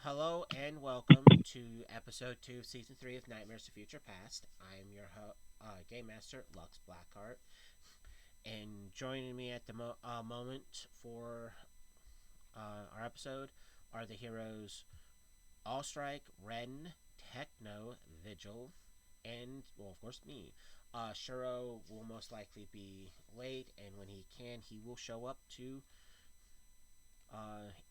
Hello and welcome to episode 2 of season 3 of Nightmares of Future Past. I am your game master, Lux Blackheart, and joining me at the moment for our episode are the heroes Allstrike, Ren, Techno, Vigil, and, well, of course, me. Shuro will most likely be late, and when he can, he will show up to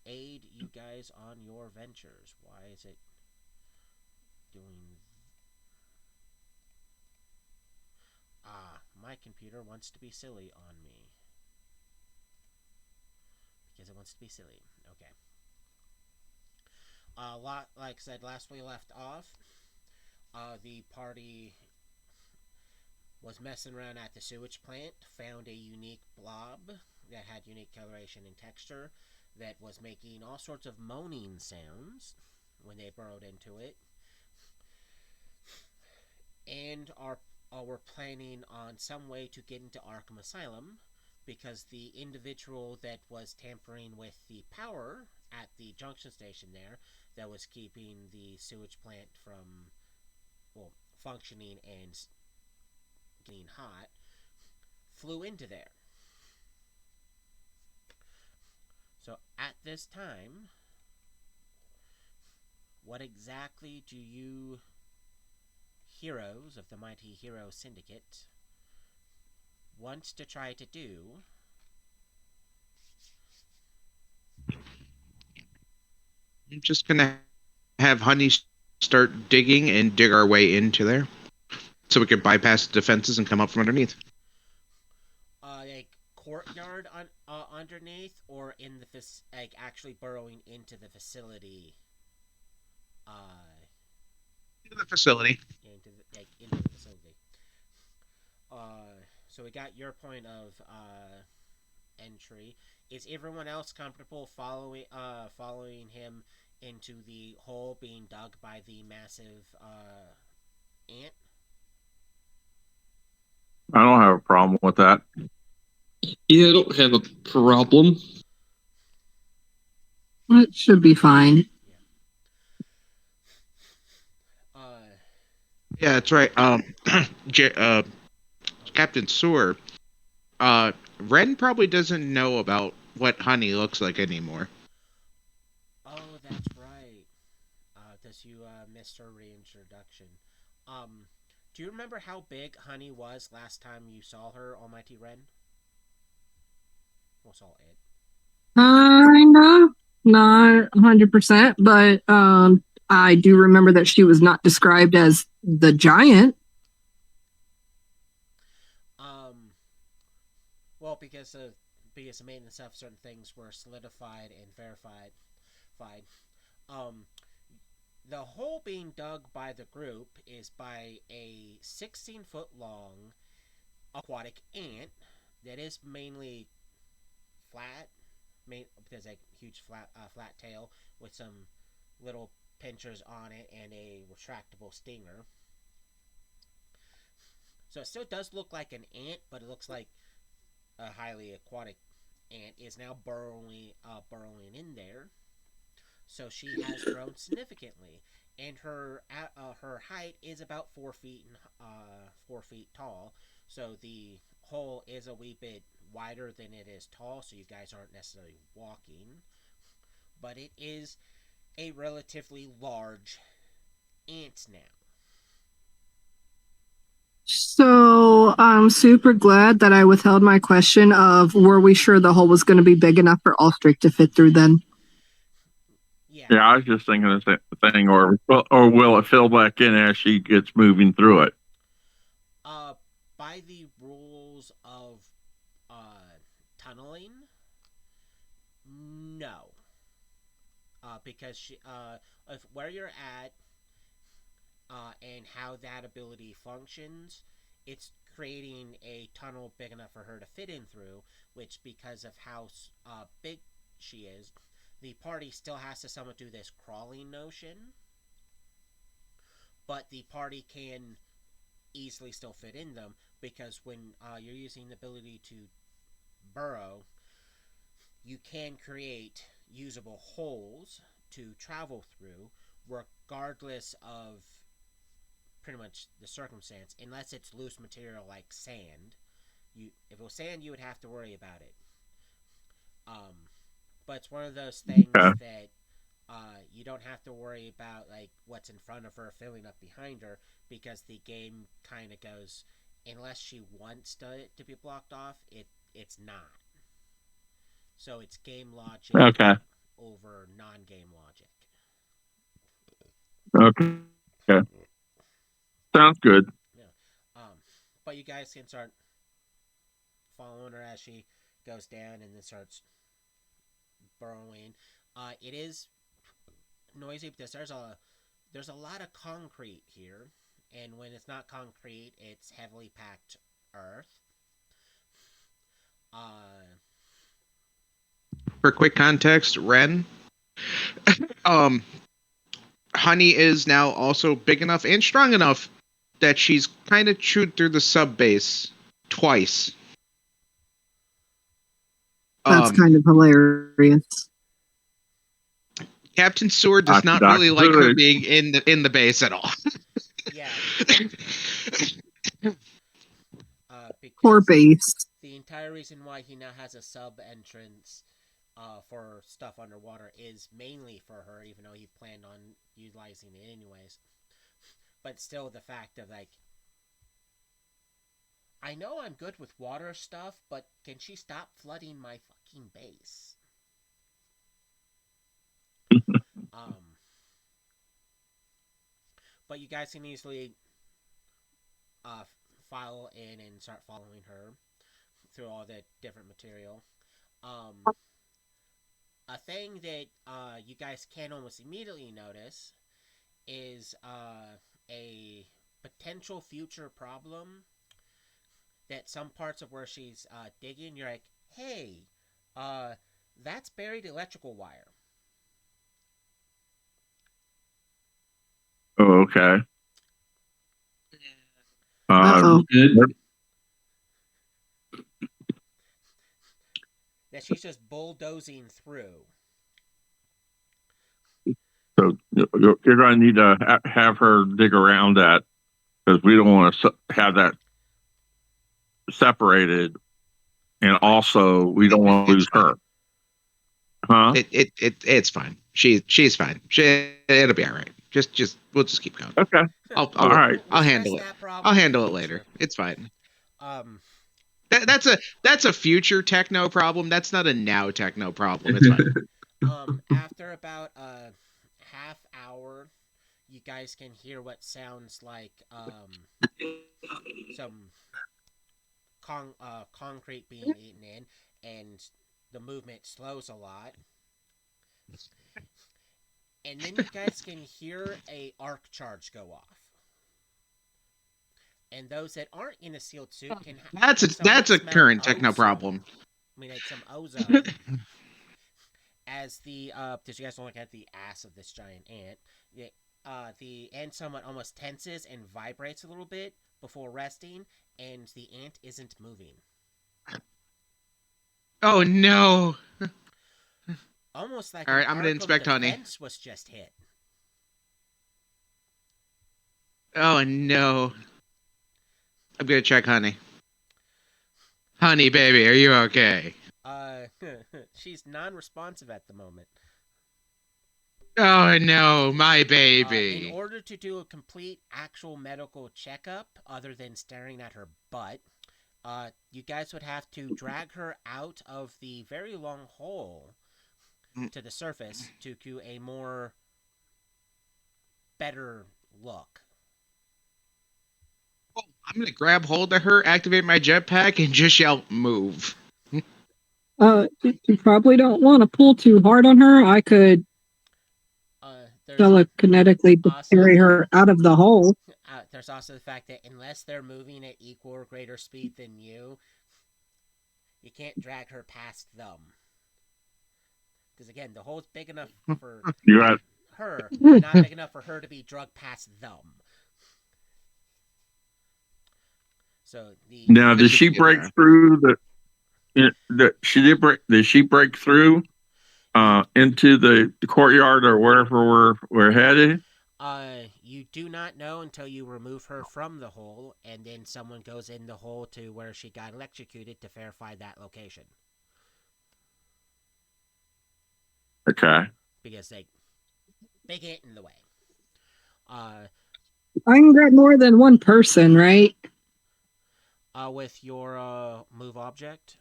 aid you guys on your ventures. Why is it doing? My computer wants to be silly on me. Because it wants to be silly. Okay. Like I said, last we left off, the party was messing around at the sewage plant, found a unique blob that had unique coloration and texture that was making all sorts of moaning sounds when they burrowed into it, and were planning on some way to get into Arkham Asylum because the individual that was tampering with the power at the junction station there that was keeping the sewage plant from, well, functioning and getting hot flew into there. So at this time, what exactly do you heroes of the Mighty Hero Syndicate want to try to do? I'm just gonna have Honey start digging and dig our way into there, so we can bypass the defenses and come up from underneath. Like courtyard underneath, or in the like actually burrowing into the facility, uh, To the facility. into the facility. So we got your point of entry. Is everyone else comfortable following him into the hole being dug by the massive ant? I don't have a problem with that. Yeah, I don't have a problem. It should be fine. Yeah. Uh, Yeah, that's right. Captain Sewer. Ren probably doesn't know about what Honey looks like anymore. oh, that's right. Does you missed her reintroduction. Um, do you remember how big Honey was last time you saw her, Almighty Ren? Well, saw it. Kinda, not 100%, but I do remember that she was not described as the giant. Um, well, because the maintenance of certain things were solidified and verified. Fine. Um, the hole being dug by the group is by a 16-foot long aquatic ant that is mainly flat. There's a huge flat tail with some little pinchers on it and a retractable stinger. So it still does look like an ant, but it looks like a highly aquatic ant is now burrowing in there. So she has grown significantly, and her height is about 4 feet 4 feet tall. So the hole is a wee bit wider than it is tall, so you guys aren't necessarily walking, but it is a relatively large ant now. So I'm super glad that I withheld my question of were we sure the hole was going to be big enough for Allstrick to fit through then? Yeah. Yeah, I was just thinking the same thing, or will it fill back in as she gets moving through it? Uh, by the rules of tunneling, no. Because if where you're at and how that ability functions, it's creating a tunnel big enough for her to fit in through, which, because of how big she is, the party still has to somewhat do this crawling notion, but the party can easily still fit in them because when you're using the ability to burrow, you can create usable holes to travel through, regardless of pretty much the circumstance, unless it's loose material like sand. If it was sand, you would have to worry about it. But it's one of those things Okay. that you don't have to worry about like what's in front of her filling up behind her, because the game kind of goes, unless she wants to be blocked off, it's not. So it's game logic Okay. over non-game logic. Okay. Okay. Sounds good. Yeah. But you guys can start following her as she goes down and then starts burrowing. It is noisy because there's a lot of concrete here, and when it's not concrete, it's heavily packed earth. For quick context, Ren, Honey is now also big enough and strong enough that she's kind of chewed through the sub base twice. That's kind of hilarious. Captain Seward does not really like her being in the base at all. Yeah. Poor base. The entire reason why he now has a sub entrance for stuff underwater is mainly for her, even though he planned on utilizing it anyways. But still, the fact of like, I know I'm good with water stuff, but can she stop flooding my fucking base? But you guys can easily file in and start following her through all the different material. A thing that you guys can almost immediately notice is a potential future problem that some parts of where she's digging, you're like, hey, that's buried electrical wire. Oh, okay. Good. That she's just bulldozing through. So you're going to need to have her dig around that, because we don't want to have that separated, and also we don't want to lose her. Huh? It's fine. She's fine. It'll be all right. Just we'll just keep going. Okay. All right. I'll handle it. I'll handle it later. It's fine. That's a future techno problem. That's not a now techno problem. It's fine. After about a half hour, you guys can hear what sounds like some concrete being eaten in, and the movement slows a lot. And then you guys can hear a arc charge go off. And those that aren't in a sealed suit can that's a current techno problem. I mean, like some ozone. As the because you guys don't look at the ass of this giant ant, the ant somewhat almost tenses and vibrates a little bit before resting, and the ant isn't moving. Oh no! Almost like all right, I'm gonna inspect Honey. Fence was just hit. Oh no! I'm gonna check Honey. Honey, baby, are you okay? She's non-responsive at the moment. Oh no, my baby. In order to do a complete actual medical checkup, other than staring at her butt, you guys would have to drag her out of the very long hole to the surface to do a more better look. I'm gonna grab hold of her, activate my jetpack, and just yell, "Move!" You probably don't want to pull too hard on her. I could telekinetically carry her out of the hole. There's also the fact that unless they're moving at equal or greater speed than you can't drag her past them. Because again, the hole's big enough for her, but not big enough for her to be dragged past them. So now, does she break through the? Did she break through? into the courtyard or wherever we're headed? You do not know until you remove her from the hole, and then someone goes in the hole to where she got electrocuted to verify that location. Okay. Because they get in the way. I can grab more than one person, right? With your move object,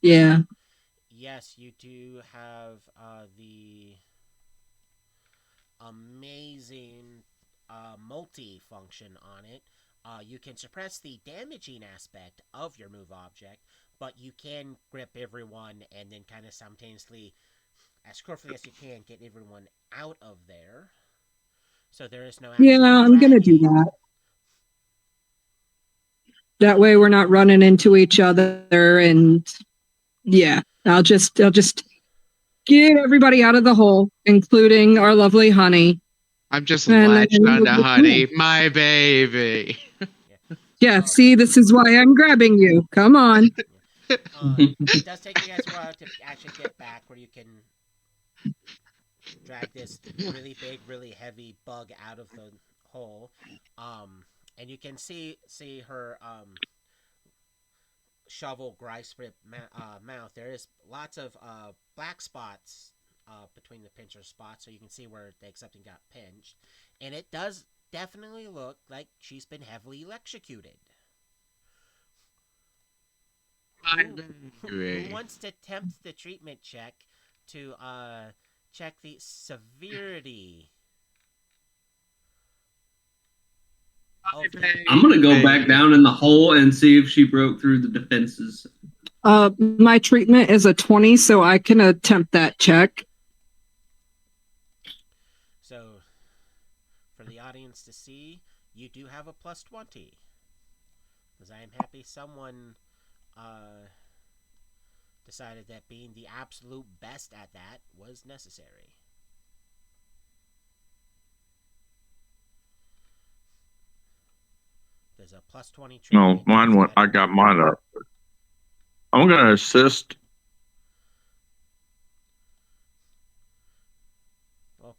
Yeah. yes, you do have the amazing multi-function on it. You can suppress the damaging aspect of your move object, but you can grip everyone and then kind of simultaneously, as quickly as you can, get everyone out of there. So there is no Yeah, I'm gonna do dragging. that. That way we're not running into each other, and yeah, I'll just get everybody out of the hole, including our lovely Honey. I'm just And latched then onto we'll- Honey, my baby. Yeah, see, this is why I'm grabbing you. Come on. It does take you guys a while to actually get back where you can drag this really big, really heavy bug out of the hole. And you can see her shovel gripe mouth. There is lots of black spots between the pincher spots, so you can see where something got pinched. And it does definitely look like she's been heavily electrocuted. Who wants to attempt the treatment check to check the severity? I'm gonna go back down in the hole and see if she broke through the defenses. My treatment is a 20, so I can attempt that check. So, for the audience to see, you do have a plus 20. Because I am happy someone decided that being the absolute best at that was necessary. There's a plus 20 treatment. No, mine went. I got mine up. I'm gonna assist. Well,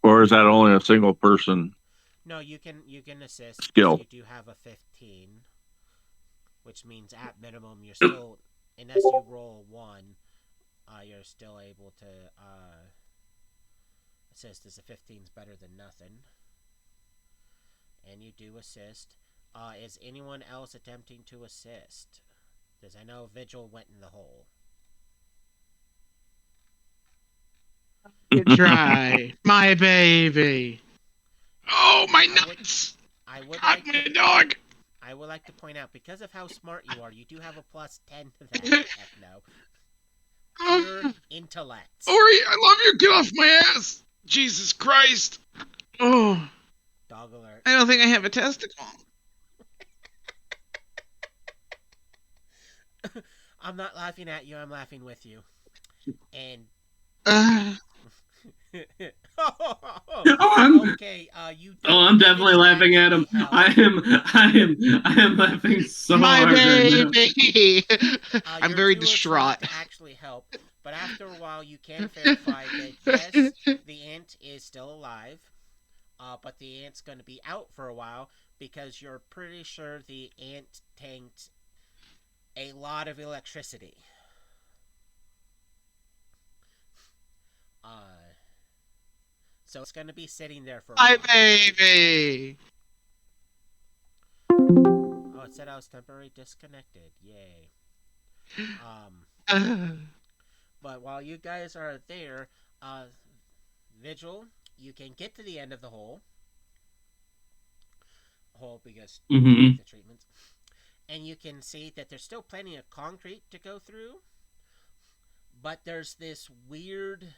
Or is that only a single person? no, you can assist. Skill. You do have a 15, which means at minimum you're still, unless you roll 1, you're still able to assist, as a 15's better than nothing. And you do assist. Is anyone else attempting to assist? Because I know Vigil went in the hole. Try, my baby. Oh, my nuts! I would God, like my dog. I would like to point out, because of how smart you are, you do have a plus 10 to that. Heck no. Pure intellect. Ori, I love you. Get off my ass. Jesus Christ. Oh, Dog alert. I don't think I have a testicle. I'm not laughing at you, I'm laughing with you. And okay, you I'm definitely laughing at him. help. I am laughing so my hard right now. baby. I'm your very duo tried distraught. to actually help, but after a while you can verify that yes, the ant is still alive, but the ant's going to be out for a while because you're pretty sure the ant tanked a lot of electricity. So it's going to be sitting there for a My while. baby. Oh, it said I was temporarily disconnected. Yay. But while you guys are there, Vigil, you can get to the end of the hole because Mhm. the treatments, and you can see that there's still plenty of concrete to go through, but there's this weird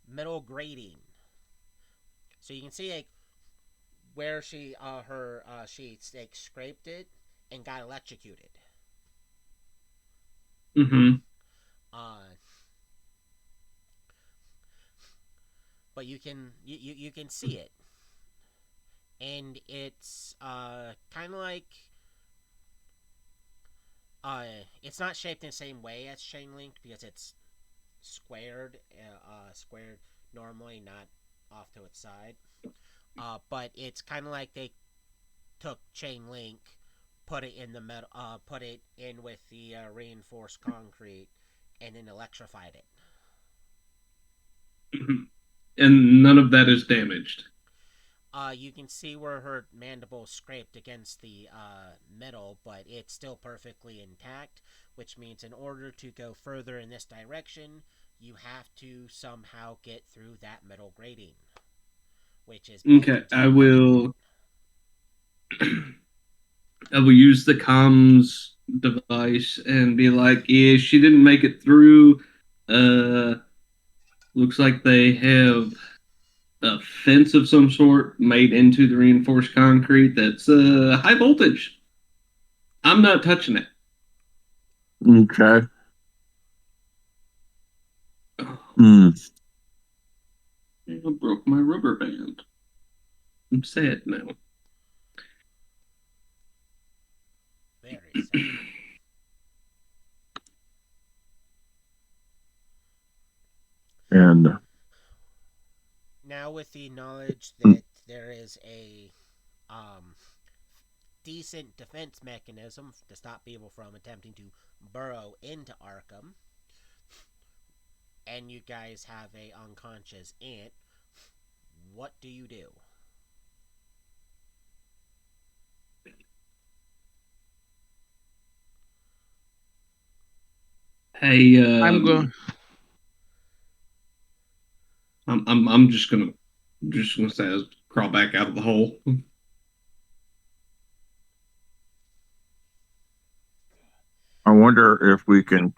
metal grating. So you can see like where she she scraped it and got electrocuted. Mhm. But you can see it, and it's kind of like It's not shaped in the same way as chain link because it's squared normally, not off to its side. But it's kind of like they took chain link, put it in the metal, put it in with the reinforced concrete, and then electrified it. And none of that is damaged. You can see where her mandible scraped against the metal, but it's still perfectly intact, which means in order to go further in this direction, you have to somehow get through that metal grating, which is Okay, I will use the comms device and be like, yeah, she didn't make it through. Looks like they have a fence of some sort made into the reinforced concrete that's high voltage. I'm not touching it. Okay. I broke my rubber band. I'm sad now. Very sad. And Now, with the knowledge that there is a decent defense mechanism to stop people from attempting to burrow into Arkham, and you guys have a unconscious ant, what do you do? Hey, I'm going. I'm just gonna say crawl back out of the hole. I wonder if we can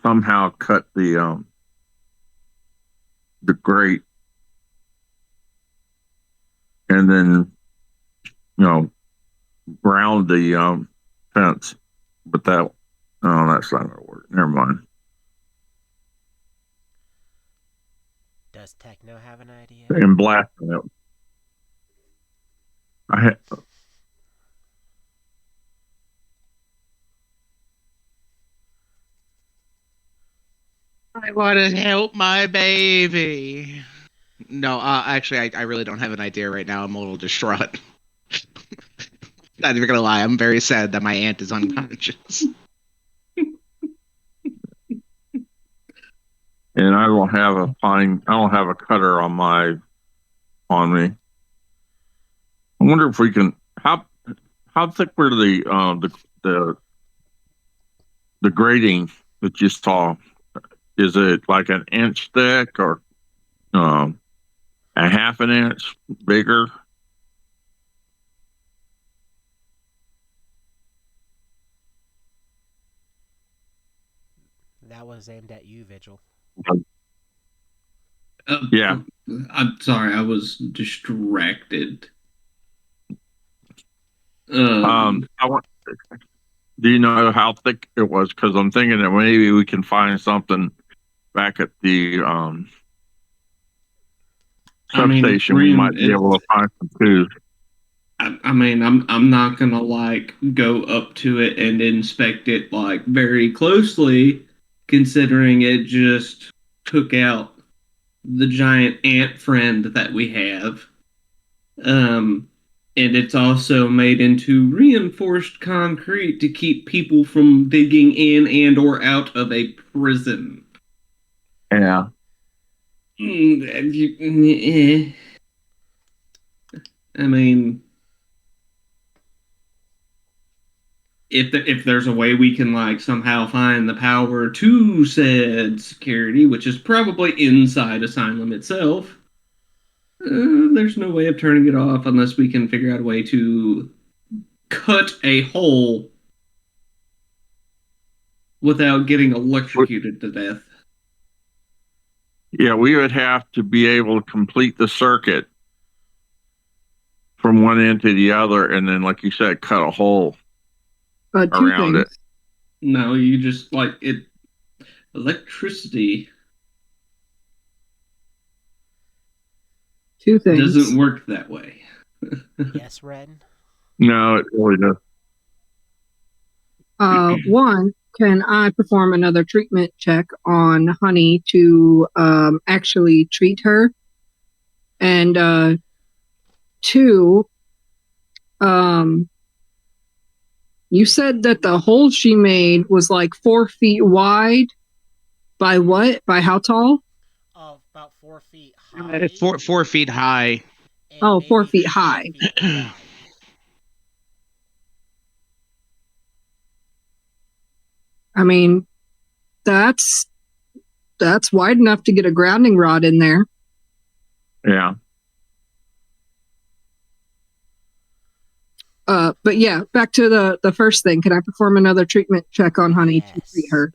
somehow cut the grate, and then ground the fence. But that's not gonna work. Never mind. Does Techno have an idea? And blasting it. I want to help my baby. No, actually, I really don't have an idea right now. I'm a little distraught. Not even gonna lie, I'm very sad that my aunt is unconscious. And I don't have a cutter on me. I wonder if we can how thick were the grating that you saw? Is it like an inch thick or a half an inch bigger? That was aimed at you, Vigil. Yeah. I'm sorry, I was distracted. Do you know how thick it was? Because I'm thinking that maybe we can find something back at the substation. We might be able to find some too. I mean, I'm not gonna like go up to it and inspect it like very closely, considering it just took out the giant ant friend that we have. And it's also made into reinforced concrete to keep people from digging in and or out of a prison. Yeah. I mean, if there's a way we can like somehow find the power to said security, which is probably inside Asylum itself, there's no way of turning it off unless we can figure out a way to cut a hole without getting electrocuted to death. Yeah, we would have to be able to complete the circuit from one end to the other, and then, like you said, cut a hole around it. No, you just like it. Electricity. Two things. Doesn't work that way. Yes, Ren? No, it really does. One, can I perform another treatment check on Honey to actually treat her? And two, you said that the hole she made was like 4 feet wide. By what? By how tall? About 4 feet high. It's 4 feet high. And Oh, 4 maybe feet 3 high. feet wide. I mean, that's wide enough to get a grounding rod in there. Yeah. But yeah, back to the first thing. Can I perform another treatment check on Honey to treat her?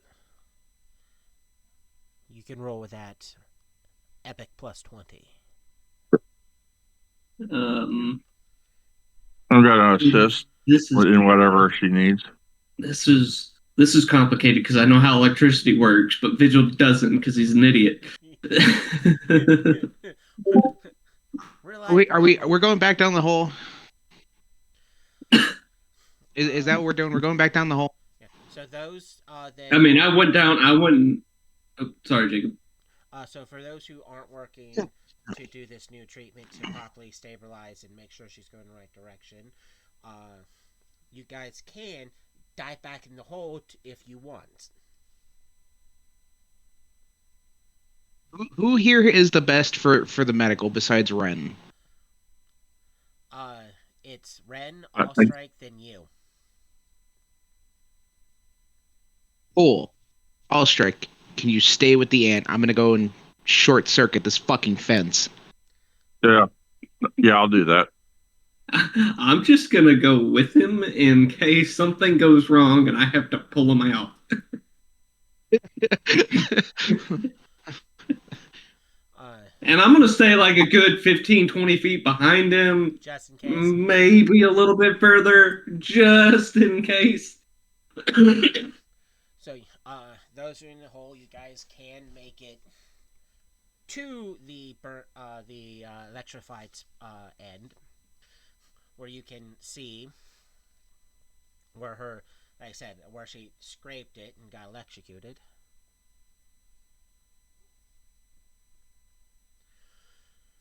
You can roll with that. Epic plus 20. Um, I'm gonna assist this is in whatever she needs. this is complicated because I know how electricity works, but Vigil doesn't because he's an idiot. We're going back down the hole. Is that what we're doing? We're going back down the hole. Yeah. So those I mean, I went down. I went. Oh, sorry, Jacob. So for those who aren't working to do this new treatment to properly stabilize and make sure she's going in the right direction, you guys can dive back in the hole if you want. Who here is the best for the medical besides Ren? It's Ren, I All think- Strike, then you. Cool. All strike. Can you stay with the ant? I'm gonna go and short circuit this fucking fence. Yeah. Yeah, I'll do that. I'm just gonna go with him in case something goes wrong and I have to pull him out. And I'm gonna stay like a good 15, 20 feet behind him, Just in case. maybe a little bit further, just in case. So, those who are in the hole, you guys can make it to the electrified end, where you can see where her, like I said, where she scraped it and got electrocuted.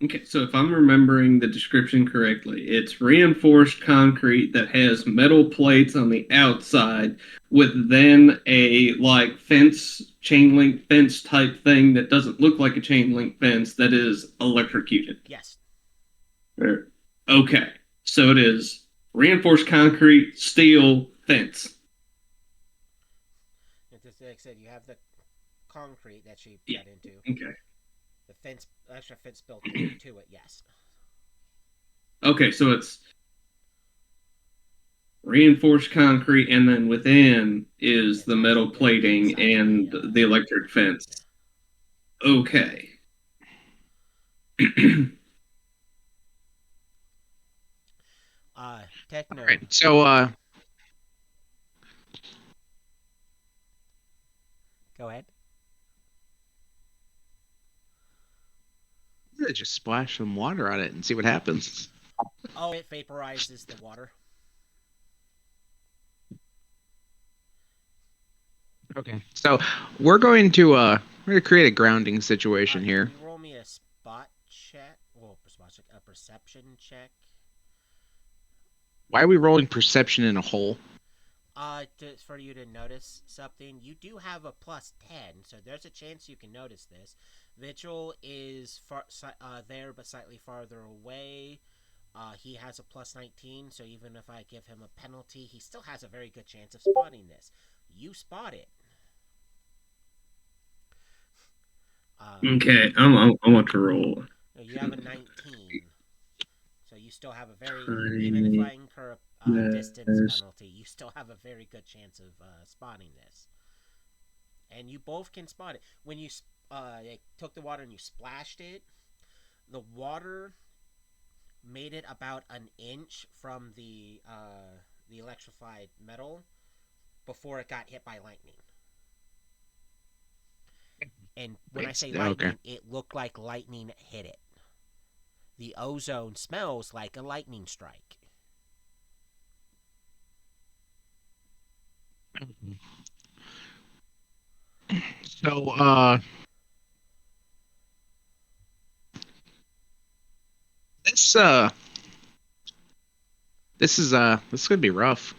Okay, so if I'm remembering the description correctly, it's reinforced concrete that has metal plates on the outside with then a like fence, chain link fence type thing that doesn't look like a chain link fence that is electrocuted. Yes. Okay, so it is reinforced concrete, steel, fence. Like I said, you have the concrete that she Yeah. got into. Okay. The fence, extra fence built into it. Yes. Okay, so it's reinforced concrete, and then within is the metal plating and the electric fence. Okay. Techno. Right. So Go ahead. just splash some water on it and see what happens. Oh, it vaporizes the water. Okay. So we're going to create a grounding situation here. Can you roll me a spot check? Well, a perception check. Why are we rolling perception in a hole? For you to notice something. You do have a plus 10, so there's a chance you can notice this. Vigil is there, but slightly farther away. He has a plus 19, so even if I give him a penalty, he still has a very good chance of spotting this. You spot it. Okay, I want to roll. You have a 19, so you still have a very, Tiny even if I incur a distance yes. penalty, you still have a very good chance of spotting this. And you both can spot it. When you took the water and you splashed it, the water made it about an inch from the electrified metal before it got hit by lightning. And when I say lightning, it looked like lightning hit it. The ozone smells like a lightning strike. So, this this is gonna be rough.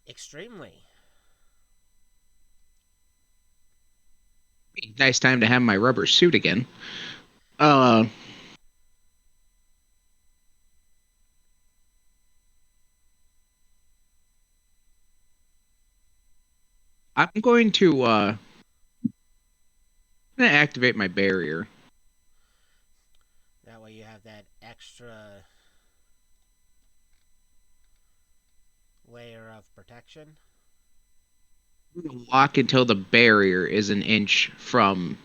Extremely. Nice time to have my rubber suit again. Uh, I'm gonna activate my barrier. That way you have that extra layer of protection. Lock until the barrier is an inch from.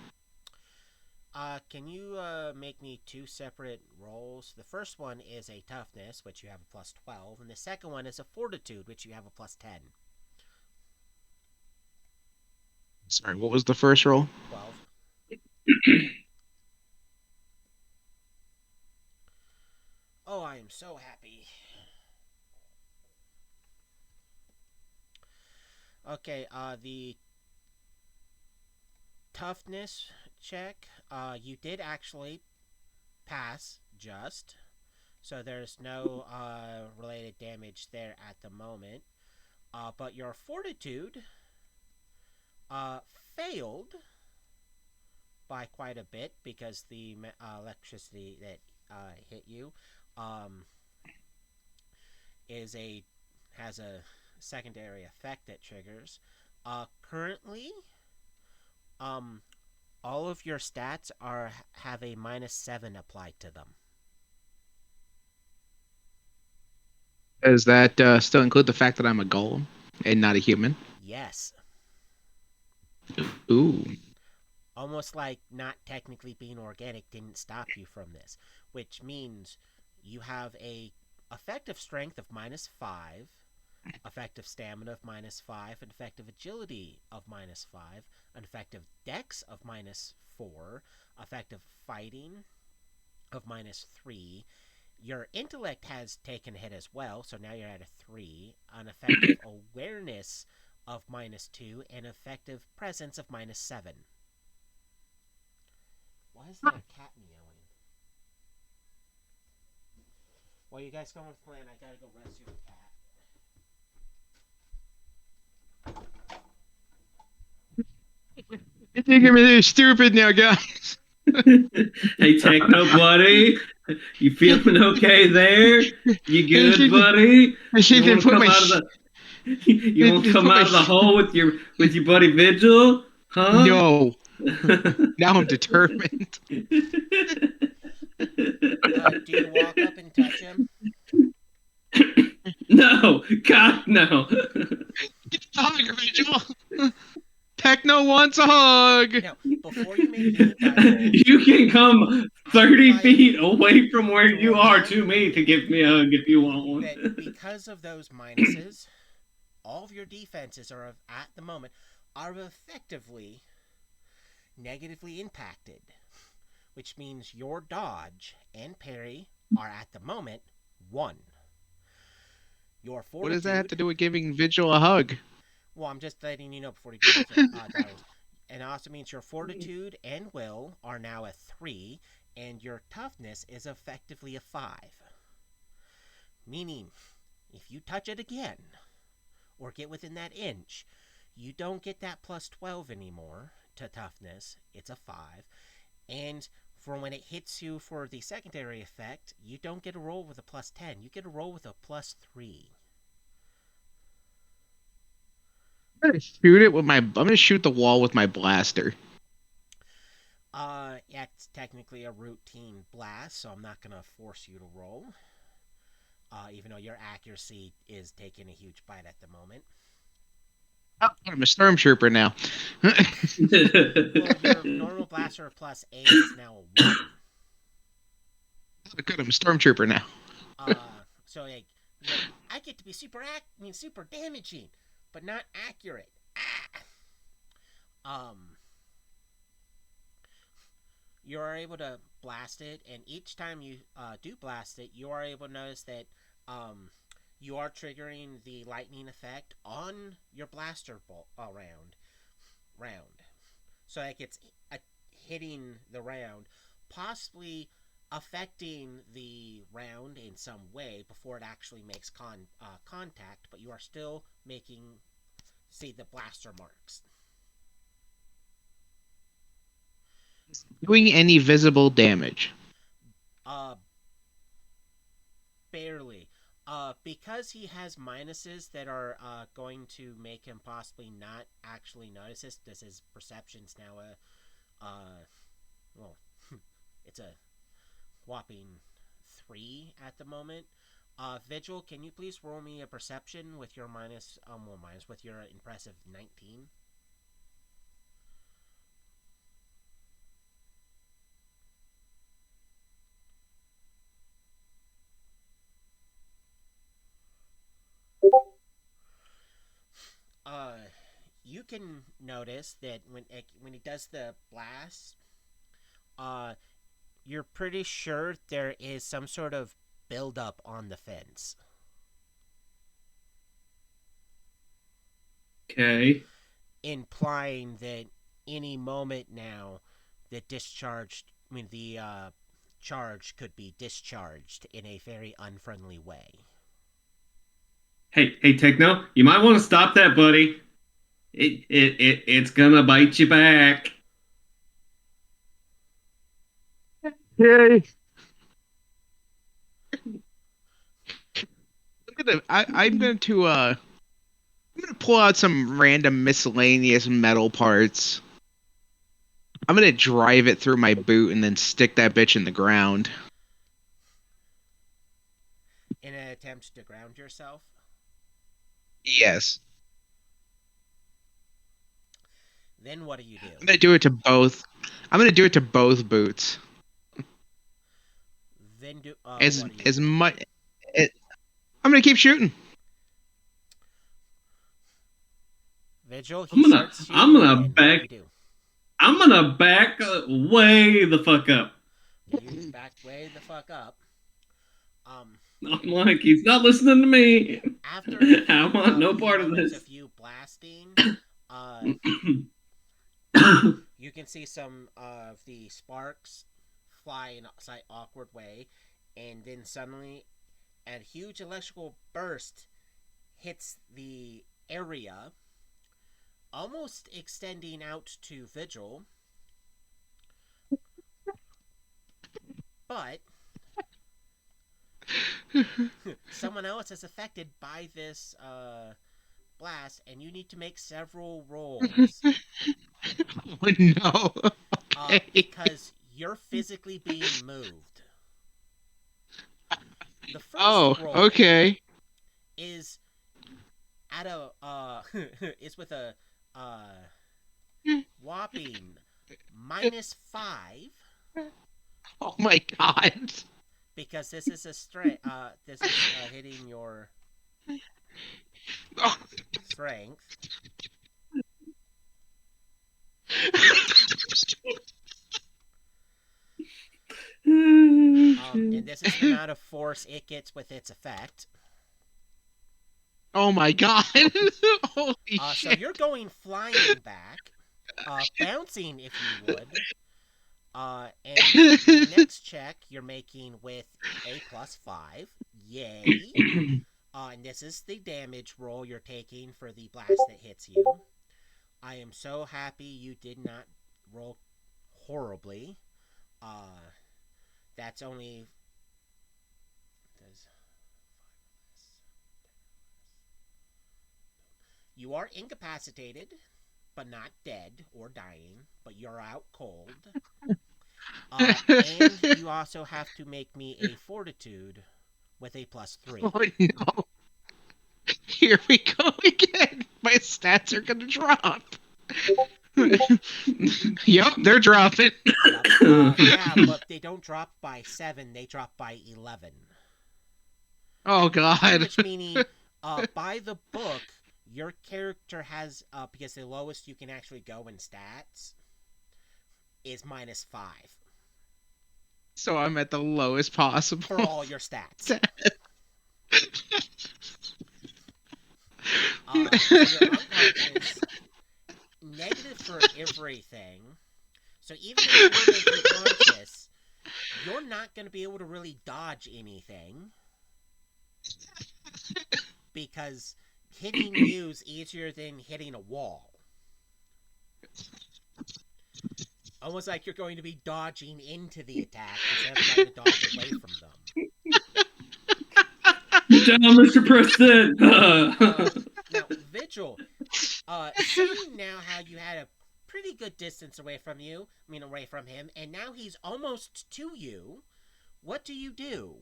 Can you make me two separate rolls? The first one is a toughness, which you have a plus 12, and the second one is a fortitude, which you have a plus 10. Sorry, what was the first roll? 12. Oh, I am so happy. Okay, the toughness check, you did actually pass just. So there's no related damage there at the moment. But your fortitude failed by quite a bit because the electricity that hit you um, has a secondary effect that triggers. Currently, all of your stats have a -7 applied to them. Does that still include the fact that I'm a golem and not a human? Yes. Ooh. Almost like not technically being organic didn't stop you from this, which means you have a effective strength of -5, effective stamina of -5, an effective agility of -5, an effective dex of -4, effective fighting of -3. Your intellect has taken a hit as well, so now you're at a 3, an effective awareness of -2, and effective presence of -7. Why is there a cat meowing? While you guys go with plan, I gotta go rescue the cat. You think I'm really stupid now, guys? Hey, Techno buddy, you feeling okay there? You good, buddy? I think You I want to put come my. out of the you want to I come put out my. of the hole with your buddy Vigil, huh? No. Now I'm determined. Do you walk up and touch him? No, God, no. Get the hug, Rachel. Techno wants a hug. Now, before you make any die rolls, You can come I 30 would like feet away from where to you are remind to me you to give me a hug if you want that one. because of those minuses, all of your defenses are at the moment are effectively negatively impacted, which means your dodge and parry are at the moment 1. Your What does that have to fortitude, do with giving Vigil a hug? well, I'm just letting you know before you do those die rolls. And it also means your fortitude and will are now a 3, and your toughness is effectively a 5. Meaning, if you touch it again, or get within that inch, you don't get that plus 12 anymore to toughness. It's a 5. And for when it hits you for the secondary effect, you don't get a roll with a plus 10. You get a roll with a plus 3. I'm gonna shoot it with my. I'm gonna shoot the wall with my blaster. It's technically a routine blast, so I'm not going to force you to roll. Even though your accuracy is taking a huge bite at the moment. Oh, I'm a stormtrooper now. Well, your normal blaster plus 8 is now a 1. Good, I'm a stormtrooper now. So like, I get to be super damaging, but not accurate. You are able to blast it, and each time you do blast it, you are able to notice that you are triggering the lightning effect on your blaster round. So like it's hitting the round, possibly affecting the round in some way before it actually makes contact, but you are still making, see, the blaster marks. Doing any visible damage? Barely. Because he has minuses that are going to make him possibly not actually notice this. Does his perception's now well, it's a whopping 3 at the moment. Vigil, can you please roll me a perception with your with your impressive 19? You can notice that when he does the blast, you're pretty sure there is some sort of buildup on the fence. Okay. Implying that any moment now, the charge could be discharged in a very unfriendly way. Hey, Techno, you might want to stop that, buddy. It's gonna bite you back. Yay. I'm going to pull out some random miscellaneous metal parts. I'm gonna drive it through my boot and then stick that bitch in the ground. In an attempt to ground yourself? Yes. Then what do you do? I'm gonna do it to both. I'm gonna do it to both boots. Then do as what do you as do? much. I'm gonna keep shooting. Vigil. I'm gonna back way the fuck up. You back way the fuck up. I'm like, he's not listening to me. After I want no part of moments this. of you blasting, you can see some of the sparks fly in a slight awkward way, and then suddenly a huge electrical burst hits the area, almost extending out to Vigil. But someone else is affected by this blast, and you need to make several rolls. Oh, no. Okay. Because you're physically being moved. The first roll okay. is at a is with a whopping -5. Oh my god. Because this is a strength. This is hitting your strength. And this is the amount of force it gets with its effect. Oh my god. Holy So shit. you're going flying back, bouncing if you would. And the next check you're making with a +5. Yay. And this is the damage roll you're taking for the blast that hits you. I am so happy you did not roll horribly. That's only... You are incapacitated, but not dead or dying, but you're out cold. And you also have to make me a fortitude with a +3. Oh no. Here we go again. My stats are gonna drop. Yep, they're dropping. Yeah, but they don't drop by 7, they drop by 11. Oh god. Which meaning, by the book, your character has, because the lowest you can actually go in stats is -5. So I'm at the lowest possible. For all your stats. So you're unconscious, negative for everything. So even if you were making conscious, you're not going to be able to really dodge anything because hitting you is easier than hitting a wall. Almost like you're going to be dodging into the attack instead of trying to dodge away from them. Good job, Mr. Preston. Now, Vigil, seeing now how you had a pretty good distance away from him, and now he's almost to you, what do you do?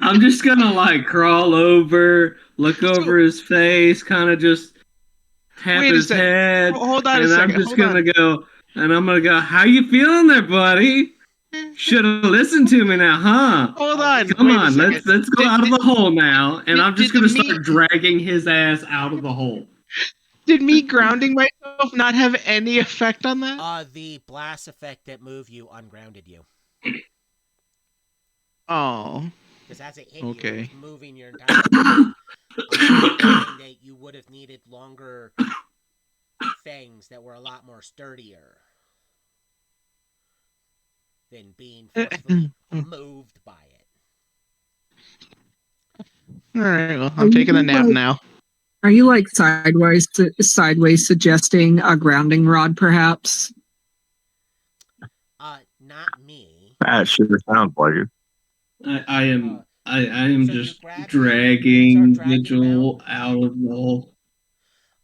I'm just gonna like crawl over, look over his face, kind of just tap Wait a his second. head, Hold on a and second. I'm just gonna go, how you feeling there, buddy? Should have listened to me now, huh? Hold on. Come Wait a on, second. let's go out of the hole now, and I'm just did gonna the start dragging his ass out of the hole. Did me grounding myself not have any effect on that? The blast effect that moved you ungrounded you. Oh. Because as it hit Okay. you, it was moving your entire body. Meaning that you would have needed longer things that were a lot more sturdier than being forcefully moved by it. All right. Well, I'm taking a nap now. Are you like sideways suggesting a grounding rod, perhaps? Not me. That sure sounds like it. I am So you just grab him and dragging start dragging him Vigil out of the hole.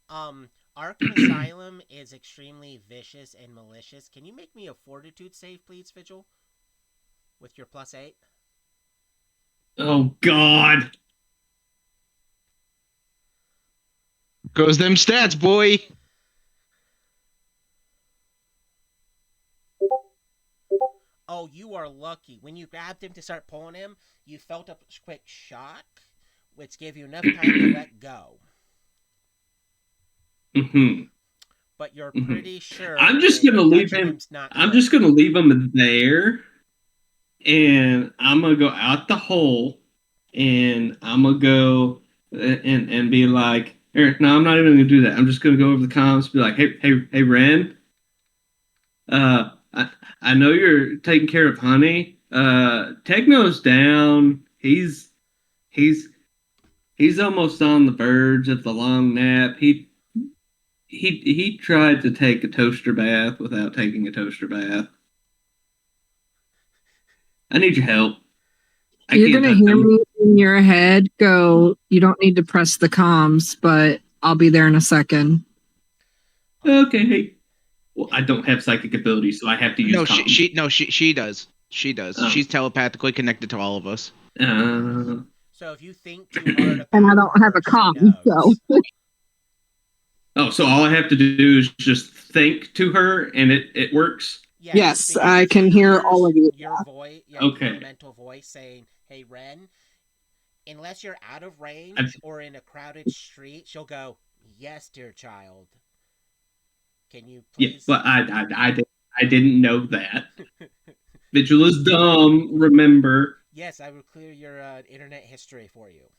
Arkham Asylum is extremely vicious and malicious. Can you make me a fortitude save, please, Vigil? With your +8? Oh God! Goes them stats, boy. Oh, you are lucky. When you grabbed him to start pulling him, you felt a quick shock, which gave you enough time to let go. Mm-hmm. But you're pretty sure. I'm just gonna leave him. I'm just gonna leave him there, and I'm gonna go out the hole, and I'm gonna go and be like, no, I'm not even gonna do that. I'm just gonna go over the comms, be like, hey, Ren. I know you're taking care of Honey. Techno's down. He's almost on the verge of the long nap. He tried to take a toaster bath without taking a toaster bath. I need your help. You're going to hear me in your head go, you don't need to press the comms, but I'll be there in a second. Okay. Well, I don't have psychic abilities, so I have to use comms. She does. She does. Oh. She's telepathically connected to all of us. So if you think too hard about and I don't have a comm, so. Oh, so all I have to do is just think to her, and it works? Yes, I can hear all of you. Your voice, okay. Your mental voice saying, "Hey, Ren," unless you're out of range or in a crowded street, she'll go, "Yes, dear child. Can you please?" Yeah, but I didn't know that. Vigil is dumb. Remember? Yes, I will clear your internet history for you.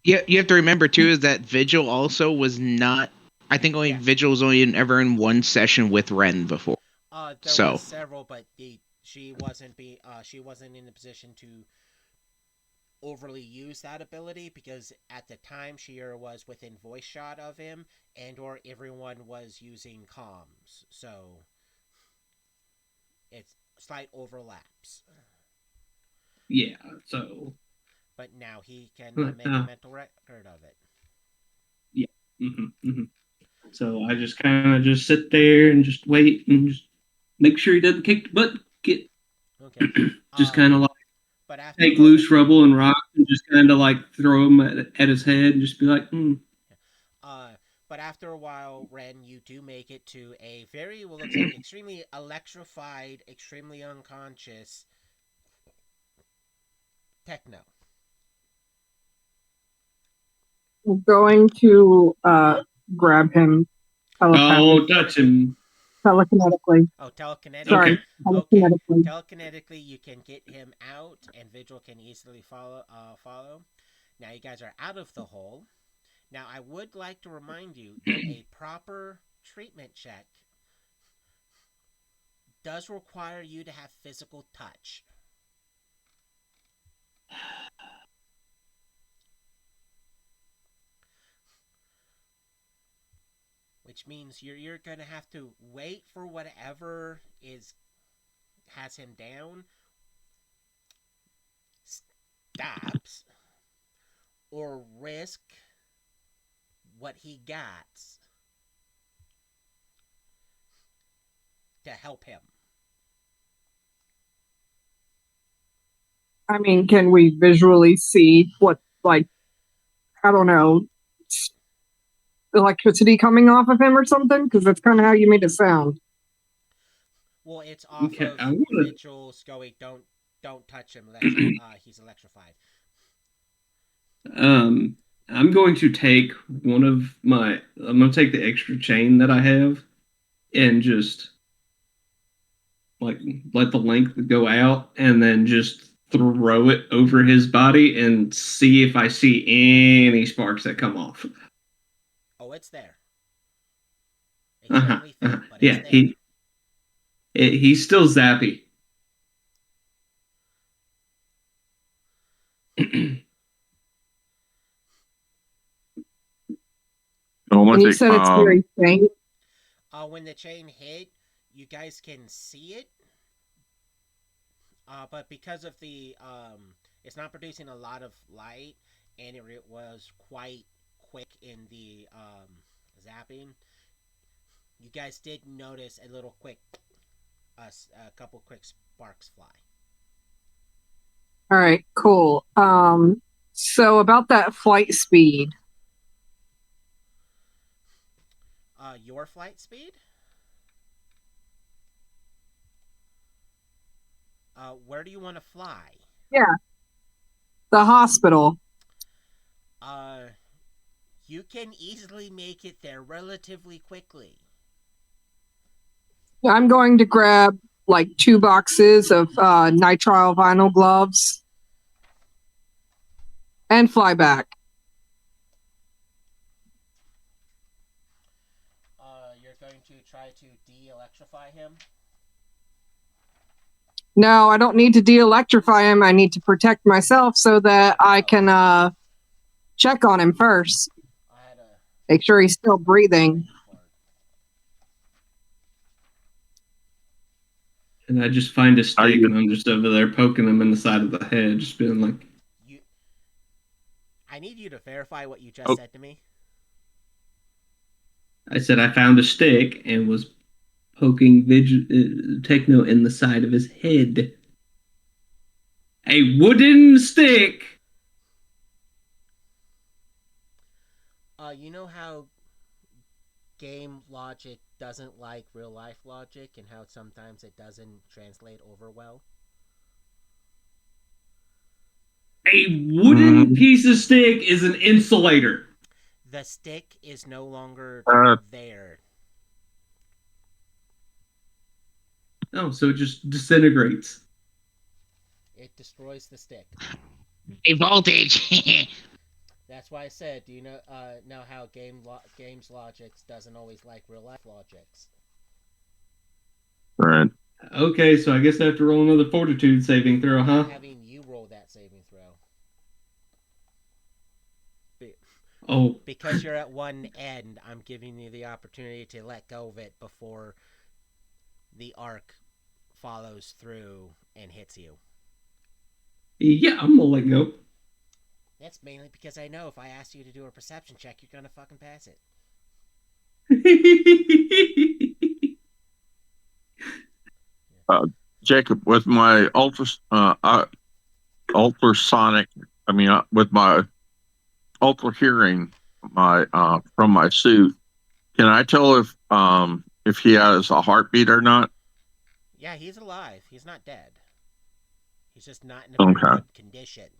Yeah, you have to remember too is that Vigil also was not. I think Vigil was only ever in one session with Ren before. There were several, but she wasn't in the position to overly use that ability because at the time she was within voice shot of him, and or everyone was using comms, so it's slight overlaps. Yeah, so. But now he can make a mental record of it. Yeah. Mm-hmm. So I just kind of just sit there and just wait and just make sure he doesn't kick the butt. Okay. Just kind of like but after take loose rubble and rock and just kind of like throw him at his head and just be like, But after a while, Ren, you do make it to a looks like extremely electrified, extremely unconscious Techno. I'm going to grab him. Oh, touch him. Telekinetically. Oh, telekinetically. Sorry, telekinetically. Okay. Telekinetically, you can get him out, and Vigil can easily follow. Now you guys are out of the hole. Now I would like to remind you that a proper treatment check does require you to have physical touch. Which means you're gonna have to wait for whatever has him down stops, or risk what he got to help him. I mean, can we visually see what, like, I don't know, electricity coming off of him or something? Because that's kind of how you made it sound. Well, it's off Okay, of I wanna- Vigil's going. Don't touch him. He's electrified. I'm going to take I'm going to take the extra chain that I have and just like let the length go out and then just throw it over his body and see if I see any sparks that come off. Oh, it's there. It's Uh-huh, certainly faint, uh-huh. but Yeah, it's there. he's still zappy. And you said it's very faint. When the chain hit, you guys can see it. But because of the it's not producing a lot of light, and it was quite quick in the zapping. You guys did notice a little quick, a couple quick sparks fly. All right, cool. So about that flight speed. Your flight speed? Where do you want to fly? Yeah. The hospital. You can easily make it there relatively quickly. I'm going to grab like 2 boxes of nitrile vinyl gloves and fly back. You're going to try to de-electrify him? No, I don't need to de-electrify him. I need to protect myself so that I can check on him first. Make sure he's still breathing. And I just find a stick and I'm just over there poking him in the side of the head, just being like, I need you to verify what you just said to me. I said I found a stick and was poking Techno in the side of his head. A wooden stick! You know how game logic doesn't like real life logic, and how sometimes it doesn't translate over well? A wooden piece of stick is an insulator. The stick is no longer there. Oh, so it just disintegrates. It destroys the stick. A voltage. That's why I said, do you know how games logics doesn't always like real life logics? Right. Okay, so I guess I have to roll another fortitude saving throw, huh? I'm having you roll that saving throw. Oh. Because you're at one end, I'm giving you the opportunity to let go of it before the arc follows through and hits you. Yeah, I'm gonna let go. That's mainly because I know if I ask you to do a perception check, you're gonna fucking pass it. Jacob, with my ultrasonic, with my ultra hearing, my from my suit, can I tell if he has a heartbeat or not? Yeah, he's alive. He's not dead. He's just not in a very good condition.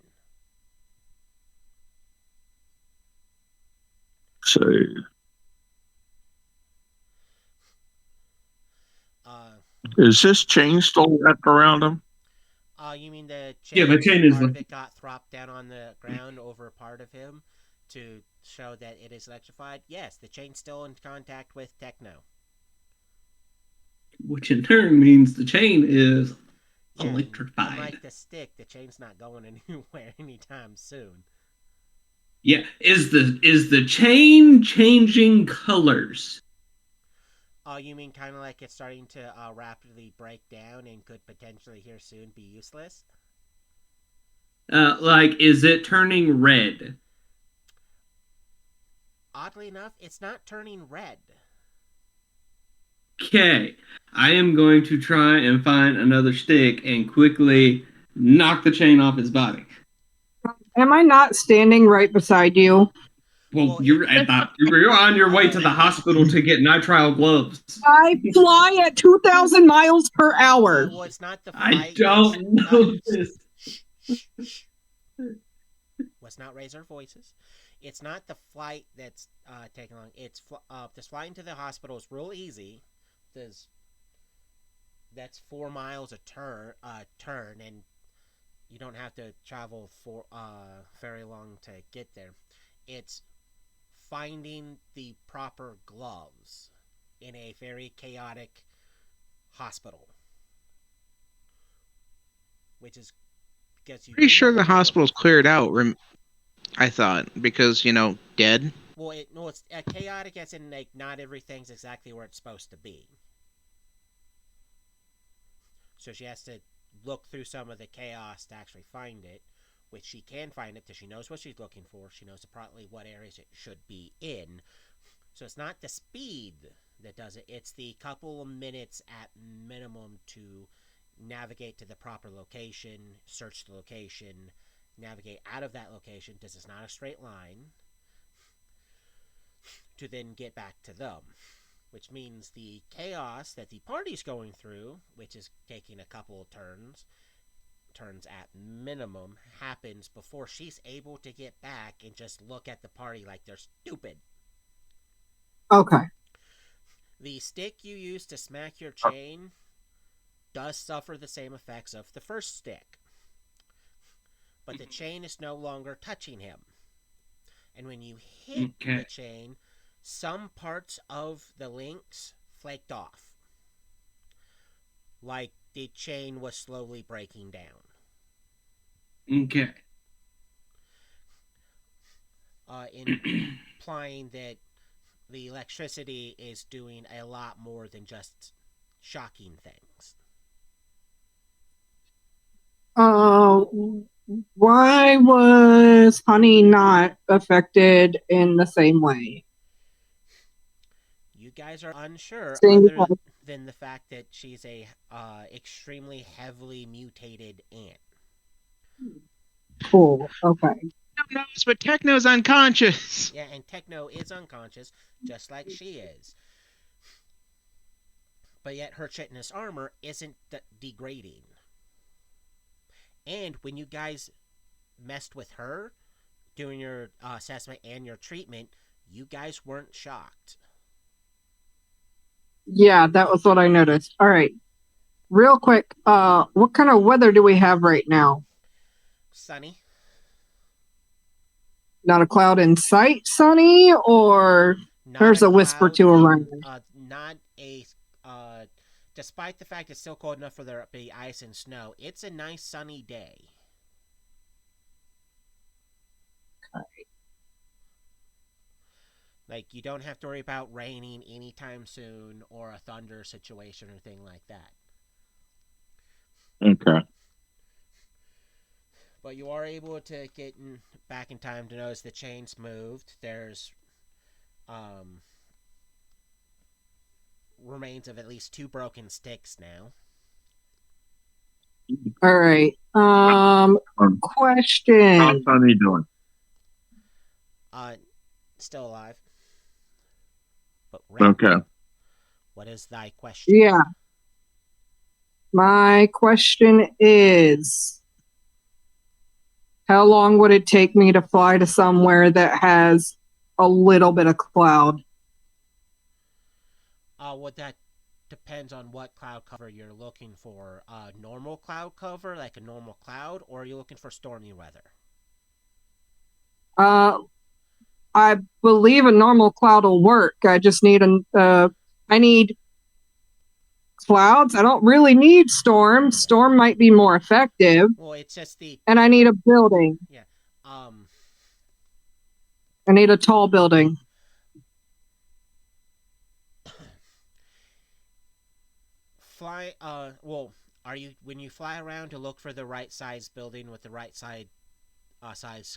So, is this chain still wrapped around him? You mean the chain? Yeah, the chain is part of it got dropped down on the ground over part of him to show that it is electrified. Yes, the chain's still in contact with Techno. which in turn means the chain is Yeah, electrified. unlike the stick, the chain's not going anywhere anytime soon. Yeah, is the chain changing colors? Oh, you mean kind of like it's starting to rapidly break down and could potentially here soon be useless? Like, is it turning red? Oddly enough, it's not turning red. Okay, I am going to try and find another stick and quickly knock the chain off his body. Am I not standing right beside you? Well, you're on your way to the hospital to get nitrile gloves. I fly at 2,000 miles per hour. Well, it's not the I flight. don't know this. Let's not raise our voices. It's not the flight that's taking long. It's this flying to the hospital is real easy. That's 4 miles a turn, and you don't have to travel for very long to get there. It's finding the proper gloves in a very chaotic hospital, which is because you. Pretty sure the hospital's cleared out. I thought because dead. Well, it's chaotic as in like not everything's exactly where it's supposed to be. So she has to look through some of the chaos to actually find it, which she can find it because she knows what she's looking for. She knows approximately what areas it should be in. So it's not the speed that does it. It's the couple of minutes at minimum to navigate to the proper location, search the location, navigate out of that location because it's not a straight line, to then get back to them. Which means the chaos that the party's going through, which is taking a couple of turns at minimum, happens before she's able to get back and just look at the party like they're stupid. Okay. The stick you use to smack your chain does suffer the same effects of the first stick. But the chain is no longer touching him. And when you hit the chain, some parts of the links flaked off. Like the chain was slowly breaking down. Okay. Implying that the electricity is doing a lot more than just shocking things. Why was Honey not affected in the same way? You guys are unsure, Same other than the fact that she's a extremely heavily mutated ant. Cool. Okay. Knows, but Techno's unconscious. Yeah, and Techno is unconscious, just like she is. But yet her chitinous armor isn't degrading. And when you guys messed with her doing your assessment and your treatment, you guys weren't shocked. Yeah, that was what I noticed. All right. Real quick, what kind of weather do we have right now? Sunny. Not a cloud in sight, sunny, or there's a whisper to around? Not a. Despite the fact it's still cold enough for there to be ice and snow, it's a nice sunny day. Okay. Like, you don't have to worry about raining anytime soon or a thunder situation or anything like that. Okay. But you are able to get back in time to notice the chain's moved. There's remains of at least 2 broken sticks now. All right. Question. How's Honey doing? Still alive. But Okay. what is thy question? Yeah. My question is, how long would it take me to fly to somewhere that has a little bit of cloud? Would that depends on what cloud cover you're looking for. Normal cloud cover, like a normal cloud, or are you looking for stormy weather? I believe a normal cloud will work. I just need I need clouds. I don't really need storm. Storm might be more effective. Well, it's just the And I need a building. yeah. I need a tall building. Fly. Well, are you when you fly around to look for the right size building with the right size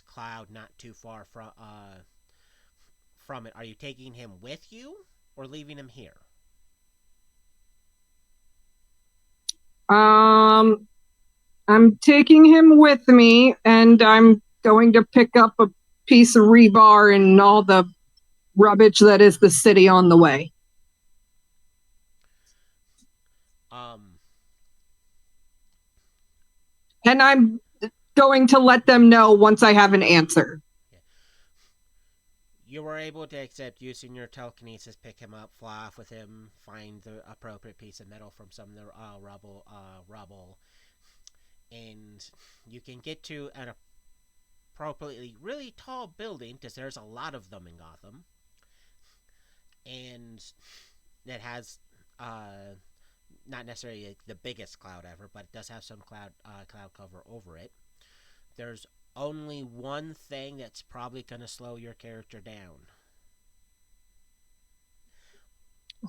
cloud, not too far from it? Are you taking him with you or leaving him here? I'm taking him with me, and I'm going to pick up a piece of rebar and all the rubbish that is the city on the way. And I'm going to let them know once I have an answer. You were able to accept using your telekinesis, pick him up, fly off with him, find the appropriate piece of metal from some of the rubble, and you can get to an appropriately really tall building, because there's a lot of them in Gotham, and it has not necessarily the biggest cloud ever, but it does have some cloud cover over it. There's only one thing that's probably going to slow your character down.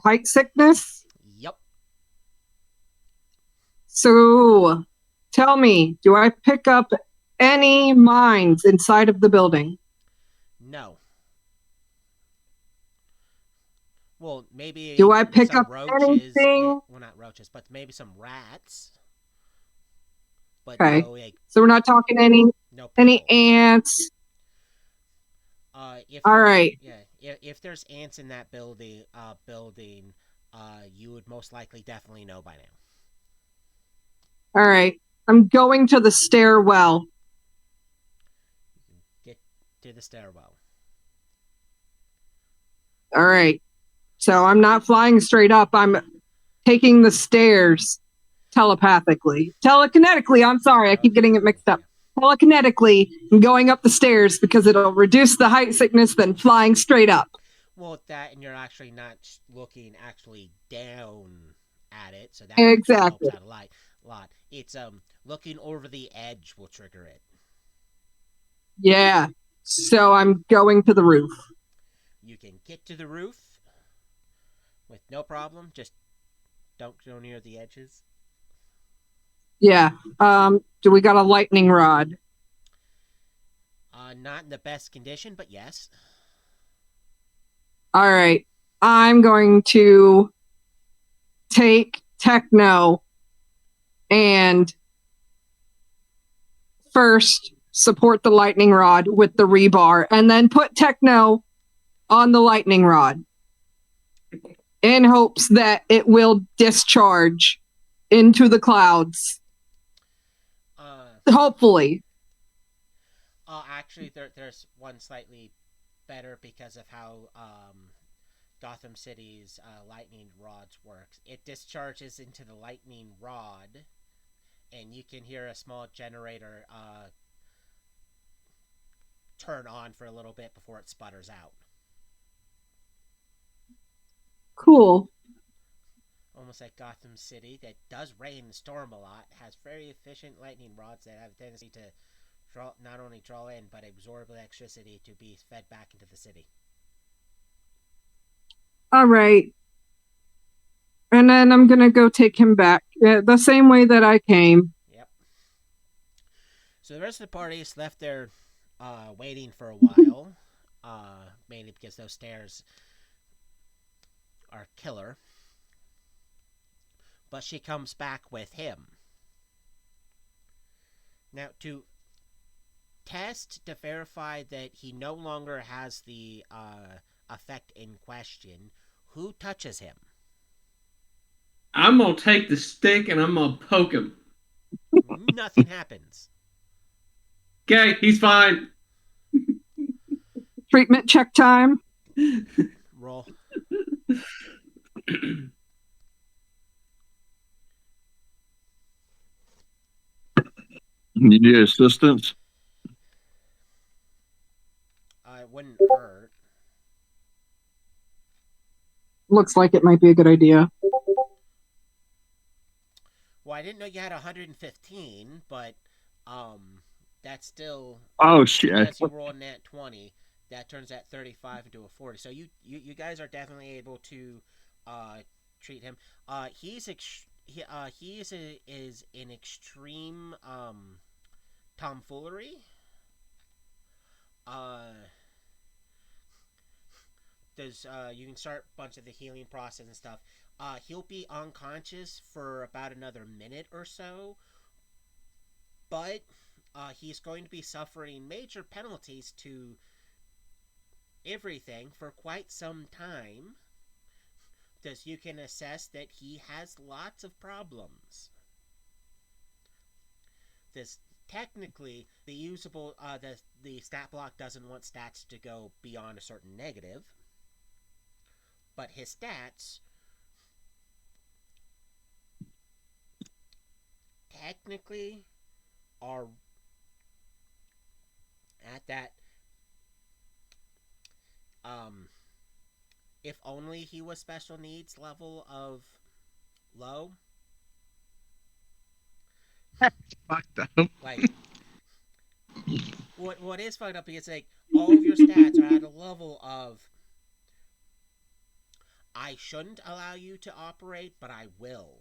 Height sickness? Yep. So, tell me, do I pick up any mines inside of the building? No. Well, maybe do I pick some up roaches, anything? well, not roaches, but maybe some rats. But okay. No, like, so we're not talking any ants. All right. Yeah, if there's ants in that building, you would most likely definitely know by now. All right. I'm going to the stairwell. Get to the stairwell. All right. So I'm not flying straight up. I'm taking the stairs telepathically. Telekinetically, I'm sorry. I keep getting it mixed up. Telekinetically, I'm going up the stairs because it'll reduce the height sickness than flying straight up. Well, that, and you're actually not looking actually down at it, so that exactly helps out a lot. It's looking over the edge will trigger it. Yeah. So I'm going to the roof. You can get to the roof with no problem. Just don't go near the edges. Yeah. Do we got a lightning rod? Not in the best condition, but yes. All right. I'm going to take Techno and first support the lightning rod with the rebar, and then put Techno on the lightning rod in hopes that it will discharge into the clouds. Hopefully. Actually, there's one slightly better because of how Gotham City's lightning rods works. It discharges into the lightning rod, and you can hear a small generator turn on for a little bit before it sputters out. Cool. Almost like Gotham City, that does rain and storm a lot, has very efficient lightning rods that have a tendency to not only draw in, but absorb electricity to be fed back into the city. All right. And then I'm going to go take him back the same way that I came. Yep. So the rest of the party is left there waiting for a while, mainly because those stairs are killer. But she comes back with him. Now, to test to verify that he no longer has the effect in question, who touches him? I'm going to take the stick and I'm going to poke him. Nothing happens. Okay, he's fine. Treatment check time. Roll. You need assistance? It wouldn't hurt. Looks like it might be a good idea. Well, I didn't know you had 115, but that's still Oh shit! because you roll a nat 20, that turns that 35 into a 40. So you guys are definitely able to treat him. He is in extreme tomfoolery. There's you can start a bunch of the healing process and stuff. He'll be unconscious for about another minute or so, but he's going to be suffering major penalties to everything for quite some time. Because you can assess that he has lots of problems. This technically the usable the stat block doesn't want stats to go beyond a certain negative, but his stats technically are at that if only he was special needs level of low. Fucked up. Like what is fucked up is like all of your stats are at a level of I shouldn't allow you to operate, but I will.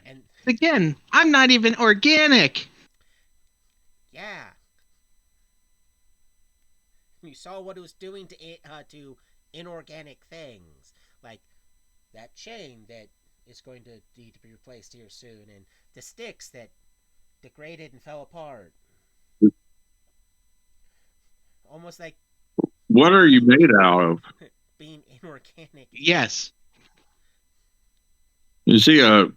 And Again, I'm not even organic. yeah, you saw what it was doing to inorganic things, like that chain that is going to need to be replaced here soon, and the sticks that degraded and fell apart. Almost like What are you made out of? being inorganic. Yes. Is he a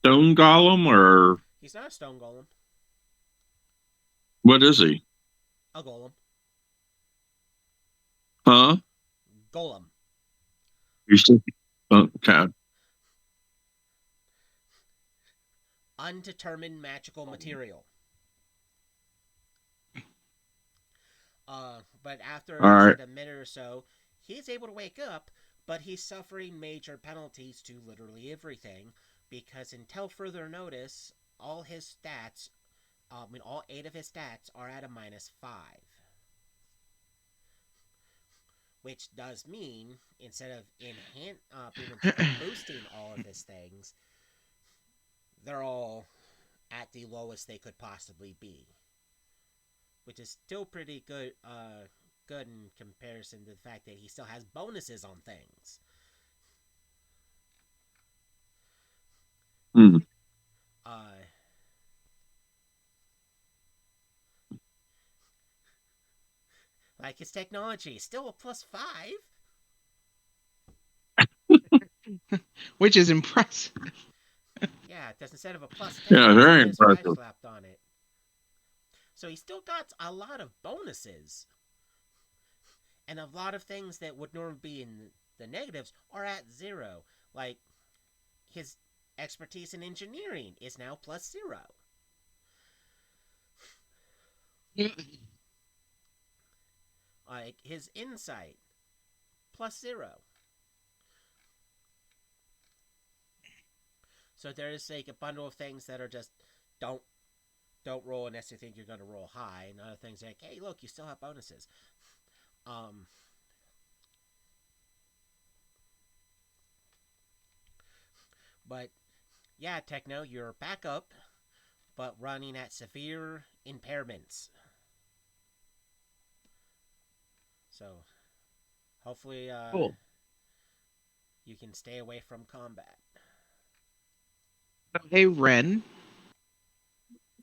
stone golem or He's not a stone golem. what is he? A golem. Huh? Golem. You said okay. Undetermined magical material. But after All right. a minute or so, he's able to wake up, but he's suffering major penalties to literally everything because until further notice, all his stats, all 8 of his stats are at a -5. Which does mean instead of boosting all of his things, they're all at the lowest they could possibly be, which is still pretty good. Good in comparison to the fact that he still has bonuses on things. Hmm. Like his technology is still a +5. Which is impressive. Yeah, it does instead of a +10. Yeah, very it has a 5 impressive. slapped on it. So he still got a lot of bonuses. And a lot of things that would normally be in the negatives are at 0. Like his expertise in engineering is now +0. Like his insight +0. So there's like a bundle of things that are just don't roll unless you think you're going to roll high, and other things like, hey, look, you still have bonuses. But yeah, Techno, you're back up, but running at severe impairments. So hopefully Cool. you can stay away from combat. Hey, Ren,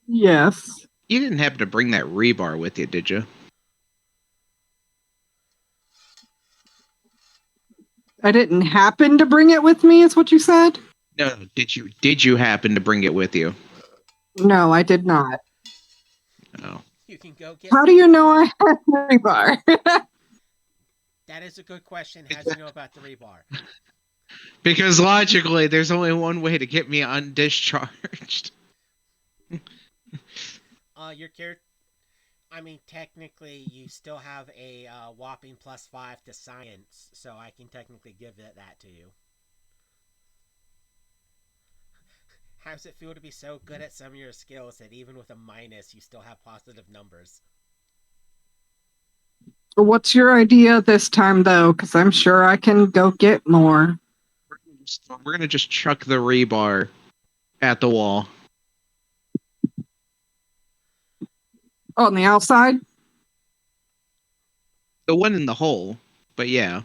Yes. you didn't happen to bring that rebar with you, did you? I didn't happen to bring it with me, is what you said? No. Did you happen to bring it with you? No, I did not. Oh. You can go get. How do you know I have rebar? That is a good question. How do you know about the rebar? Because logically, there's only one way to get me undischarged. Your character. I mean, technically, you still have a whopping +5 to science, so I can technically give that to you. How does it feel to be so good at some of your skills that even with a minus, you still have positive numbers? What's your idea this time, though? Because I'm sure I can go get more. We're gonna just chuck the rebar at the wall. Oh, on the outside? The one in the hole, but yeah.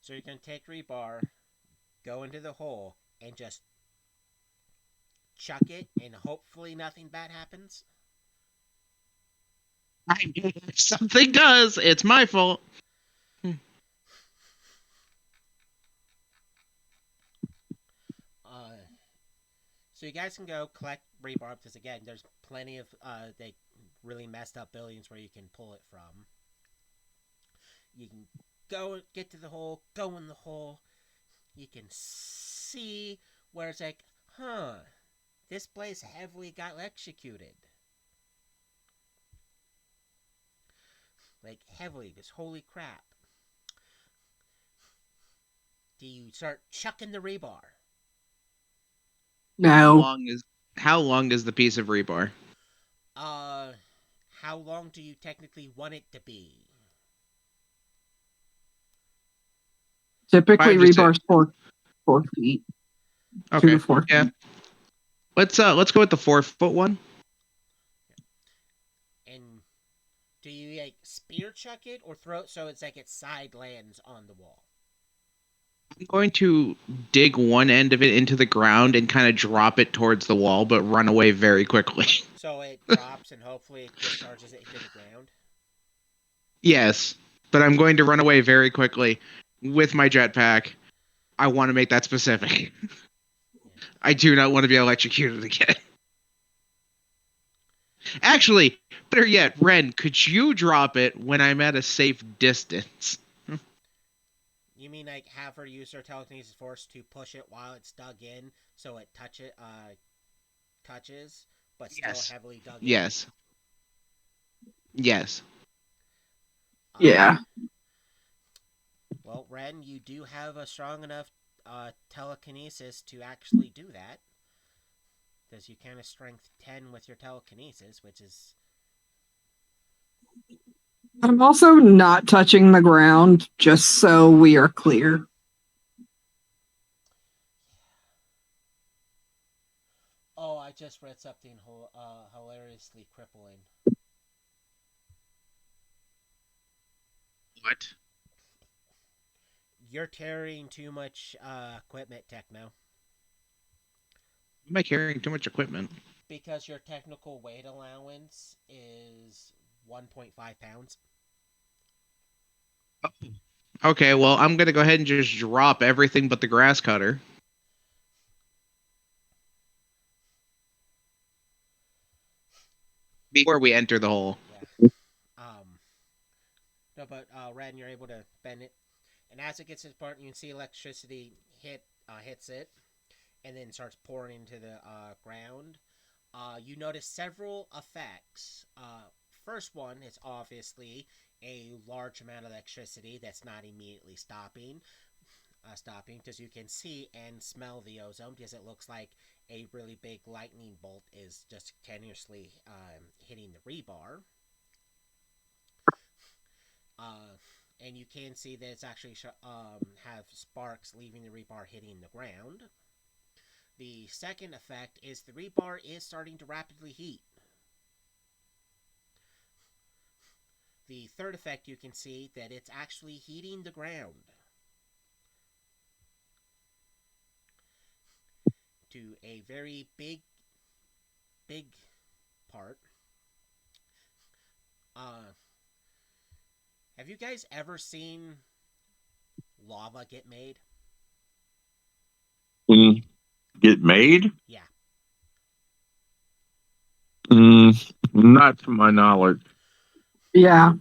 So you're going to take rebar, go into the hole, and just chuck it, and hopefully nothing bad happens? I mean, if something does, it's my fault. So you guys can go collect rebar, because again, there's plenty of they really messed up buildings where you can pull it from. You can go get to the hole, go in the hole. You can see where it's like, this place heavily got electrocuted. Like, heavily, because holy crap. Do you start chucking the rebar? No. How long is the piece of rebar? How long do you technically want it to be? Typically, 5 to 10. rebar's 4 feet. Okay. 2 to 4 Yeah. feet. Let's go with the 4-foot one. And do you like spear chuck it or throw it so it's like it side lands on the wall? I'm going to dig one end of it into the ground and kind of drop it towards the wall, but run away very quickly. So it drops and hopefully it discharges it into the ground? Yes, but I'm going to run away very quickly with my jetpack. I want to make that specific. I do not want to be electrocuted again. Actually, better yet, Ren, could you drop it when I'm at a safe distance? You mean like have her use her telekinesis force to push it while it's dug in so it touches, but still Yes. heavily dug in? Yes. Yes. Yeah. Well, Ren, you do have a strong enough telekinesis to actually do that. Because you can of strength 10 with your telekinesis, which is... I'm also not touching the ground, just so we are clear. Oh, I just read something hilariously crippling. What? You're carrying too much equipment, Techno. Am I carrying too much equipment? Because your technical weight allowance is 1.5 pounds. Okay, well, I'm going to go ahead and just drop everything but the grass cutter. Before we enter the hole. Yeah. No, but Ren, you're able to bend it. And as it gets to this part, you can see electricity hits it. And then starts pouring into the ground. You notice several effects. First one is obviously a large amount of electricity that's not immediately stopping because you can see and smell the ozone because it looks like a really big lightning bolt is just continuously hitting the rebar. And you can see that it's actually have sparks leaving the rebar hitting the ground. The second effect is the rebar is starting to rapidly heat. The third effect, you can see that it's actually heating the ground to a very big part. Have you guys ever seen lava get made? Get made? Yeah. Not to my knowledge. Yeah.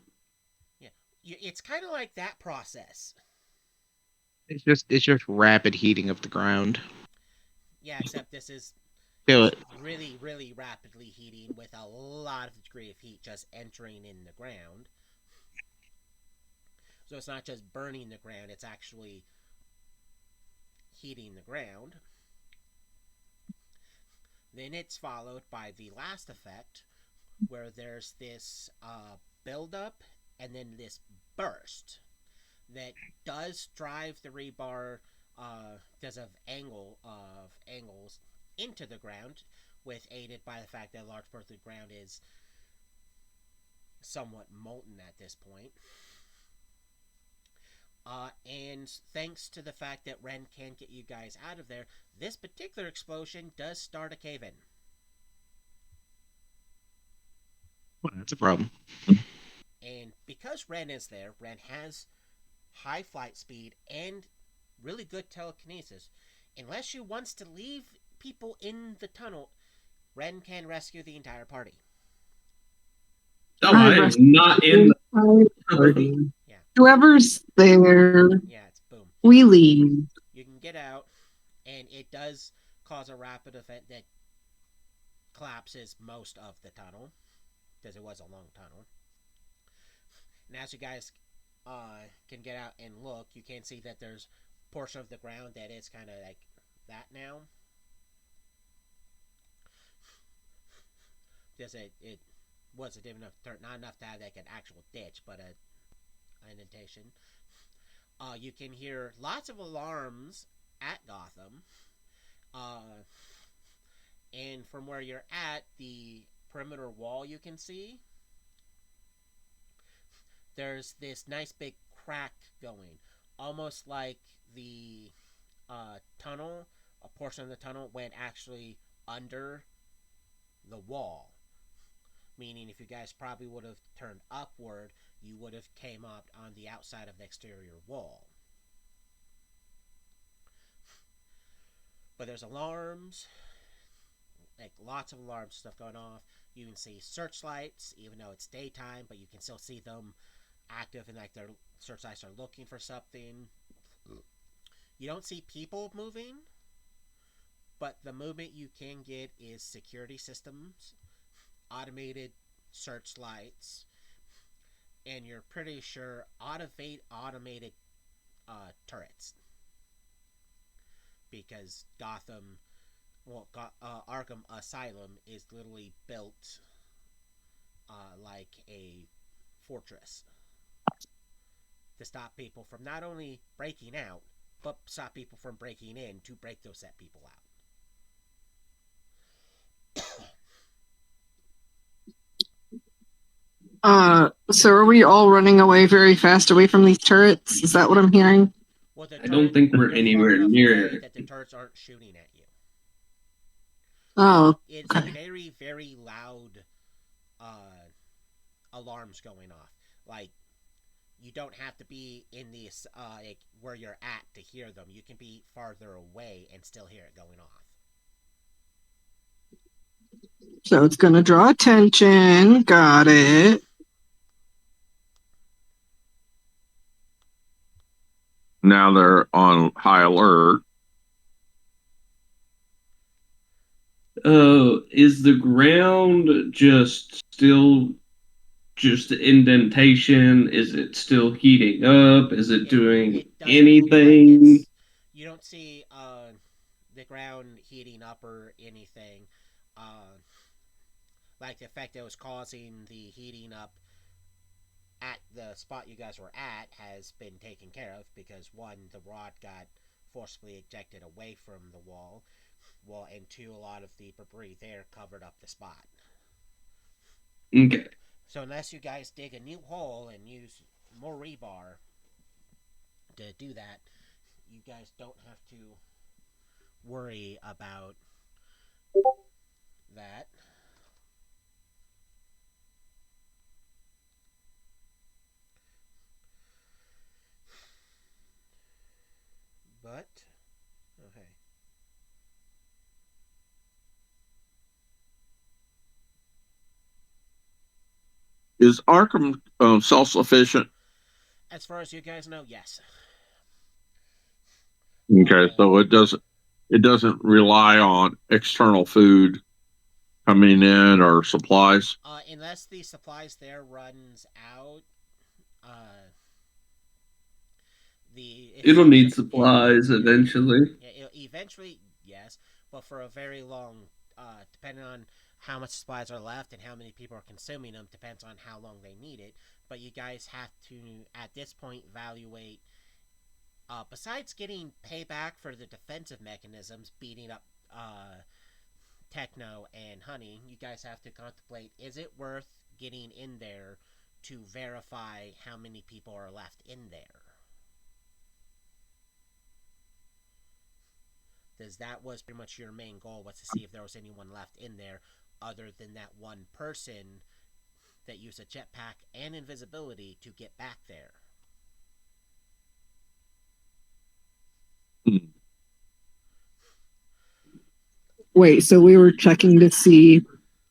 It's kind of like that process. It's just rapid heating of the ground. Yeah, except this is Feel it. really, really rapidly heating with a lot of degree of heat just entering in the ground. So it's not just burning the ground, it's actually heating the ground. Then it's followed by the last effect, where there's this buildup and then this burst that does drive the rebar because of angles into the ground, with aided by the fact that a large part of the ground is somewhat molten at this point. And thanks to the fact that Ren can't get you guys out of there, this particular explosion does start a cave-in. Well, that's a problem. And because Ren is there, Ren has high flight speed and really good telekinesis. Unless she wants to leave people in the tunnel, Ren can rescue the entire party. Oh, I am not in the party. Yeah. Whoever's there, Yeah, it's boom. we leave. You can get out, and it does cause a rapid event that collapses most of the tunnel, because it was a long tunnel. And as you guys can get out and look, you can see that there's a portion of the ground that is kind of like that now. Because it wasn't even enough, not enough to have like an actual ditch, but an indentation. You can hear lots of alarms at Gotham. And from where you're at, the perimeter wall you can see, there's this nice big crack going. Almost like the tunnel, a portion of the tunnel went actually under the wall. Meaning if you guys probably would have turned upward, you would have came up on the outside of the exterior wall. But there's alarms, like lots of alarm stuff going off. You can see searchlights, even though it's daytime, but you can still see them active, and like their searchlights are looking for something. You don't see people moving, but the movement you can get is security systems, automated searchlights, and you're pretty sure automated turrets. Because Arkham Asylum is literally built like a fortress to stop people from not only breaking out, but stop people from breaking in to break those set people out. So are we all running away very fast away from these turrets? Is that what I'm hearing? Well, I don't think we're anywhere near it. that the turrets aren't shooting at you. Oh, It's okay. very, very loud alarms going off. Like, you don't have to be in the like where you're at to hear them. You can be farther away and still hear it going off. So it's going to draw attention. Got it. Now they're on high alert. Is the ground still just indentation? Is it still heating up? Is it doing anything? Like you don't see the ground heating up or anything. Like the effect that was causing the heating up at the spot you guys were at has been taken care of, because one, the rod got forcibly ejected away from the wall, and two, a lot of the debris there covered up the spot. Okay. So unless you guys dig a new hole and use more rebar to do that, you guys don't have to worry about that. But, okay. Is Arkham self-sufficient? As far as you guys know, yes. Okay, so it doesn't rely on external food coming in or supplies. Unless the supplies there runs out, uh, It'll need supplies eventually. Eventually, yes, but for a very long, depending on how much supplies are left and how many people are consuming them, depends on how long they need it. But you guys have to, at this point, evaluate. Besides getting payback for the defensive mechanisms, beating up Techno and Honey, you guys have to contemplate: is it worth getting in there to verify how many people are left in there? Because that was pretty much your main goal, was to see if there was anyone left in there other than that one person that used a jetpack and invisibility to get back there. Wait, so we were checking to see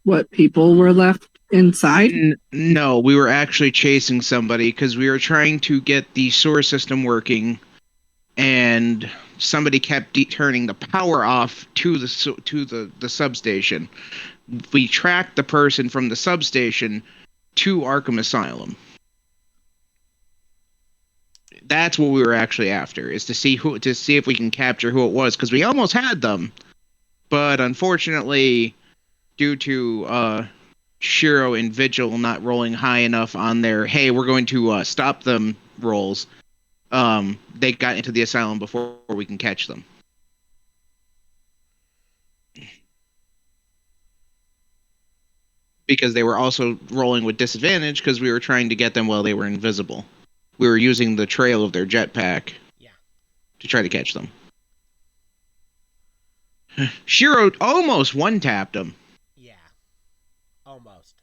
what people were left inside? No, we were actually chasing somebody because we were trying to get the sewer system working, and somebody kept turning the power off to the substation. We tracked the person from the substation to Arkham Asylum. That's what we were actually after, is to see if we can capture who it was, because we almost had them, but unfortunately, due to Shiro and Vigil not rolling high enough on their "hey, we're going to stop them" rolls, they got into the asylum before we can catch them. Because they were also rolling with disadvantage because we were trying to get them while they were invisible. We were using the trail of their jetpack to try to catch them. Shiro almost one-tapped him. Yeah. Almost.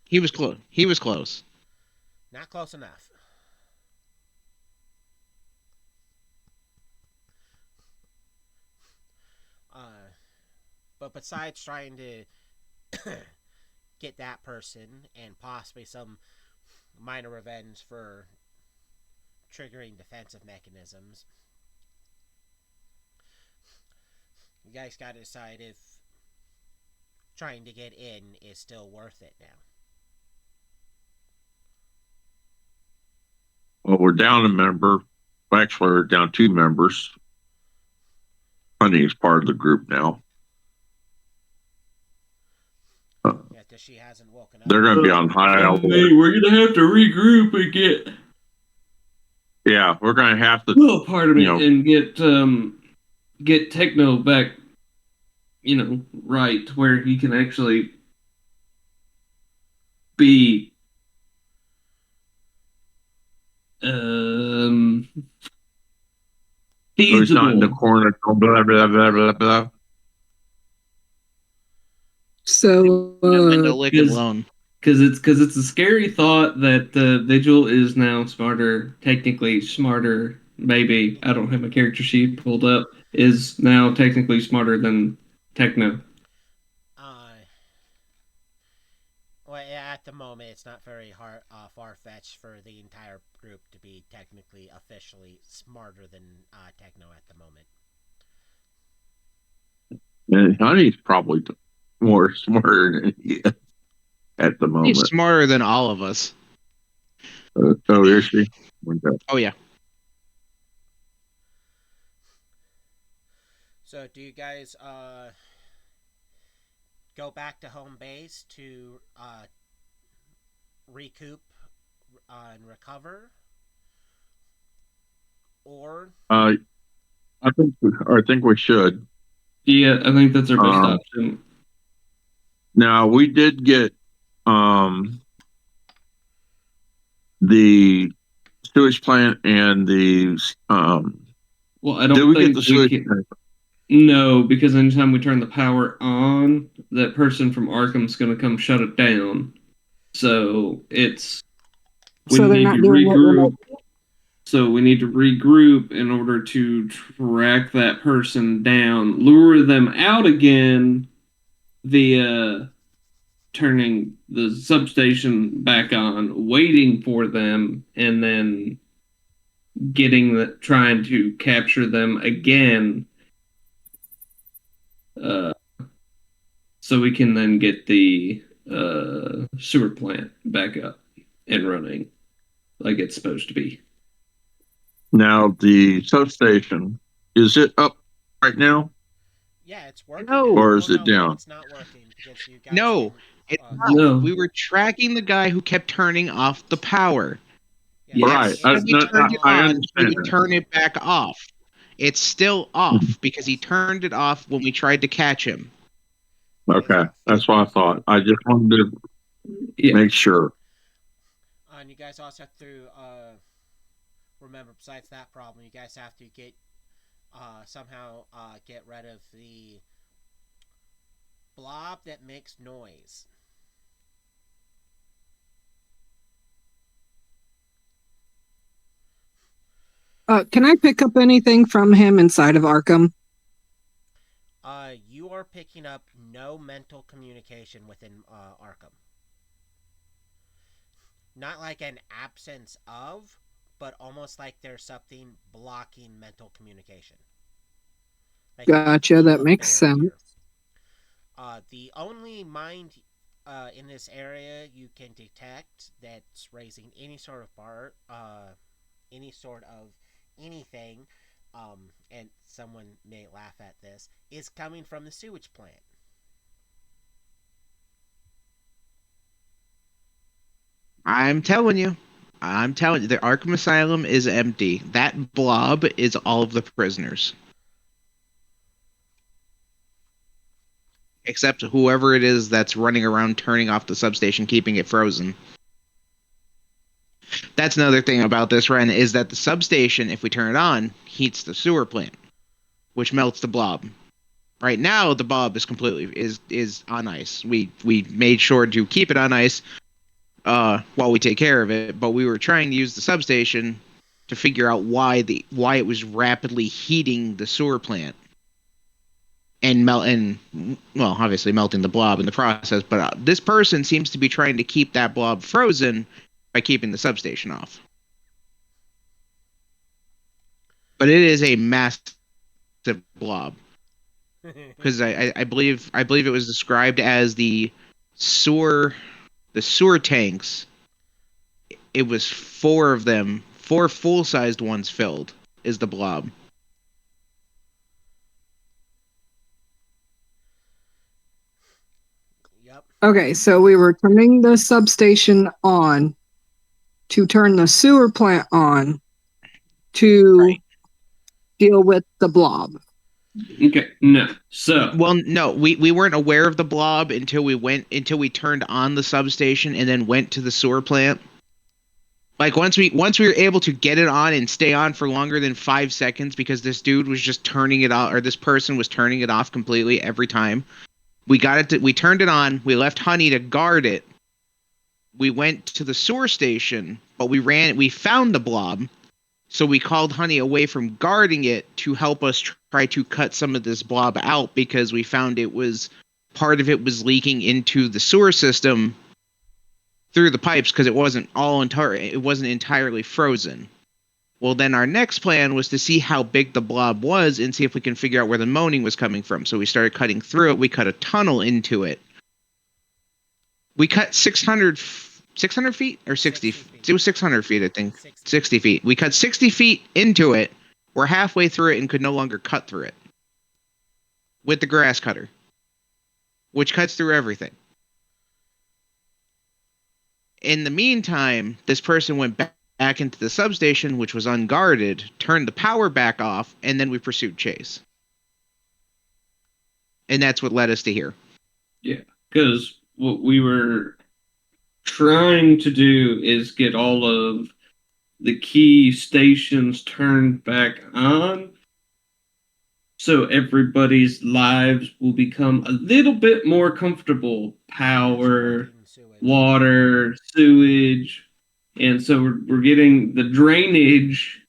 He was close. He was close. Not close enough. But besides trying to get that person and possibly some minor revenge for triggering defensive mechanisms, you guys got to decide if trying to get in is still worth it now. Well, we're down a member. Actually, we're down 2 members. Honey is part of the group now. Yeah, because she hasn't woken up. They're going to be on high alert. Hey, we're going to have to regroup and get. Yeah, we're going to have to. Oh, pardon me, and get Techno back. Right where he can actually be. He's not in the corner. Blah blah blah blah blah. So alone. Because it's a scary thought that Vigil is now technically smarter. Maybe I don't have my character sheet pulled up. Is now technically smarter than Techno. Well, at the moment, it's not very far-fetched for the entire group to be technically, officially smarter than Techno at the moment. And Honey's probably more smarter than he is at the moment. He's smarter than all of us. So is she? Oh, yeah. So, do you guys go back to home base to recoup and recover, or I think we should. Yeah, I think that's our best option. Now we did get the sewage plant and the well, I don't think we can. No, because anytime we turn the power on, that person from Arkham's going to come shut it down. So it's so they're not doing it remotely? So we need to regroup in order to track that person down, lure them out again via turning the substation back on, waiting for them, and then trying to capture them again, so we can then get the sewer plant back up and running like it's supposed to be. Now the substation, is it up right now? Yeah, it's working. No. now. Or is Oh, it no, down? It's not working because you guys. No, didn't, it's No. We were tracking the guy who kept turning off the power. yeah, Right. it's As we No, turned it I on, understand we would that. turn it back off. It's still off because he turned it off when we tried to catch him. Okay, that's what I thought. I just wanted to Yeah. make sure. And you guys also have to remember, besides that problem, you guys have to get somehow get rid of the blob that makes noise. Can I pick up anything from him inside of Arkham? You are picking up no mental communication within Arkham. Not like an absence of, but almost like there's something blocking mental communication. Like Gotcha, that a makes barrier. sense. The only mind in this area you can detect that's raising any sort of any sort of anything, and someone may laugh at this, is coming from the sewage plant. I'm telling you. The Arkham Asylum is empty. That blob is all of the prisoners. Except whoever it is that's running around turning off the substation, keeping it frozen. That's another thing about this, Ren, is that the substation, if we turn it on, heats the sewer plant, which melts the blob. Right now, the blob is completely is on ice. We made sure to keep it on ice while we take care of it, but we were trying to use the substation to figure out why it was rapidly heating the sewer plant and obviously melting the blob in the process. But this person seems to be trying to keep that blob frozen by keeping the substation off. But it is a massive blob because I believe it was described as the sewer tanks. It was 4 of them, 4 full-sized ones filled, is the blob. Yep. Okay, so we were turning the substation on to turn the sewer plant on to deal with the blob. Okay. No. So. Well, no, we weren't aware of the blob until we turned on the substation and then went to the sewer plant. Like once we were able to get it on and stay on for longer than 5 seconds because this dude was just turning it off, or this person was turning it off completely every time. We turned it on. We left Honey to guard it. We went to the sewer station, but we found the blob. So we called Honey away from guarding it to help us try to cut some of this blob out because we found part of it was leaking into the sewer system through the pipes because it wasn't entirely frozen. Well, then our next plan was to see how big the blob was and see if we can figure out where the moaning was coming from. So we started cutting through it. We cut a tunnel into it. We cut 600 feet or 60 feet? It was 600 feet, I think. 60 feet. We cut 60 feet into it. We're halfway through it and could no longer cut through it with the grass cutter, which cuts through everything. In the meantime, this person went back into the substation, which was unguarded, turned the power back off, and then we pursued Chase. And that's what led us to here. Yeah, because what we were trying to do is get all of the key stations turned back on so everybody's lives will become a little bit more comfortable. Power, water, sewage. And so we're getting the drainage,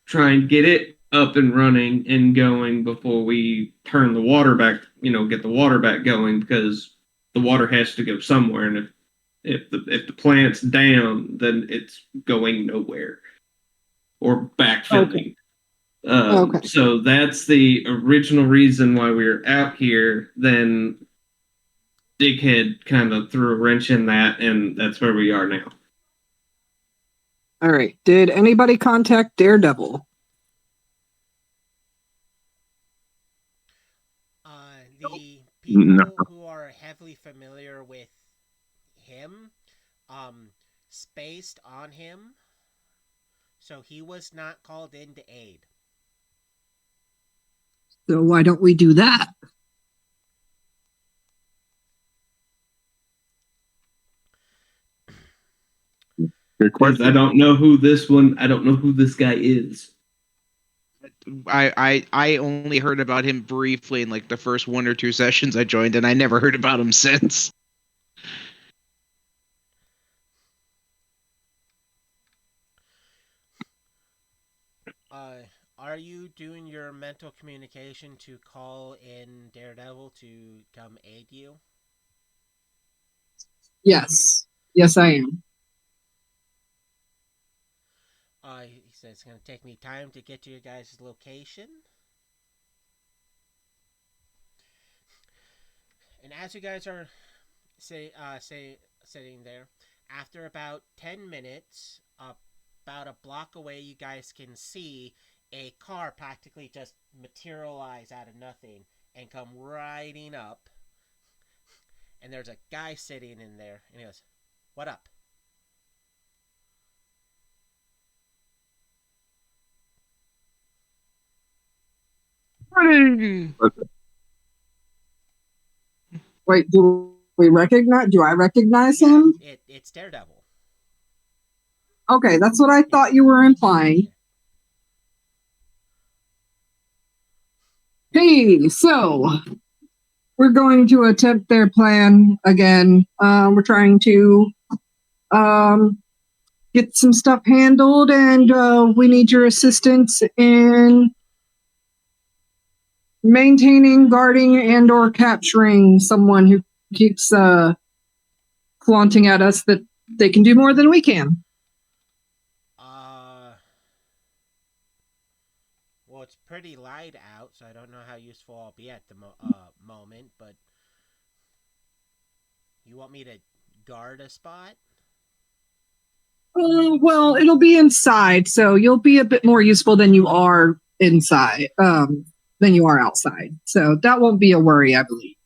trying to get it up and running and going before we turn the water back, get the water back going, because the water has to go somewhere. And if the plant's down, then it's going nowhere. or backfilling. Okay. So that's the original reason why we were out here. Then Dickhead kind of threw a wrench in that, and that's where we are now. All right. Did anybody contact Daredevil? The people No. who are heavily familiar with him, spaced on him, so he was not called in to aid. So why don't we do that? Good Because question. I don't know who this guy is. I only heard about him briefly in like the first 1 or 2 sessions I joined, and I never heard about him since. Are you doing your mental communication to call in Daredevil to come aid you? Yes. Yes, I am. He says it's going to take me time to get to your guys' location. And as you guys are sitting there, after about 10 minutes, about a block away, you guys can see a car practically just materialize out of nothing and come riding up. And there's a guy sitting in there, and he goes, "What up?" Wait, do I recognize him? It's Daredevil. Okay, that's what I thought you were implying. Hey, so we're going to attempt their plan again. We're trying to get some stuff handled, and we need your assistance in maintaining, guarding, and/or capturing someone who keeps flaunting at us that they can do more than we can. Well, it's pretty light out, so I don't know how useful I'll be at the moment, but you want me to guard a spot? Well, it'll be inside, so you'll be a bit more useful than you are inside, than you are outside. So that won't be a worry, I believe.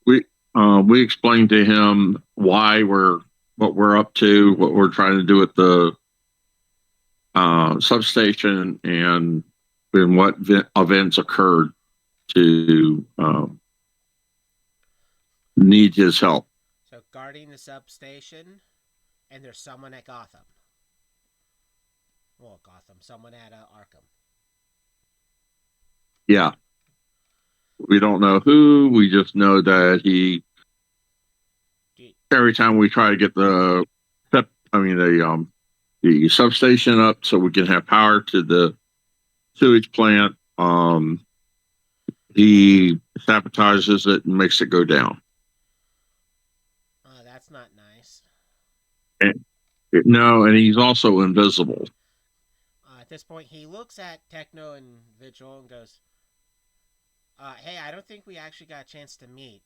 We explained to him what we're up to, what we're trying to do at the substation, and what events occurred to need his help. So guarding the substation, and there's someone at Gotham. Well, someone at Arkham. Yeah. We don't know who. We just know that every time we try to get the substation up so we can have power to the sewage plant, he sabotages it and makes it go down. That's not nice. And he's also invisible. At this point, he looks at Techno and Vigil and goes, "Hey, I don't think we actually got a chance to meet.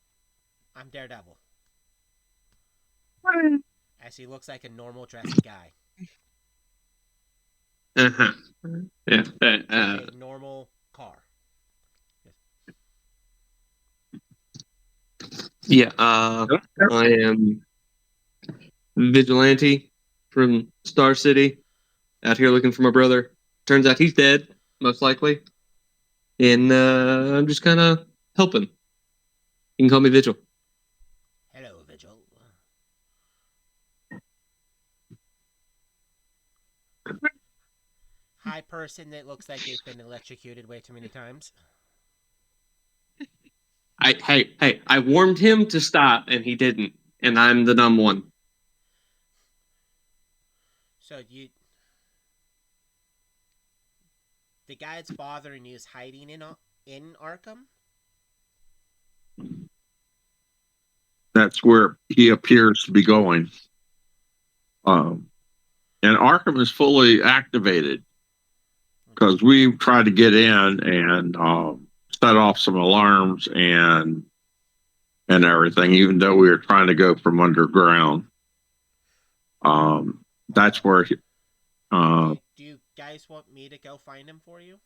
I'm Daredevil." As he looks like a normal dressed guy. Uh-huh. Yeah. A normal car. Yeah, I am Vigilante from Star City, out here looking for my brother. Turns out he's dead, most likely. And I'm just kind of helping. You can call me Vigil. Hello, Vigil. Hi, person that looks like they've been electrocuted way too many times. I warned him to stop, and he didn't. And I'm the dumb one. So the guy that's bothering you is hiding in Arkham? That's where he appears to be going. and Arkham is fully activated because we tried to get in and set off some alarms and everything, even though we were trying to go from underground. That's where. Do you guys want me to go find him for you?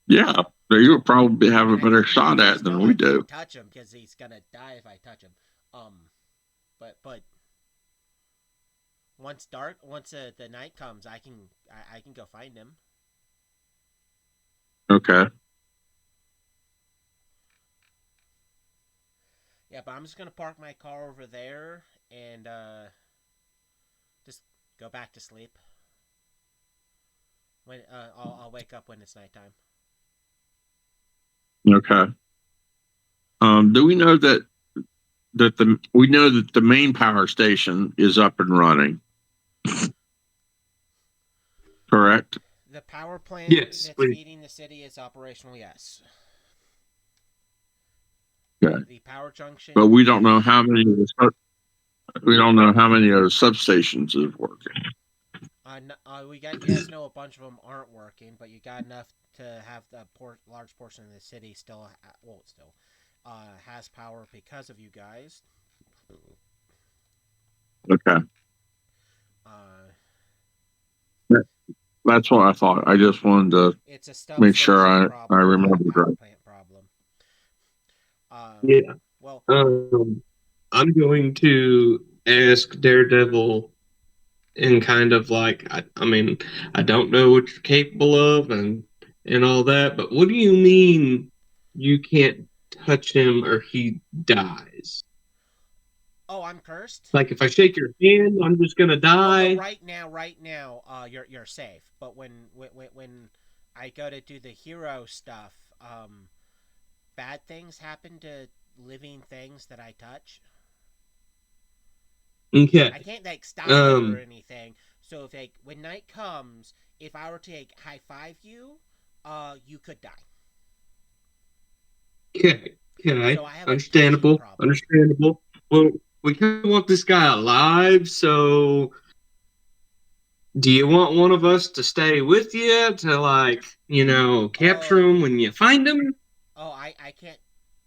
Yeah, you would probably have a better shot at it than we do. Touch him because he's gonna die if I touch him. But once the night comes, I can go find him. Okay. Yeah, but I'm just gonna park my car over there and just go back to sleep. When I'll wake up when it's nighttime. Okay. Do we know that the main power station is up and running? Correct. The power plant Yes, that's please. feeding the city is operational. Yes. Okay. The power junction. But we don't know how many of the substations is working. You guys know a bunch of them aren't working, but you got enough to have the large portion of the city still has power because of you guys. Okay. That's what I thought. I just wanted to It's a make sure I remember power right. plant problem. Yeah. Well, I'm going to ask Daredevil and kind of like, I mean, I don't know what you're capable of and all that, but what do you mean you can't touch him or he dies? oh, I'm cursed. Like if I shake your hand, I'm just gonna die. No, right now, you're safe. But when I go to do the hero stuff, bad things happen to living things that I touch. Okay. I can't stop it or anything. So if when night comes, if I were to high five you, you could die. Okay. So I have Understandable. Well, we kind of want this guy alive, so do you want one of us to stay with you to capture him when you find him? Oh, I can't.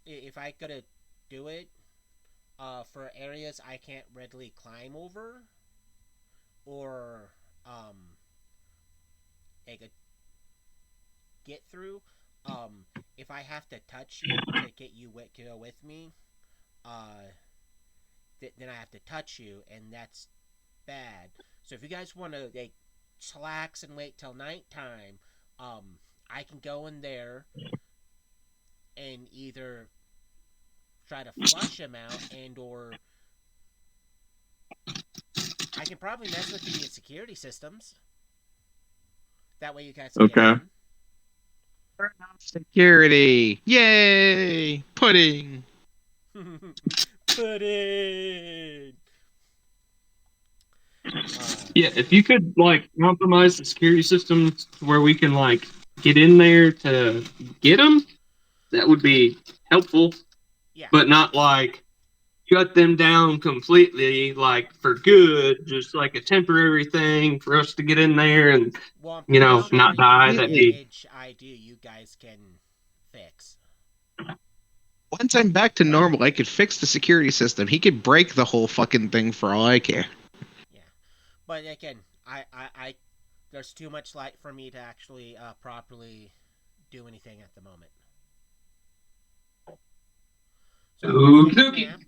If I gotta do it, for areas I can't readily climb over, or get through. If I have to touch you to get you to go with me, then I have to touch you, and that's bad. So if you guys want to chillax and wait till nighttime, I can go in there and either try to flush him out or I can probably mess with the security systems. That way you guys can get Okay. in. Security. Yay! Pudding. Pudding. Yeah, if you could compromise the security systems to where we can get in there to get them, that would be helpful. Yeah. But not shut them down completely, for good, just a temporary thing for us to get in there and not die. That'd be idea you guys can fix. Once I'm back to normal, I could fix the security system. He could break the whole fucking thing for all I care. Yeah, but again, I there's too much light for me to actually properly do anything at the moment. So I'm gonna take a nap.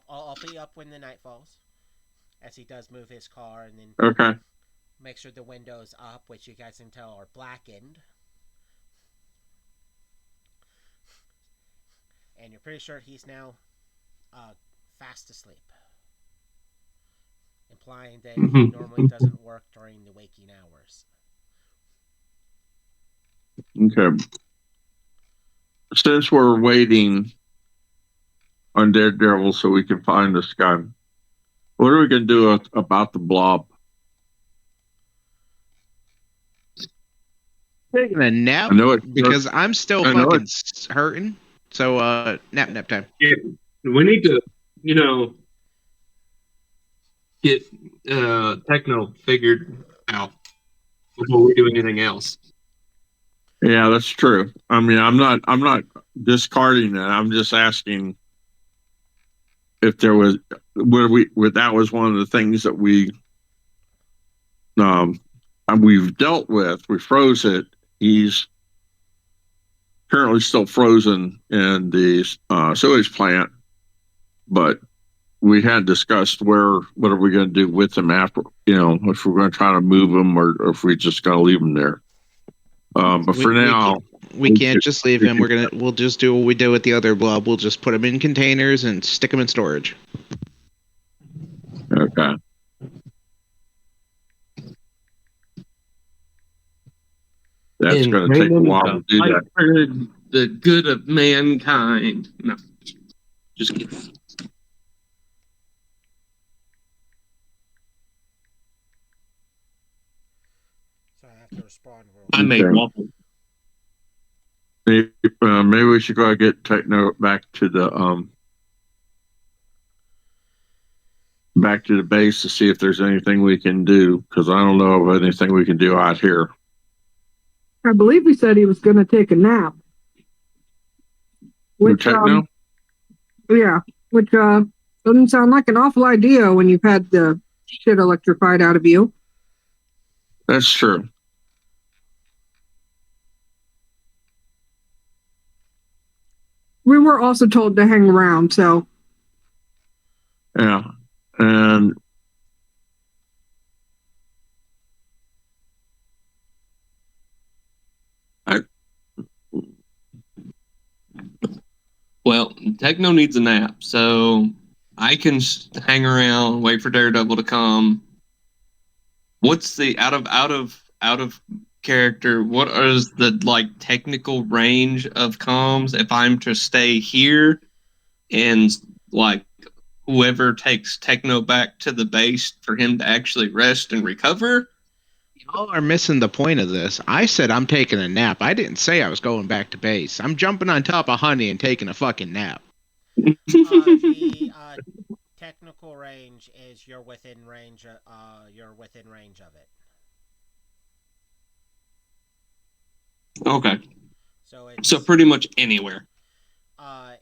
I'll be up when the night falls, as he does move his car, and then Okay. make sure the windows up, which you guys can tell are blackened. And you're pretty sure he's now fast asleep, implying that he normally doesn't work during the waking hours. Okay. Since we're waiting on Daredevil so we can find this guy, what are we going to do about the blob? taking a nap I know it because I'm still I know fucking hurting. So nap time. Yeah, we need to, you know, get techno figured out before we do anything else. Yeah, that's true. I mean, I'm not discarding that. I'm just asking if there was where that was one of the things that um we've dealt with. We froze it. He's currently still frozen in the sewage plant, but we had discussed what are we going to do with him after, if we're going to try to move him or if we just going to leave him there. But for now, we can't just leave him. We'll just do what we did with the other blob. We'll just put him in containers and stick him in storage. Okay. That's going to take a while to do that. For the good of mankind. No, just kidding. So I have to respond. I made Okay. waffles. Maybe we should go and get Techno back to the base to see if there's anything we can do, because I don't know of anything we can do out here. I believe he said he was going to take a nap. Which, Techno? Yeah, which doesn't sound like an awful idea when you've had the shit electrified out of you. That's true. We were also told to hang around, so. Yeah. And Well, Techno needs a nap, so I can hang around, wait for Daredevil to come. What's the out of character? What is the technical range of comms if I'm to stay here and whoever takes Techno back to the base for him to actually rest and recover? Y'all are missing the point of this. I said I'm taking a nap. I didn't say I was going back to base. I'm jumping on top of Honey and taking a fucking nap. The technical range is you're within range. You're within range of it. Okay. So pretty much anywhere.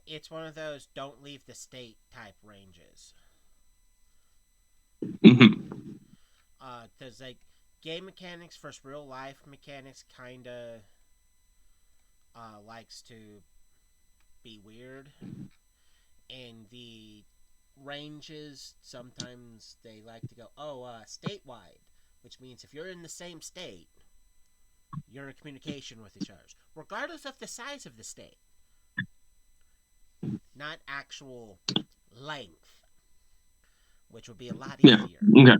It's one of those don't leave the state type ranges. Mm-hmm. Because game mechanics versus real life mechanics kind of likes to be weird, and the ranges sometimes they like to go statewide, which means if you're in the same state, you're in communication with each other, regardless of the size of the state, not actual length, which would be a lot easier. Okay.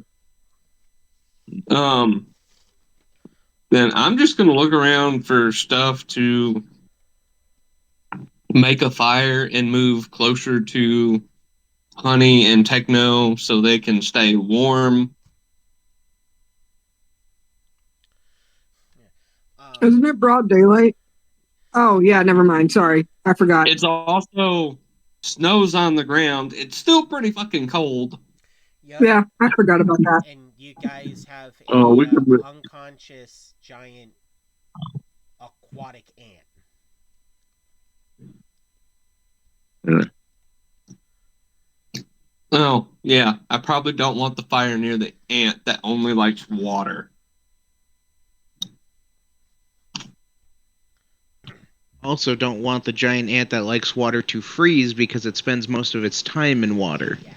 Then I'm just gonna look around for stuff to make a fire and move closer to Honey and Techno so they can stay warm. Isn't it broad daylight? Oh, yeah, never mind. Sorry. I forgot. It's also snows on the ground. It's still pretty fucking cold. Yep. Yeah, I forgot about that. And you guys have we could unconscious giant aquatic ant. Oh, yeah. I probably don't want the fire near the ant that only likes water. Also, don't want the giant ant that likes water to freeze because it spends most of its time in water. Yeah.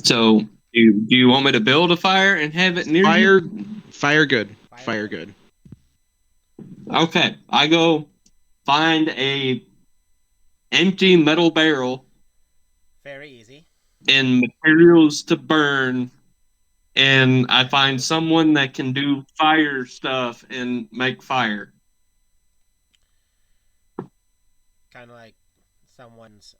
So, do you want me to build a fire and have it near you? Fire good. Fire good. Okay, I go find a empty metal barrel. Very easy. And materials to burn, and I find someone that can do fire stuff and make fire. Kind of like someone's.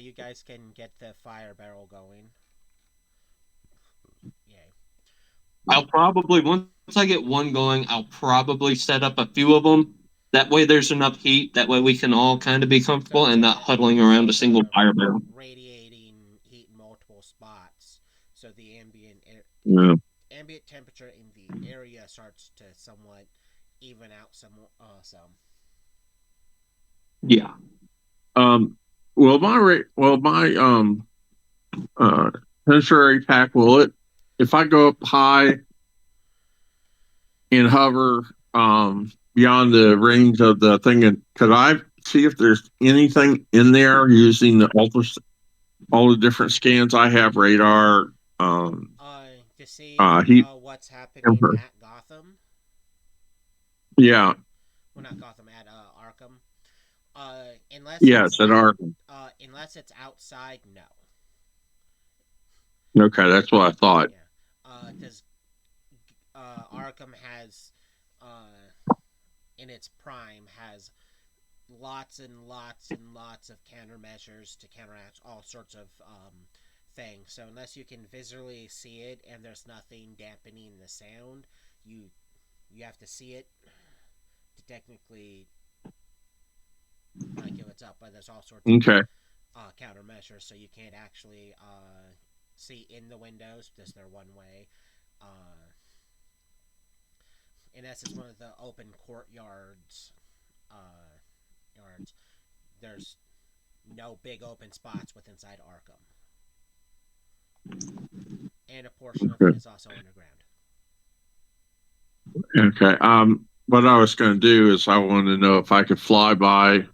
You guys can get the fire barrel going. I'll probably once I get one going, I'll probably set up a few of them. That way, there's enough heat. That way, we can all kind of be comfortable and not huddling around a single fire barrel. Radiating heat in multiple spots, so the Yeah. ambient temperature in the area starts to somewhat even out some. Yeah. My temporary pack will it if I go up high and hover beyond the range of the thing, and could I see if there's anything in there using the all the different scans I have, radar, To see heat, what's happening temper. at Gotham. Yeah. Well, not Gotham, at Arkham. Unless Yes, it's at Arkham. unless it's outside, no. Okay, that's what I thought. Yeah. Because Arkham has, in its prime, has lots and lots and lots of countermeasures to counteract all sorts of things. So unless you can visually see it and there's nothing dampening the sound, you have to see it to technically give it up. But there's all sorts Okay. of countermeasures, so you can't actually see in the windows because they're one way. In essence, one of the open courtyards. There's no big open spots with inside Arkham, and a portion of it is also underground. Okay. What I was going to do is I wanted to know if I could fly by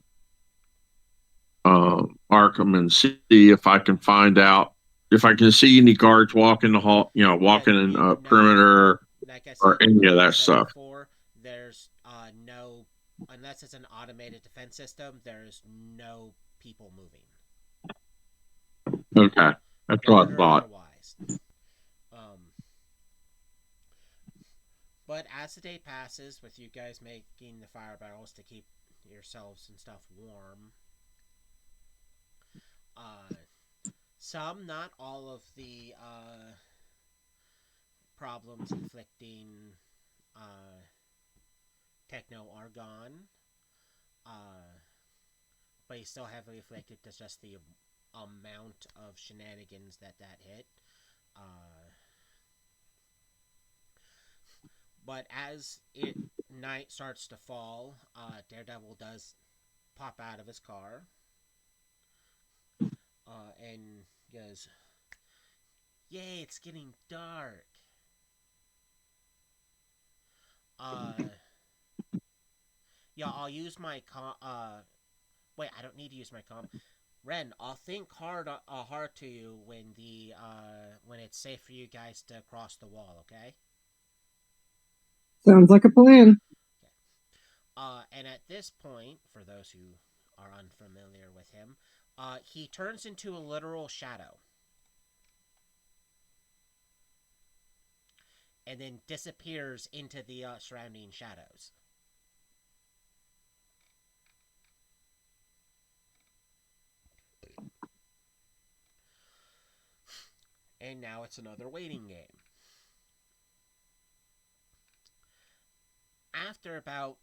Arkham and see if I can find out if I can see any guards walking the hall, walking in perimeter, like I said, or any of that stuff. Before, there's no, unless it's an automated defense system, there's no people moving. Okay, that's what I thought. Otherwise. But as the day passes, with you guys making the fire barrels to keep yourselves and stuff warm, some, not all of the problems inflicting Techno are gone. But he's still heavily afflicted to just the amount of shenanigans that hit. But as night starts to fall, Daredevil does pop out of his car and goes, "Yay, it's getting dark." Yeah, I'll use my wait, I don't need to use my comp. Ren, I'll think hard to you when it's safe for you guys to cross the wall, okay? Sounds like a plan. And at this point, for those who are unfamiliar with him, he turns into a literal shadow. And then disappears into the surrounding shadows. And now it's another waiting game. After about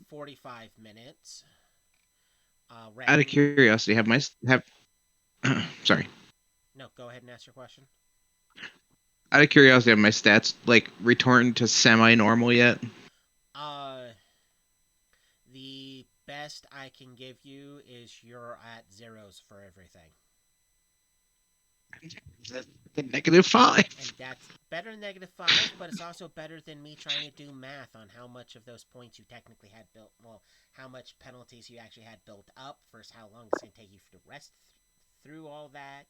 45 minutes, out of curiosity, sorry. No, go ahead and ask your question. Out of curiosity, have my stats returned to semi-normal yet? The best I can give you is you're at zeros for everything. -5. And that's better than -5, but it's also better than me trying to do math on how much of those points you technically had built. Well, how much penalties you actually had built up versus how long it's going to take you to rest through all that.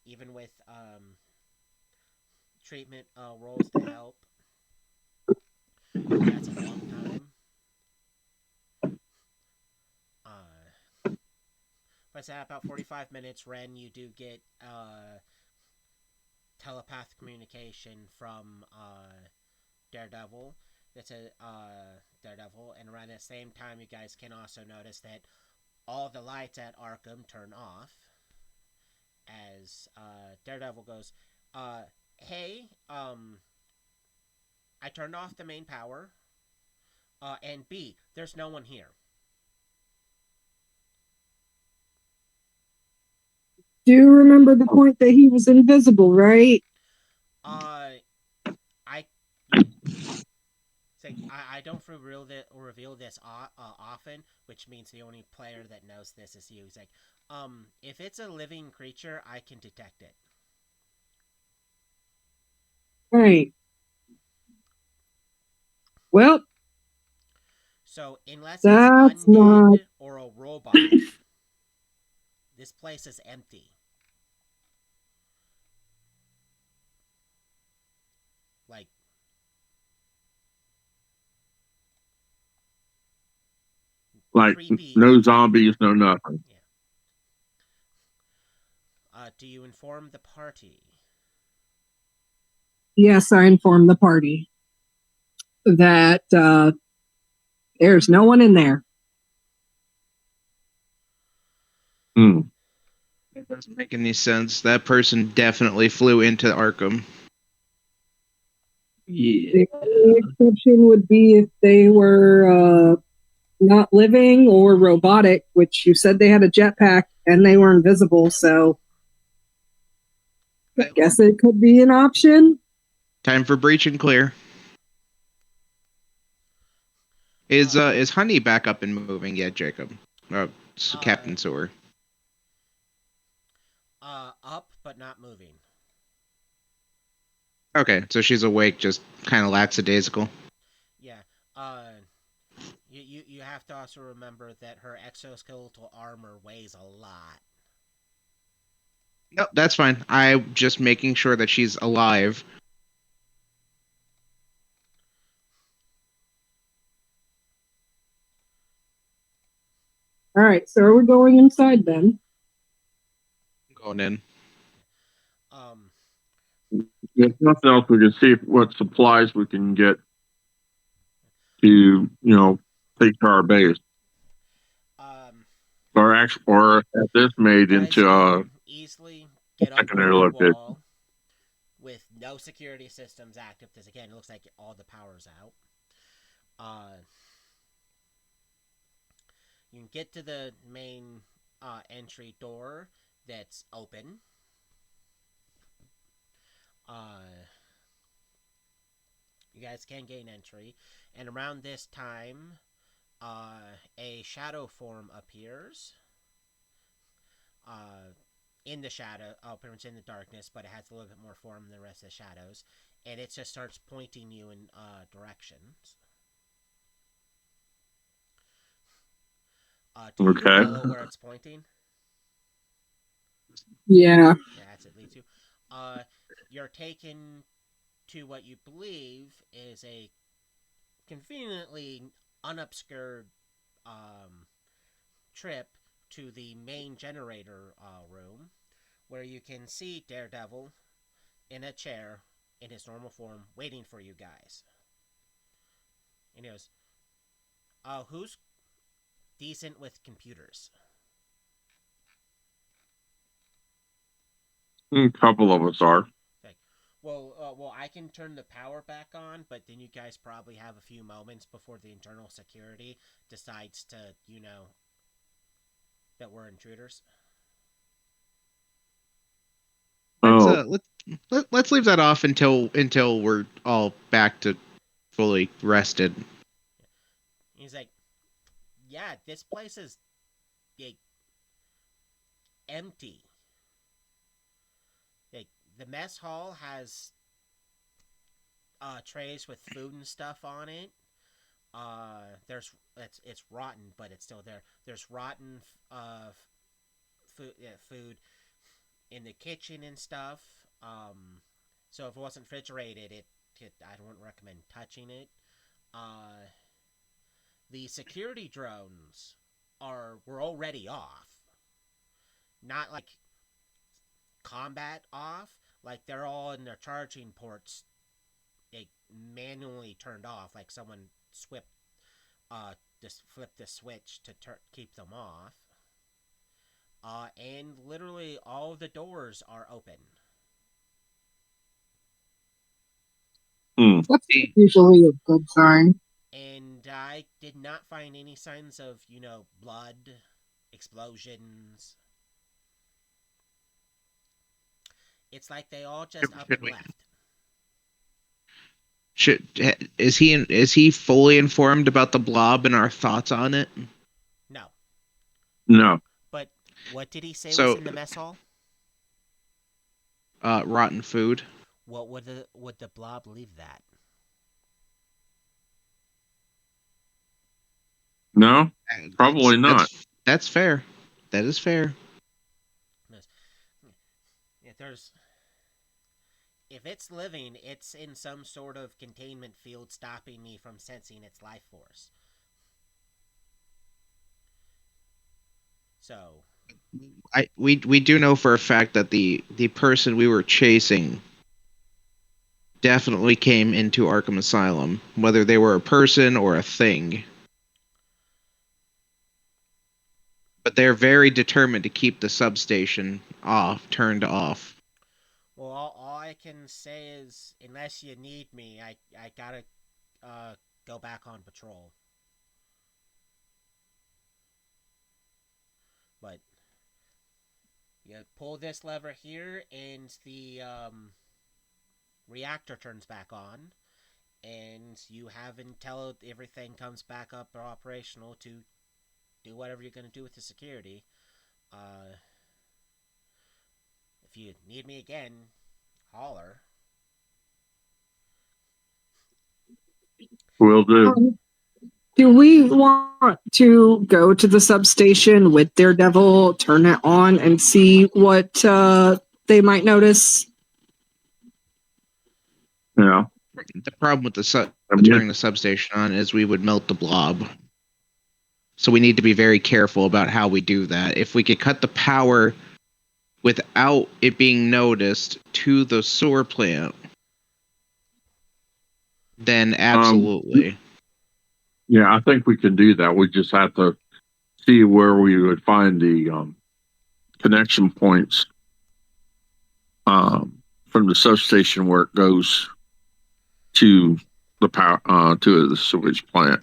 Even with treatment rolls to help. That's a long time. But at about 45 minutes, Ren, you do get telepathic communication from Daredevil. That's a Daredevil, and around the same time, you guys can also notice that all the lights at Arkham turn off. As Daredevil goes, hey, I turned off the main power. And B, there's no one here. Do you remember the point that he was invisible, right? I say I don't reveal this often, which means the only player that knows this is you. He's like, if it's a living creature, I can detect it. Right. Well, So unless it's that's undead not. or a robot, this place is empty. Like, Like creepy. no zombies, no nothing. Yeah. Do you inform the party? Yes, I informed the party that there's no one in there. Hmm. It doesn't make any sense. That person definitely flew into Arkham. Yeah. The only exception would be if they were not living or robotic, which you said they had a jetpack and they were invisible, so I guess it could be an option. Time for breach and clear. Is Honey back up and moving yet, Jacob? Captain Sewer. Up but not moving. Okay, so she's awake, just kind of lackadaisical. Yeah. You have to also remember that her exoskeletal armor weighs a lot. No, that's fine. I'm just making sure that she's alive. All right, so are we going inside then? Going in. If nothing else, we can see what supplies we can get to, take to our base. Or have this made guys into can easily get under secondary a location. wall with no security systems active. Because again, it looks like all the power's out. You can get to the main entry door that's open. You guys can gain entry, and around this time, a shadow form appears. In the shadow, pretty much in the darkness, but it has a little bit more form than the rest of the shadows, and it just starts pointing you in directions. Do you Okay. follow where it's pointing? Yeah. Yeah, that's it leads you. You're taken to what you believe is a conveniently unobscured trip to the main generator room, where you can see Daredevil in a chair in his normal form, waiting for you guys. And he goes, "Who's decent with computers?" A couple of us are. Like, well, I can turn the power back on, but then you guys probably have a few moments before the internal security decides to, that we're intruders. Oh, Let's leave that off until we're all back to fully rested. He's like, "Yeah, this place is like empty. Like the mess hall has trays with food and stuff on it. It's rotten, but it's still there. There's rotten food in the kitchen and stuff. So if it wasn't refrigerated, I wouldn't recommend touching it. The security drones were already off, not like combat off. Like they're all in their charging ports, like manually turned off. Like someone just flipped the switch to keep them off. And literally all the doors are open. That's usually a good sign. And I did not find any signs of, blood, explosions. It's like they all just up and left. Is he fully informed about the blob and our thoughts on it? No. No. But what did he say So- was in the mess hall? Rotten food. What would the blob leave that? No. Probably not. That's fair. That is fair. If it's living, it's in some sort of containment field stopping me from sensing its life force. So, We do know for a fact that the person we were chasing definitely came into Arkham Asylum, whether they were a person or a thing. But they're very determined to keep the substation turned off. well, all I can say is, unless you need me, I gotta go back on patrol. But you pull this lever here, and the reactor turns back on, and you have until everything comes back up or operational to do whatever you're going to do with the security. If you need me again, holler. Will do. Do we want to go to the substation with Daredevil, turn it on, and see what they might notice? Yeah. The problem with I mean, turning the substation on is we would melt the blob. So we need to be very careful about how we do that. If we could cut the power without it being noticed to the sewer plant, then absolutely. Yeah, I think we can do that. We just have to see where we would find the connection points from the substation where it goes to the power to the sewage plant.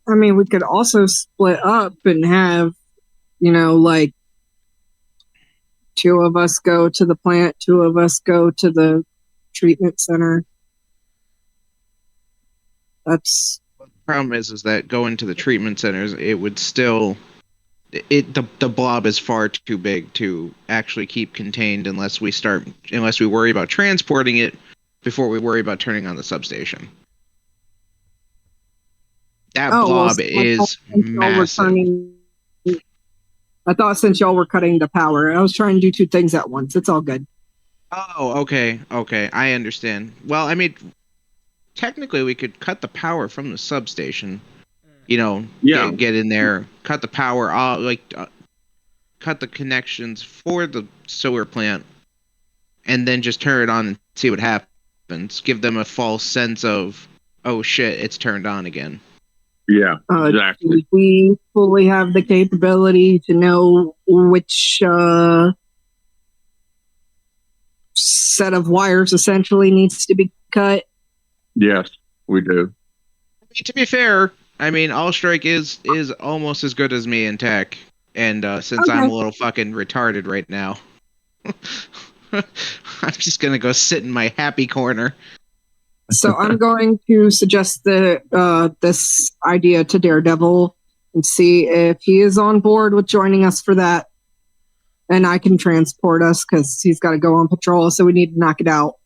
I mean, we could also split up and have, like 2 of us go to the plant, 2 of us go to the treatment center. That's Problem is that going to the treatment centers, it would still the blob is far too big to actually keep contained unless we worry about transporting it before we worry about turning on the substation. That blob is massive. I thought since y'all were cutting the power, I was trying to do 2 things at once. It's all good. Oh, okay, I understand. Well, I mean, technically, we could cut the power from the substation. Yeah. Get in there, cut the power, cut the connections for the sewer plant, and then just turn it on and see what happens. Give them a false sense of, oh shit, it's turned on again. Yeah, exactly. We fully have the capability to know which set of wires essentially needs to be cut. Yes, we do. To be fair, I mean, Allstrike is almost as good as me in tech, and since I'm a little fucking retarded right now, I'm just gonna go sit in my happy corner. So I'm going to suggest this idea to Daredevil and see if he is on board with joining us for that. And I can transport us because he's got to go on patrol, so we need to knock it out.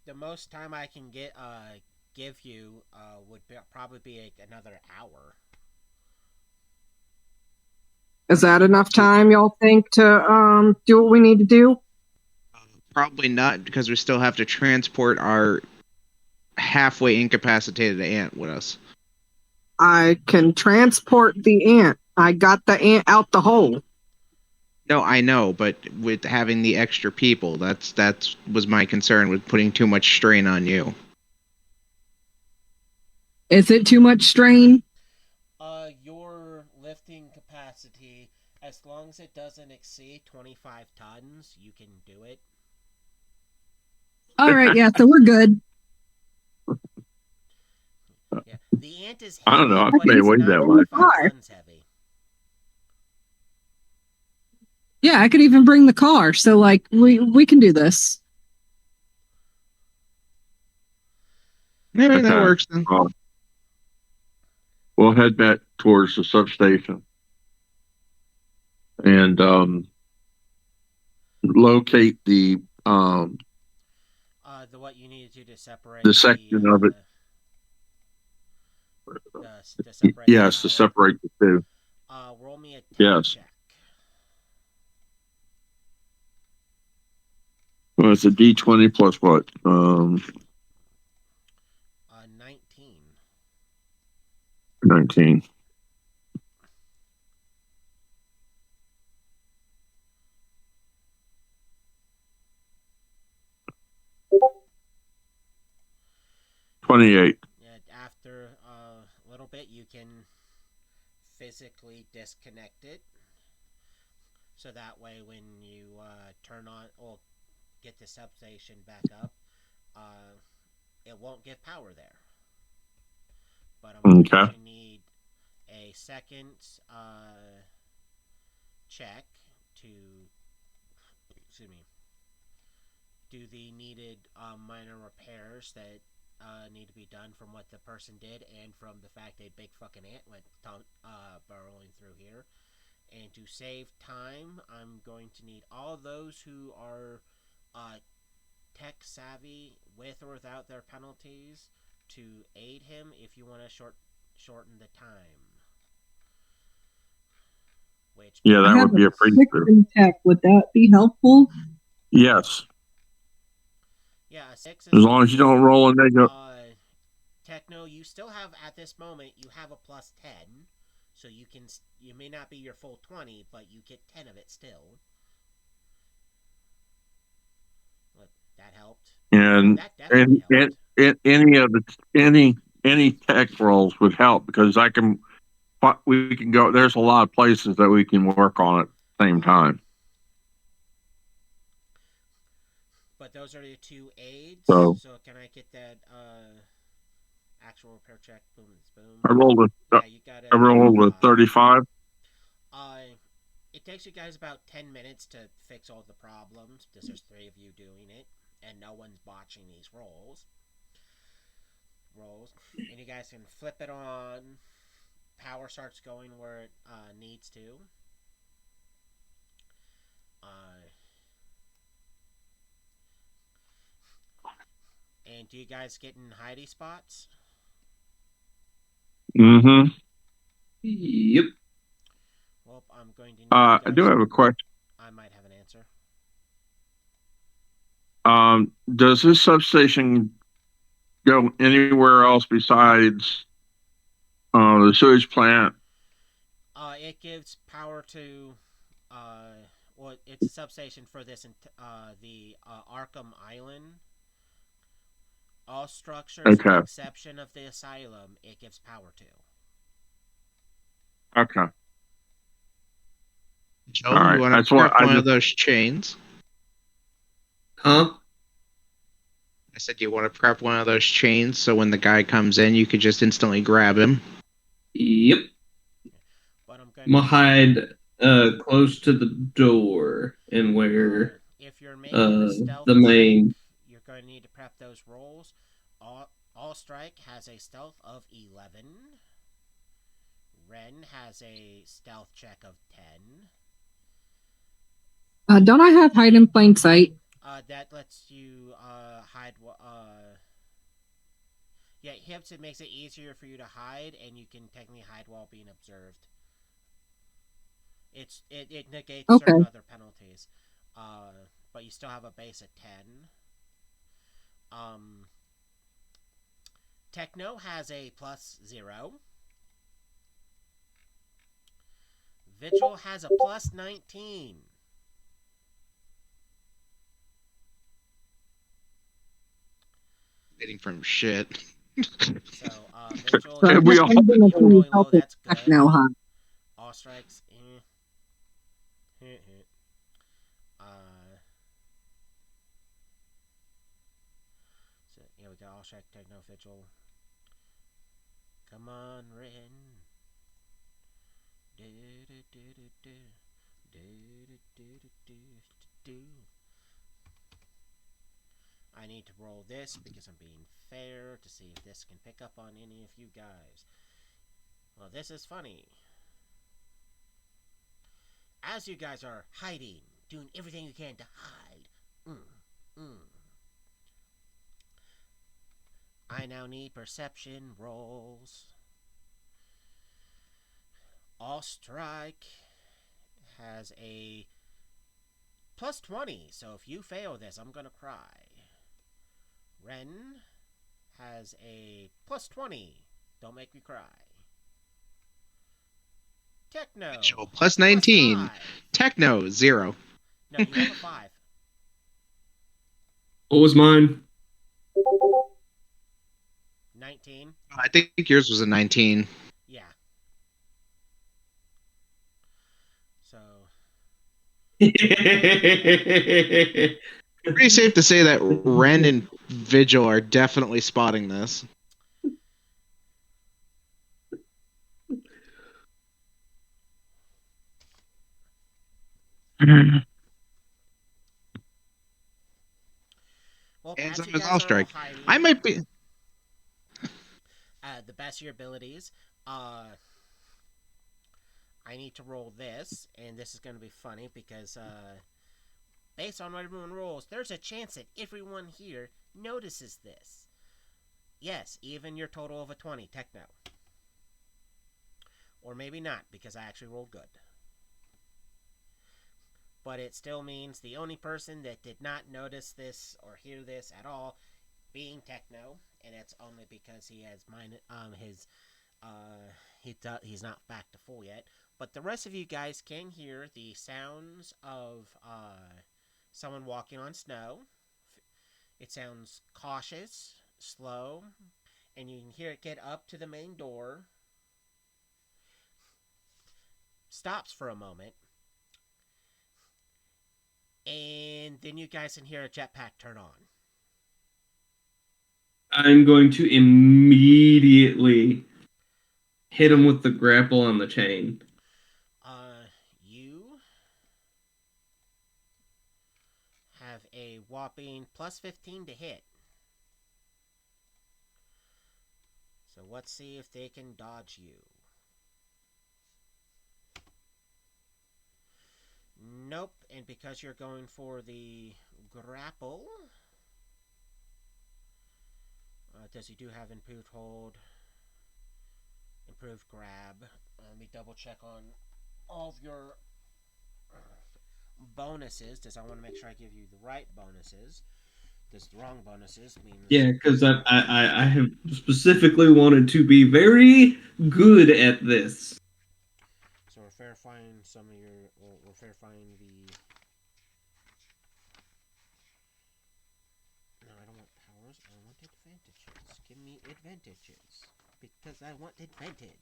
The most time I can give you would probably be another hour. Is that enough time, y'all think, to do what we need to do? Probably not, because we still have to transport our halfway incapacitated ant with us. I can transport the ant. I got the ant out the hole. No, I know, but with having the extra people, that was my concern with putting too much strain on you. Is it too much strain? Your lifting capacity, as long as it doesn't exceed 25 tons, you can do it. All right, yeah, so we're good. Yeah, the ant is I heavy, don't know. I but may it's weigh not that much. 25 tons heavy. Yeah, I could even bring the car. So like we can do this. Yeah, that Okay. works then. We'll head back towards the substation and locate What you need to do to separate the section of it. to separate Yes, the to power. separate the two. Roll me a tech Yes. check. Well, it's a D20 plus what? 19. 19. $28. After a little bit, you can physically disconnect it. So that way, when you turn on or get the substation back up, it won't give power there. But I'm going to need a second check to, do the needed minor repairs that need to be done from what the person did and from the fact a big fucking ant went burrowing through here. And to save time, I'm going to need all those who are tech savvy with or without their penalties to aid him if you want to shorten the time. Yeah, that would be a pretty six in tech. Would that be helpful? Yes. Yeah, a 6 is as long as you don't roll a negative. Techno, you still have at this moment you have a plus 10, so you may not be your full 20, but you get 10 of it still. That helped. And That definitely helped. any tech rolls would help because we can go. There's a lot of places that we can work on at the same time. But those are the two aids. So can I get that actual repair check? Boom, boom. I rolled a 35. It takes you guys about 10 minutes to fix all the problems because there's 3 of you doing it, and no one's botching these rolls. And you guys can flip it on. Power starts going where it needs to. And do you guys get in hidey spots? Mm-hmm. Yep. Well, I'm going to. I do have a question. I might have an answer. Does this substation go anywhere else besides the sewage plant? It gives power to. It's a substation for this. The Arkham Island. All structures, with the exception of the asylum, it gives power to. Okay. Joe, right. You want to prep one of those chains? Huh? I said you want to prep one of those chains so when the guy comes in, you could just instantly grab him. Yep. But I'm gonna hide close to the door and where if you're making the main. You're going to need to prep those rolls. All Strike has a stealth of 11. Ren has a stealth check of 10. Don't I have hide in plain sight? That lets you hide. Yeah, Hips, it makes it easier for you to hide, and you can technically hide while being observed. It negates certain other penalties. But you still have a base of 10. Techno has a plus 0. Vigil has a plus 19. Waiting from shit. So, Vigil, we all really low, that's good. Techno, huh? All Strikes, go. I'll check Techno Vigil. Come on, Ren. Do do do do do do do do do do. I need to roll this because I'm being fair to see if this can pick up on any of you guys. Well, this is funny. As you guys are hiding, doing everything you can to hide. I now need perception rolls. All Strike has a plus 20, so if you fail this, I'm gonna cry. Ren has a plus 20. Don't make me cry. Techno. Plus 19. Plus 5. Techno, 0. No, you have a 5. What was mine? 19. I think yours was a 19. Yeah. So. Pretty safe to say that Ren and Vigil are definitely spotting this. Well, Hands as on you his guys all are strike. hiding, I might be. the best of your abilities. I need to roll this, and this is going to be funny because based on what everyone rolls, there's a chance that everyone here notices this. Yes, even your total of a 20, Techno. Or maybe not, because I actually rolled good. But it still means the only person that did not notice this or hear this at all being Techno, and it's only because he has he's not back to full yet. But the rest of you guys can hear the sounds of someone walking on snow. It sounds cautious, slow, and you can hear it get up to the main door. Stops for a moment. And then you guys can hear a jetpack turn on. I'm going to immediately hit him with the grapple on the chain. You have a whopping plus 15 to hit. So let's see if they can dodge you. Nope, and because you're going for the grapple, does he do have improved hold, improved grab? Let me double check on all of your bonuses, because I want to make sure I give you the right bonuses. Because the wrong bonuses means... Yeah, because I have specifically wanted to be very good at this. So we're verifying some of your... We're verifying the... No, I don't want powers. I want advantages. Give me advantages. Because I want advantage.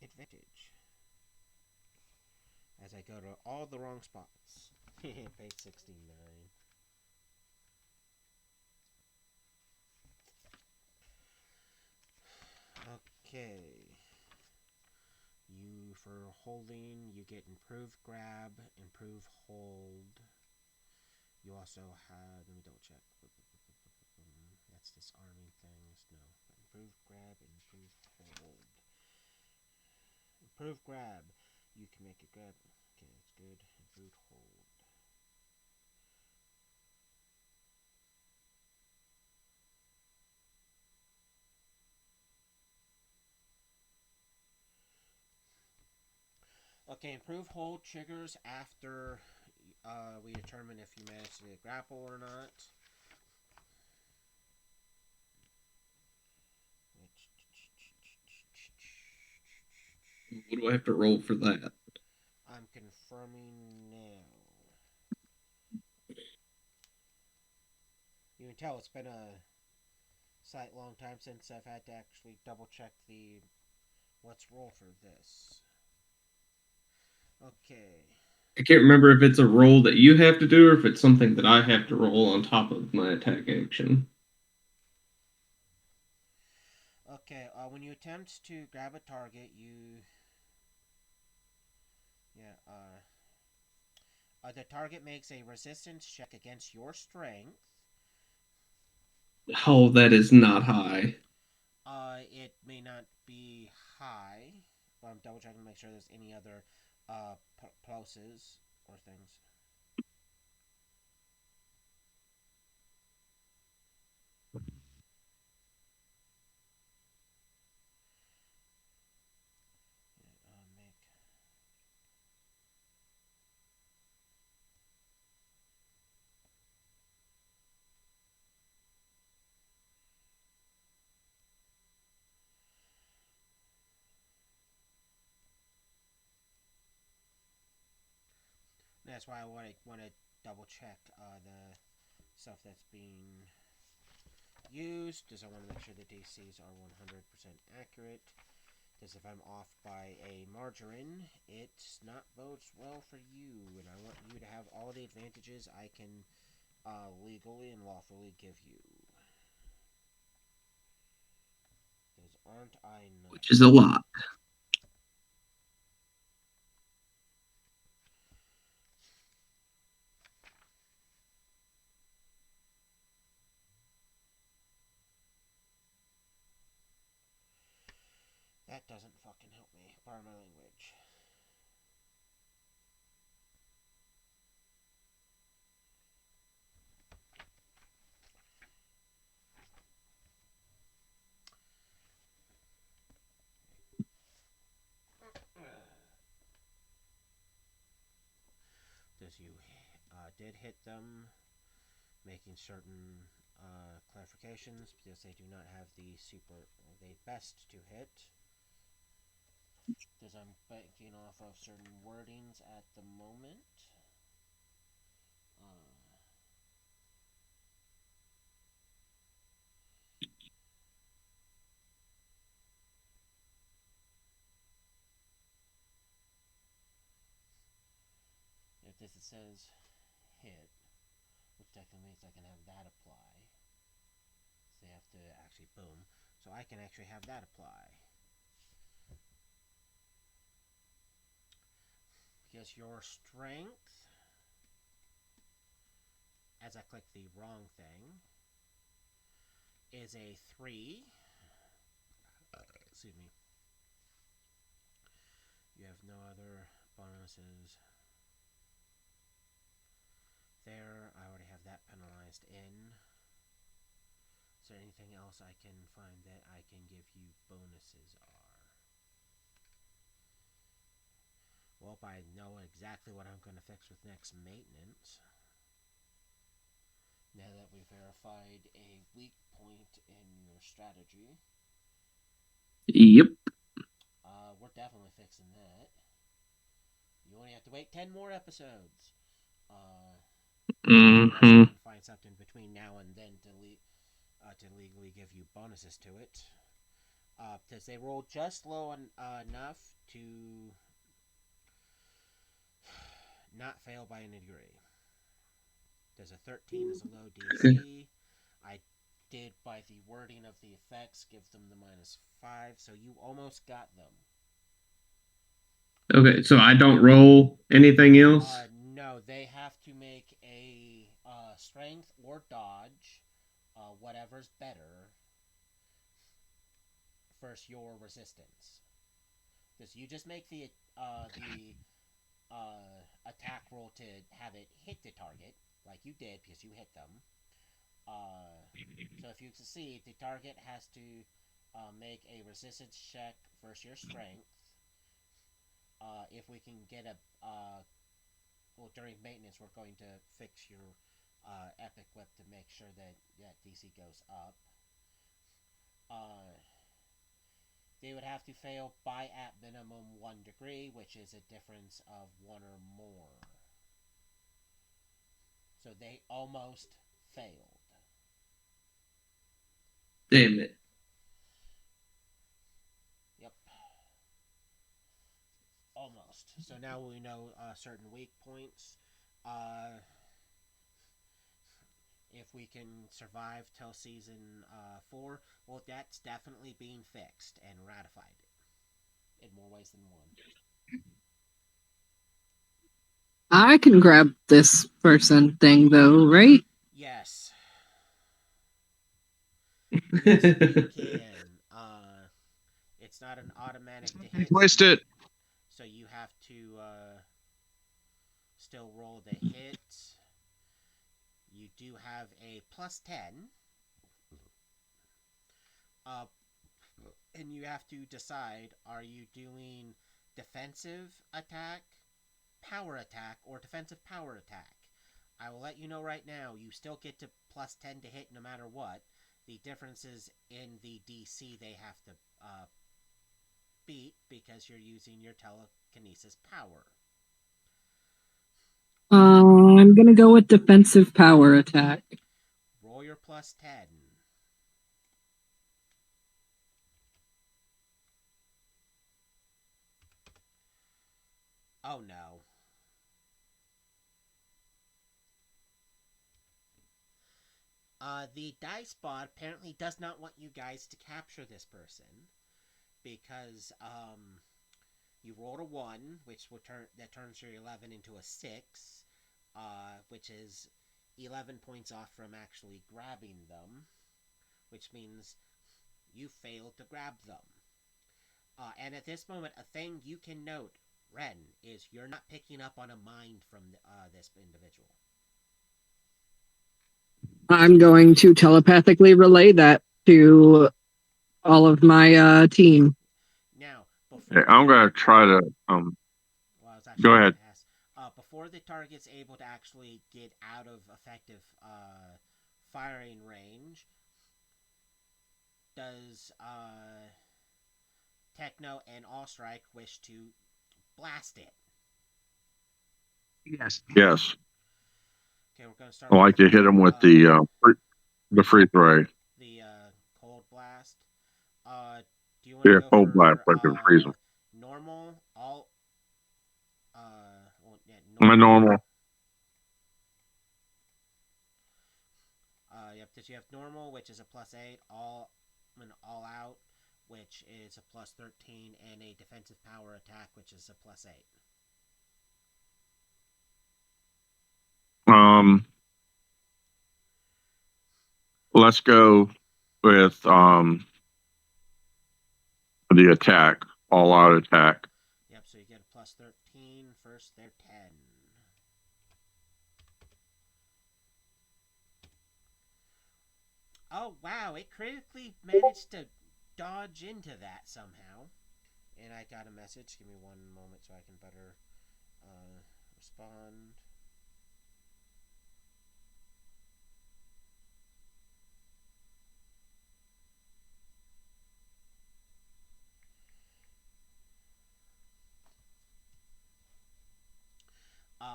Advantage. As I go to all the wrong spots. Page 69. Okay. You, for holding, you get improved grab, improved hold. You also have, let me double check. That's disarming things. No. Improved grab, improved hold. Improved grab. You can make it grab. Okay, that's good. Improved hold. Okay, improved hold triggers after we determine if you manage to grapple or not. What do I have to roll for that? I'm confirming now. You can tell it's been a slight long time since I've had to actually double check the let's roll for this. Okay. I can't remember if it's a roll that you have to do or if it's something that I have to roll on top of my attack action. Okay, when you attempt to grab a target, the target makes a resistance check against your strength. Oh, that is not high. It may not be high, but I'm double checking to make sure there's any other pluses or things. Make That's why I want to double check the stuff that's being used, because I want to make sure the DCs are 100% accurate. Because if I'm off by a margarine, it's not bodes well for you, and I want you to have all the advantages I can legally and lawfully give you. Because aren't I nice? Which is a lot. That doesn't fucking help me. Pardon my language. Does you did hit them, making certain clarifications because they do not have the best to hit. Because I'm banking off of certain wordings at the moment. If this says hit, which technically means I can have that apply. So they have to actually boom. So I can actually have that apply. Because your strength, as I click the wrong thing, is a 3. Excuse me. You have no other bonuses. There, I already have that penalized in. Is there anything else I can find that I can give you bonuses are? Well, I know exactly what I'm going to fix with next maintenance. Now that we've verified a weak point in your strategy. Yep. We're definitely fixing that. You only have to wait 10 more episodes. Mm-hmm. Find something between now and then to legally give you bonuses to it. Because they roll just low enough to not fail by any degree. There's a 13 is a low DC. I did, by the wording of the effects, give them the -5, so you almost got them. Okay, so I don't roll anything else? No, they have to make a strength or dodge, whatever's better, versus your resistance. Because you just make the attack roll to have it hit the target, like you did, because you hit them. So if you succeed, the target has to make a resistance check versus your strength. If we can get well, during maintenance, we're going to fix your epic whip to make sure that DC goes up. They would have to fail by at minimum 1 degree, which is a difference of 1 or more. So they almost failed. Damn it. Yep. Almost. So now we know certain weak points. Uh, if we can survive till season 4, well, that's definitely being fixed and ratified in more ways than one. I can grab this person thing though, right? Yes. Yes, you can. It's not an automatic to hit. Placed it. So you have to still roll the hit. You do have a +10. Uh, and you have to decide, are you doing defensive attack, power attack, or defensive power attack? I will let you know right now, you still get to +10 to hit no matter what. The difference is in the DC they have to beat because you're using your telekinesis power. I'm gonna go with defensive power attack. Roll your +10. Oh no. The dice bot apparently does not want you guys to capture this person because you rolled a 1, which will turns your 11 into a 6, which is 11 points off from actually grabbing them, which means you failed to grab them. And at this moment, a thing you can note, Ren, is you're not picking up on a mind from this individual. I'm going to telepathically relay that to all of my team. Now, Yeah, I'm gonna try to well, go ahead. Before the target's able to actually get out of effective firing range, does Techno and Allstrike wish to blast it? Yes. Yes. Okay, we're going to start. I like to hit him with the freeze ray. The cold blast. Do you want to go cold for blast, like to freeze him. normal, all? Well, yeah, My normal. Yep. Did you have normal, which is a +8, all out, which is a +13, and a defensive power attack, which is a +8. Let's go with the attack, all out attack. Yep. So you get a +13. First, they're 10. Oh wow! It critically managed to dodge into that somehow. And I got a message. Give me one moment so I can better respond.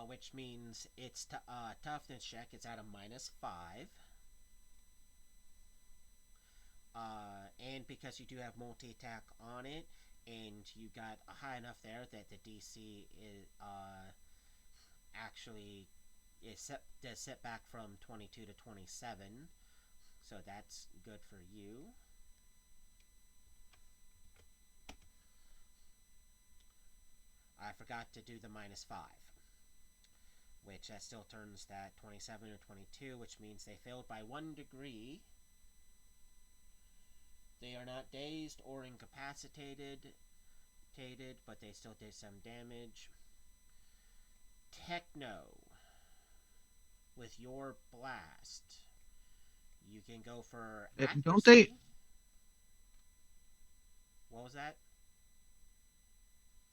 Which means its toughness check is at a -5. And because you do have multi-attack on it, and you got a high enough there that the DC is actually does set back from 22 to 27, so that's good for you. I forgot to do the -5, which that still turns that 27 or 22, which means they failed by 1 degree. They are not dazed or incapacitated, but they still did some damage. Techno, with your blast, you can go for accuracy. Don't they? What was that?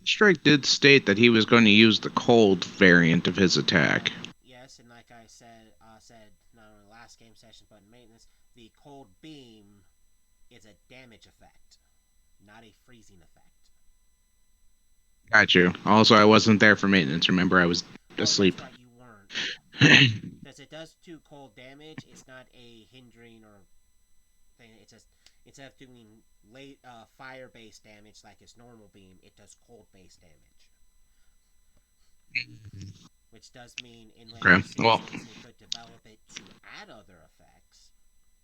Strike did state that he was going to use the cold variant of his attack. Yes, and like I said not only last game session but in maintenance, the cold beam is a damage effect, not a freezing effect. Got you. Also, I wasn't there for maintenance. Remember, I was asleep. That's right, you weren't. Because it does do cold damage. It's not a hindering or thing. It's just instead of doing fire-based damage like its normal beam, it does cold-based damage. which does mean in later Okay, well, seasons he could develop it to add other effects,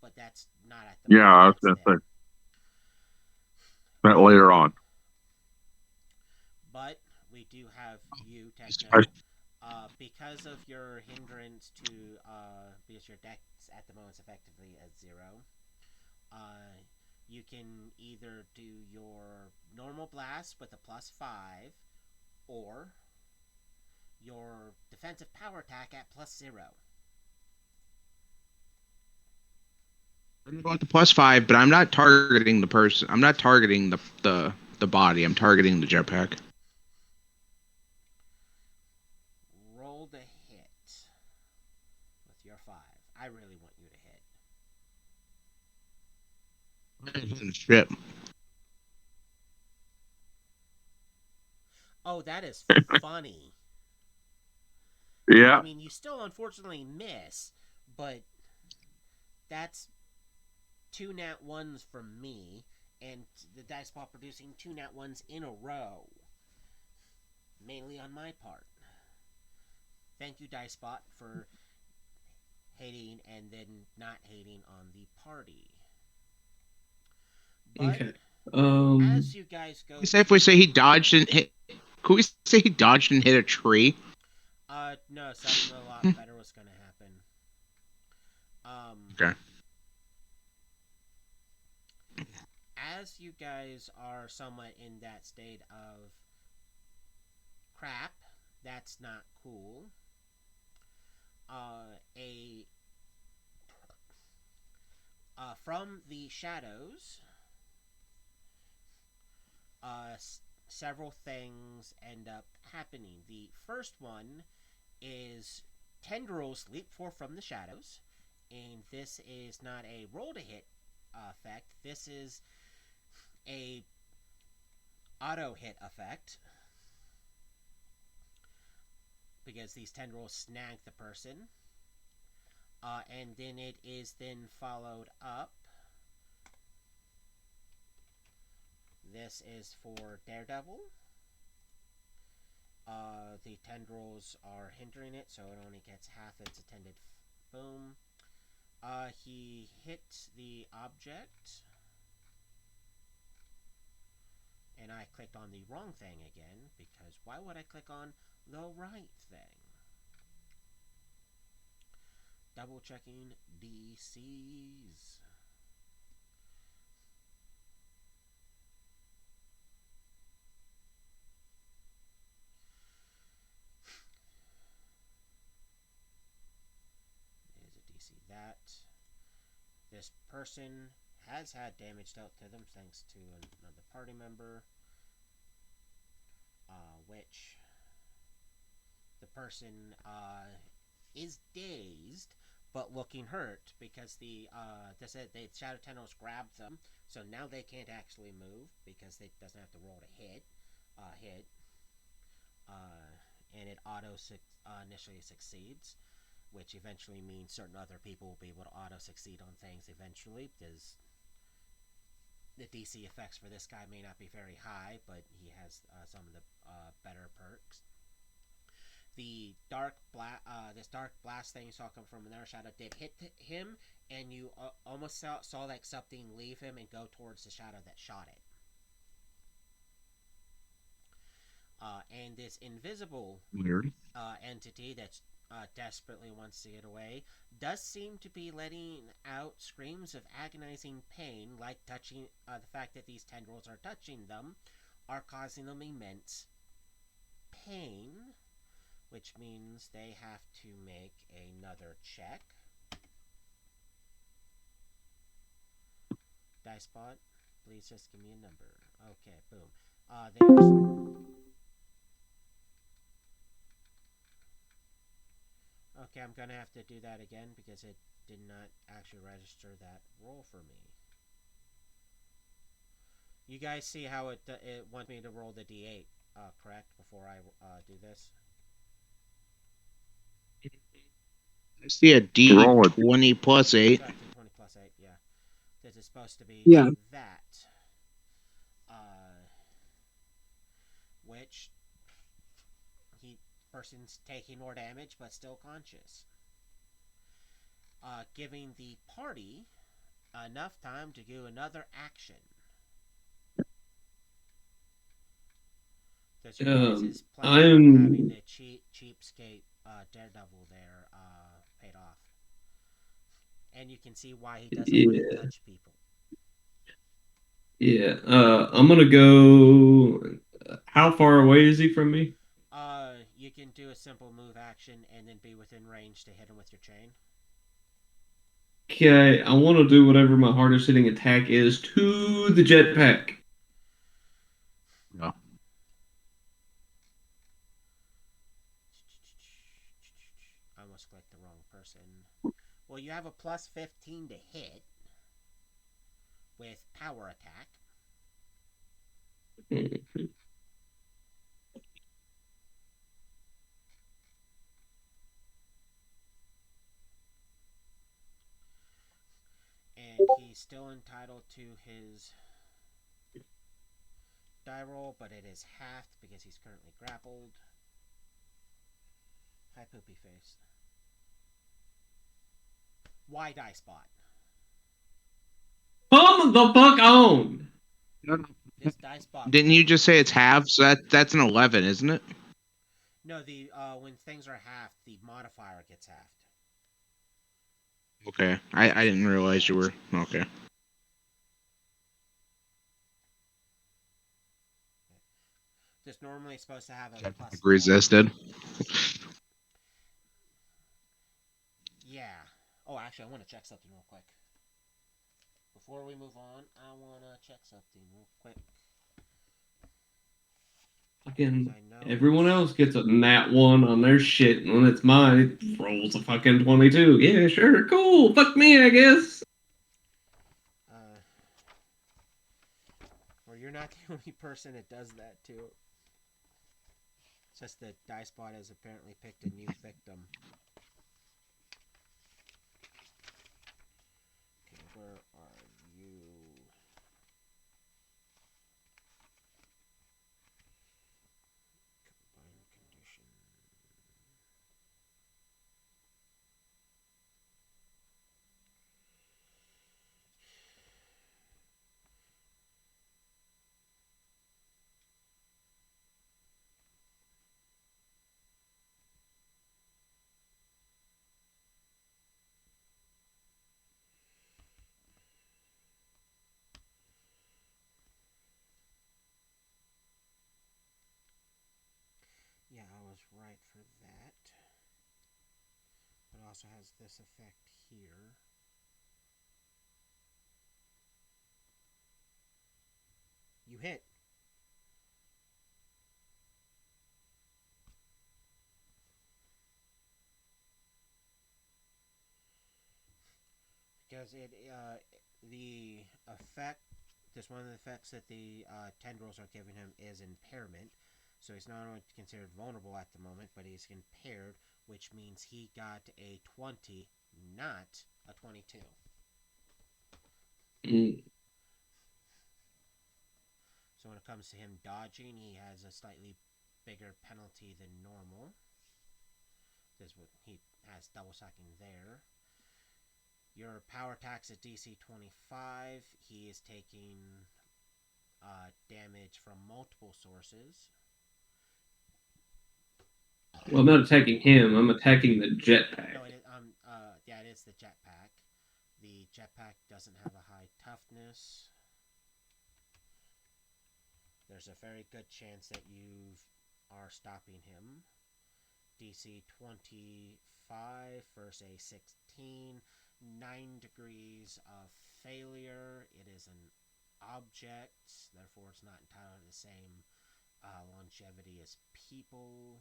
but that's not at the Yeah, I moment. was going It's to say there. that later on. But we do have you, I, Techno, because of your hindrance to because your dex at the moment is effectively at 0. You can either do your normal blast with a +5, or your defensive power attack at +0. I'm going to +5, but I'm not targeting the person. I'm not targeting the body. I'm targeting the jetpack. Roll the hit with your 5. I really want you to hit. Shit. Oh, that is funny. yeah, I mean, you still unfortunately miss, but that's 2 nat 1s from me, and the dice ball producing 2 nat 1s in a row. Mainly on my part. Thank you, Dicebot, for hating and then not hating on the party. But Okay. as you guys go, If we say he dodged and hit, could we say he dodged and hit a tree? no, something a lot better was going to happen. Okay. As you guys are somewhat in that state of crap, that's not cool. From the shadows, several things end up happening. The first one is tendrils leap forth from the shadows, and this is not a roll to hit effect. This is a auto hit effect, because these tendrils snag the person. And then it is then followed up. This is for Daredevil. The tendrils are hindering it, so it only gets half its intended boom. He hits the object. And I clicked on the wrong thing again, because why would I click on the right thing? Double checking DCs. Is a DC that. This person has had damage dealt to them thanks to another party member, which the person is dazed but looking hurt, because the shadow tendrils grabbed them, so now they can't actually move because it doesn't have to roll to hit, and it initially succeeds, which eventually means certain other people will be able to auto succeed on things eventually, because the DC effects for this guy may not be very high, but he has some of the better perks. The this dark blast thing you saw come from another shadow did hit him, and you almost saw like something leave him and go towards the shadow that shot it. And this invisible entity that desperately wants to get away does seem to be letting out screams of agonizing pain, like touching the fact that these tendrils are touching them are causing them immense pain, which means they have to make another check. Dicebot, please just give me a number. Okay, boom. There's... Okay, I'm gonna have to do that again because it did not actually register that roll for me. You guys see how it wants me to roll the d8, correct, before I do this? I see a Roll it. D20 plus 8. D20 plus 8, yeah. This is supposed to be Yeah. that. Which person's taking more damage but still conscious. Giving the party enough time to do another action. Does your guys' plan of having the cheapskate Daredevil there paid off? And you can see why he doesn't want to touch people. Yeah. I'm gonna go. How far away is he from me? You can do a simple move action and then be within range to hit him with your chain. Okay, I want to do whatever my hardest hitting attack is to the jetpack. No. I almost clicked the wrong person. Well, you have a plus 15 to hit with power attack. And he's still entitled to his die roll, but it is halved because he's currently grappled. Hi, Poopy Face. Why die spot? Come the fuck on! This die spot. Didn't you just say it's half? So that's an 11, isn't it? No, the when things are halved, the modifier gets halved. Okay, I didn't realize you were okay. This normally is supposed to have a plus. Resisted. Yeah. Oh, actually, I want to check something real quick. Before we move on, I want to check something real quick. Fucking everyone else gets a nat 1 on their shit, and when it's mine, it rolls a fucking 22. Yeah, sure, cool. Fuck me, I guess. Well, you're not the only person that does that too. It's just that DieSpot has apparently picked a new victim. Okay, where are you? Combine condition. Yeah, I was right for that. But it also has this effect here. You hit. Because the effect, this one of the effects that the tendrils are giving him is impairment. So he's not only considered vulnerable at the moment, but he's impaired, which means he got a 20, not a 22. So when it comes to him dodging, he has a slightly bigger penalty than normal. He has double stacking there. Your power attack's at DC 25. He is taking damage from multiple sources. Well, I'm not attacking him. I'm attacking the jetpack. No, it is the jetpack. The jetpack doesn't have a high toughness. There's a very good chance that you are stopping him. DC 25 versus a 16. 9 degrees of failure. It is an object, therefore it's not entitled to the same longevity as people.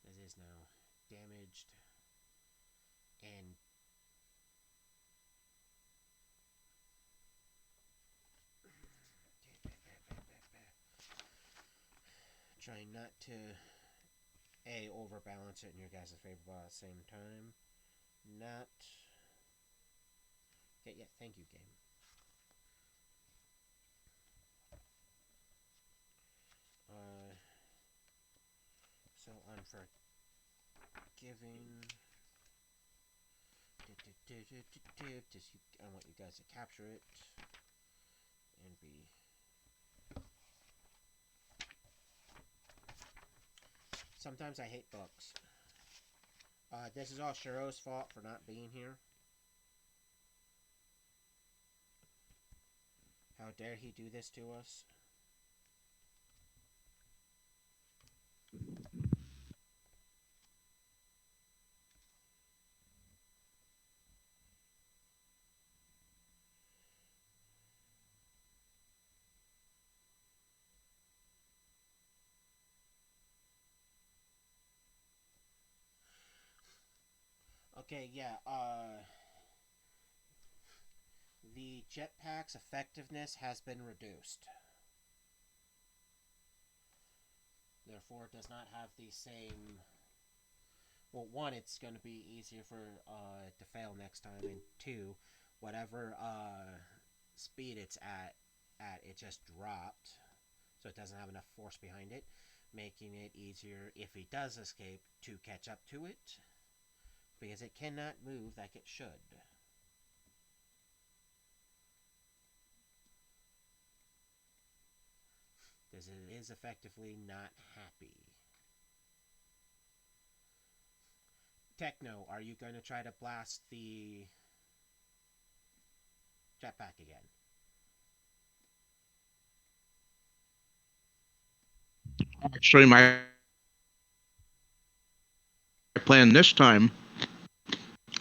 It is now damaged and trying not to overbalance it in your guys' favor, but at the same time, not. Okay, yeah, thank you, game. unforgiving. Just I want you guys to capture it and be. Sometimes I hate books. This is all Shiro's fault for not being here. How dare he do this to us? Okay, yeah, the jetpack's effectiveness has been reduced. Therefore, it does not have the same. Well, one, it's going to be easier for to fail next time, and two, whatever speed it's at it just dropped, so it doesn't have enough force behind it, making it easier if he does escape to catch up to it, because it cannot move like it should. Because it is effectively not happy. Techno, are you going to try to blast the jetpack again? Actually, my plan this time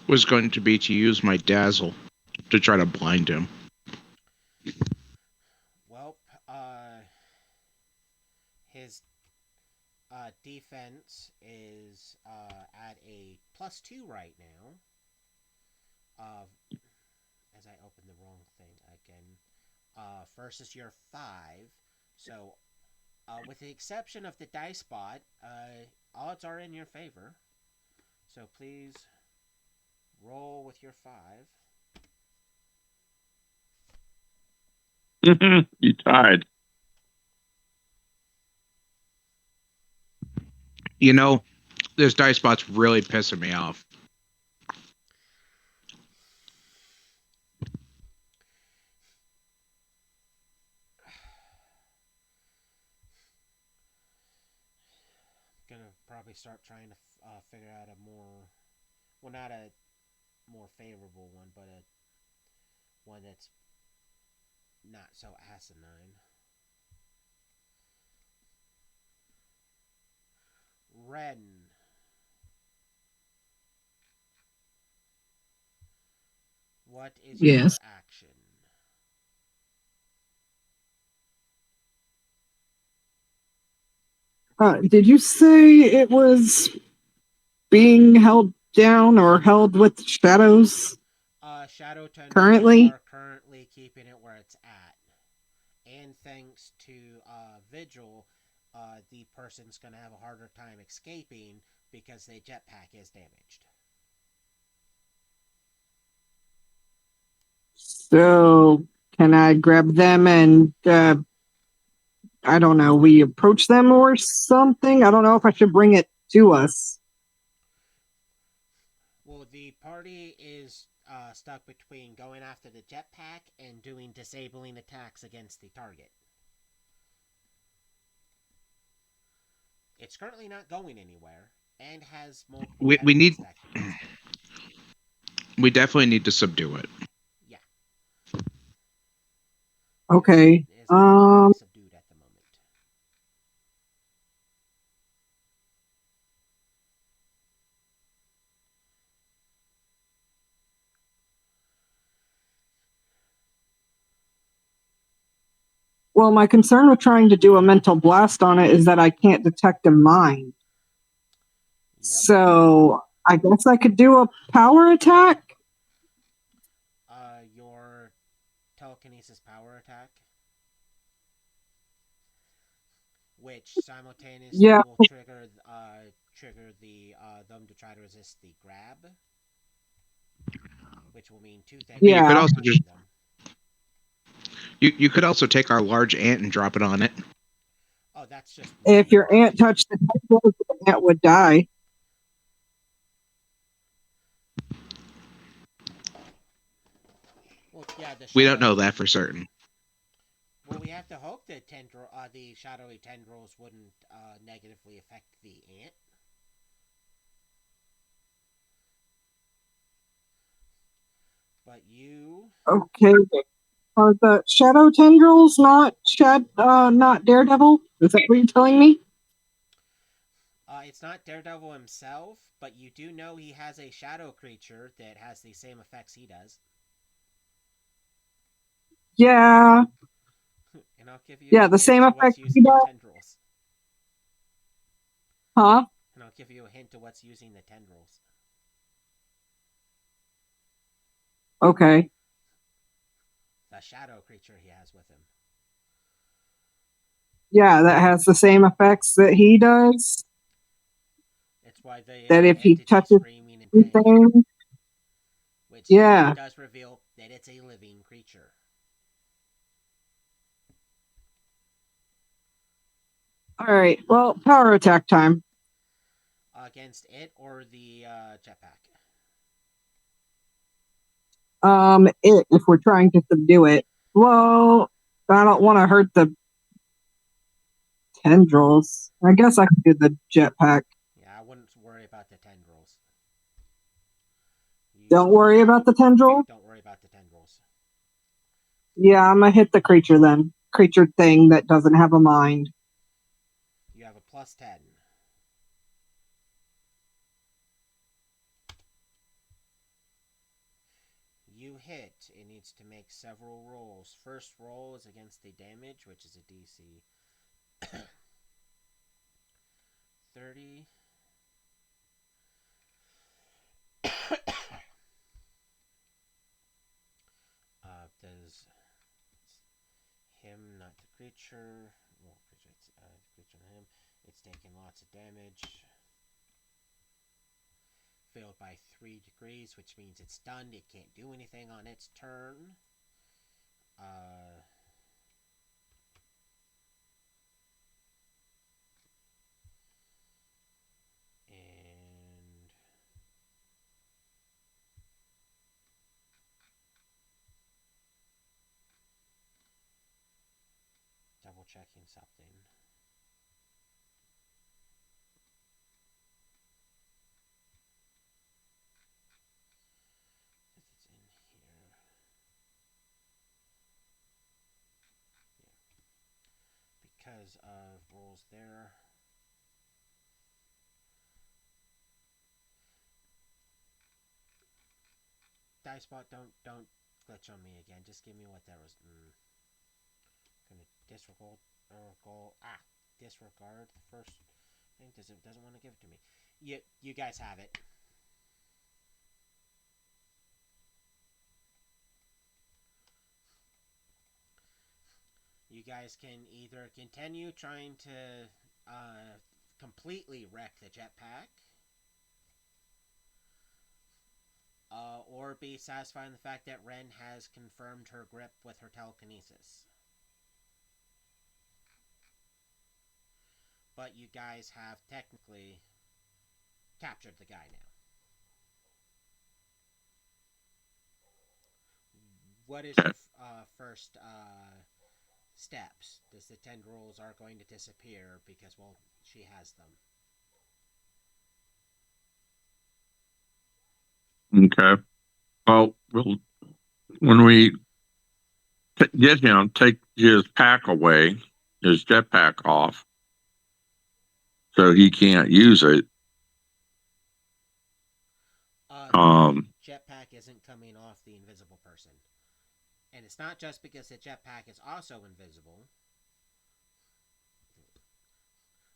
was going to be to use my dazzle to try to blind him. Well, his defense is at a +2 right now. As I open the wrong thing again. Versus your 5. So, with the exception of the dice bot, odds are in your favor. So please roll with your 5. You tied. You know, this dice bot's really pissing me off. Gonna probably start trying to figure out a more, well, not a more favorable one, but a one that's not so asinine. Ren. What is Yes. your action? Did you say it was being held down or held with shadows? Shadow Tendrils Currently? are currently keeping it where it's at. And thanks to Vigil, the person's going to have a harder time escaping because the jetpack is damaged. So, can I grab them and, I don't know, we approach them or something? I don't know if I should bring it to us. Well, the party is stuck between going after the jetpack and doing disabling attacks against the target. It's currently not going anywhere and has multiple We need. stacked against it. We definitely need to subdue it. Yeah. Okay. It is subdued at the moment. Well, my concern with trying to do a mental blast on it is that I can't detect a mind. Yep. So I guess I could do a power attack. Your telekinesis power attack, which simultaneously will trigger the them to try to resist the grab, which will mean 2 things. Yeah. You could also just you could also take our large ant and drop it on it. Oh, that's just If your ant touched the ant would die. Well, yeah, We don't know that for certain. Well, we have to hope that the shadowy tendrils wouldn't negatively affect the ant. But you, Okay. Are the shadow tendrils not Daredevil? Is that what you're telling me? it's not Daredevil himself, but you do know he has a shadow creature that has the same effects he does. Yeah. And I'll give you Yeah, a the hint same to effect what's he using the does. tendrils. Huh? And I'll give you a hint to what's using the tendrils. Okay. The shadow creature he has with him. Yeah, that has the same effects that he does. It's why the That if he entity touches screaming in pain, anything, which yeah. does reveal that it's a living creature. All right. Well, power attack time. Against it or the jetpack. If we're trying to subdue it. Well, I don't want to hurt the tendrils. I guess I could do the jetpack. Yeah, I wouldn't worry about the tendrils. Don't worry about the tendril. Don't worry about the tendrils. Yeah, I'm gonna hit the creature then. Creature thing that doesn't have a mind. You have a plus 10. You hit. It needs to make several rolls. First roll is against the damage, which is a DC 30. Does him, not the creature. Well, creature on him. It's taking lots of damage. Failed by 3 degrees, which means it's stunned. It can't do anything on its turn. And double checking something. It's in here. Yeah. Because of rolls there. Dicebot, don't glitch on me again. Just give me what that was. Gonna disregard disregard the first thing. Doesn't want to give it to me. You guys have it. You guys can either continue trying to completely wreck the jetpack, or be satisfied in the fact that Ren has confirmed her grip with her telekinesis. But you guys have technically captured the guy now. What is your first steps? Does the tendrils are going to disappear because, well, she has them? Okay. Well, when we get him, take his pack away, his jetpack off, so he can't use it. Jetpack isn't coming off the invisible person. And it's not just because the jetpack is also invisible,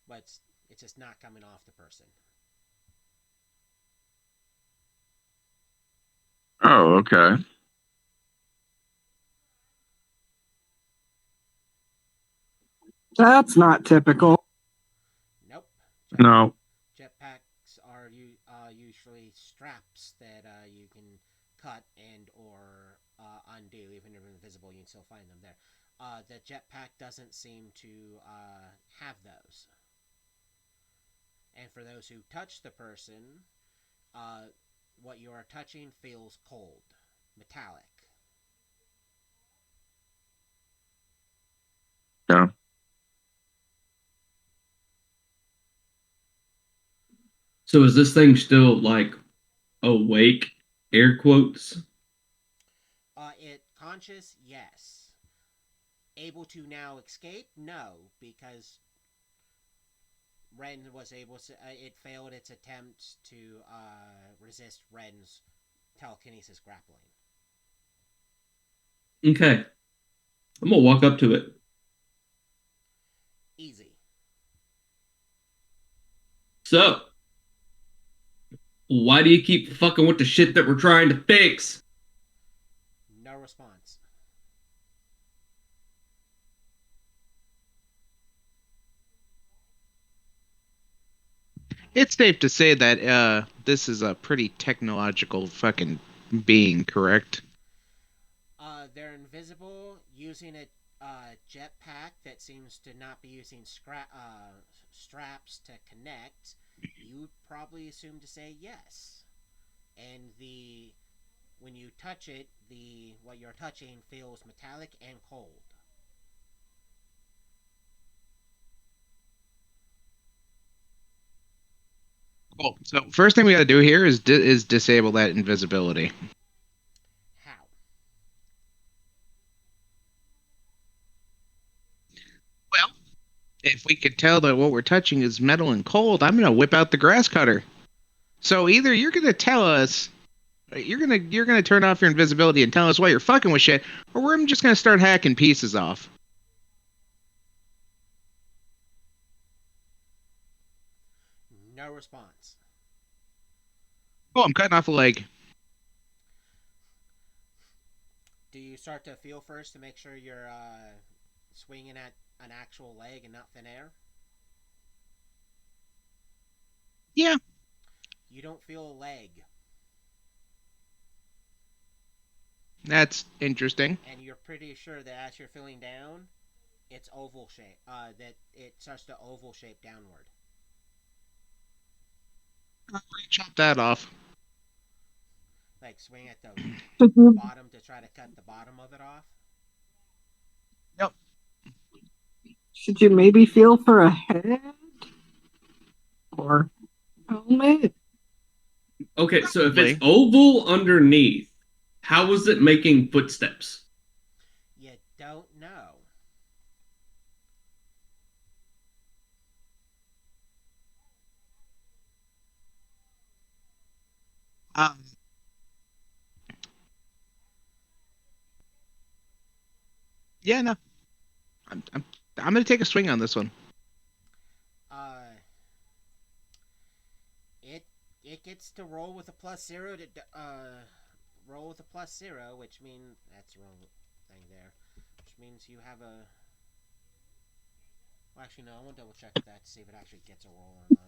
but it's just not coming off the person. Oh, okay. That's not typical. Nope. No. Jetpacks are usually straps that you can cut and or undo. Even if they're invisible, you can still find them there. The jetpack doesn't seem to have those. In And for those who touch the person, what you are touching feels cold, metallic. Yeah. So is this thing still like awake? Air quotes. It conscious, yes. Able to now escape, no, because Ren was able to. It failed its attempt to resist Ren's telekinesis grappling. Okay, I'm gonna walk up to it. Easy. So, why do you keep fucking with the shit that we're trying to fix? No response. It's safe to say that this is a pretty technological fucking being, correct? They're invisible, using a jetpack that seems to not be using straps to connect. You would probably assume to say yes. And when you touch it, what you're touching feels metallic and cold. Cool. So first thing we got to do here is disable that invisibility. How? Well, if we could tell that what we're touching is metal and cold, I'm gonna whip out the grass cutter. So either you're gonna tell us, you're gonna turn off your invisibility and tell us why you're fucking with shit, or we're just gonna start hacking pieces off. No response. Oh, I'm cutting off a leg. Do you start to feel first to make sure you're swinging at an actual leg and not thin air? Yeah. You don't feel a leg. That's interesting. And you're pretty sure that as you're feeling down, it's oval shape. That it starts to oval shape downward. Chop that off. Like swing at the Should you, bottom to try to cut the bottom of it off. Yep. should you maybe feel for a head or helmet? Okay, so if it's Probably. oval underneath, how is it making footsteps? You don't know. Um, yeah, no. I'm gonna take a swing on this one. Uh, it gets to roll with a +0 to roll with a +0, which means that's the wrong thing there. Which means you have a. Well, actually, no. I want to double check that to see if it actually gets a roll or not.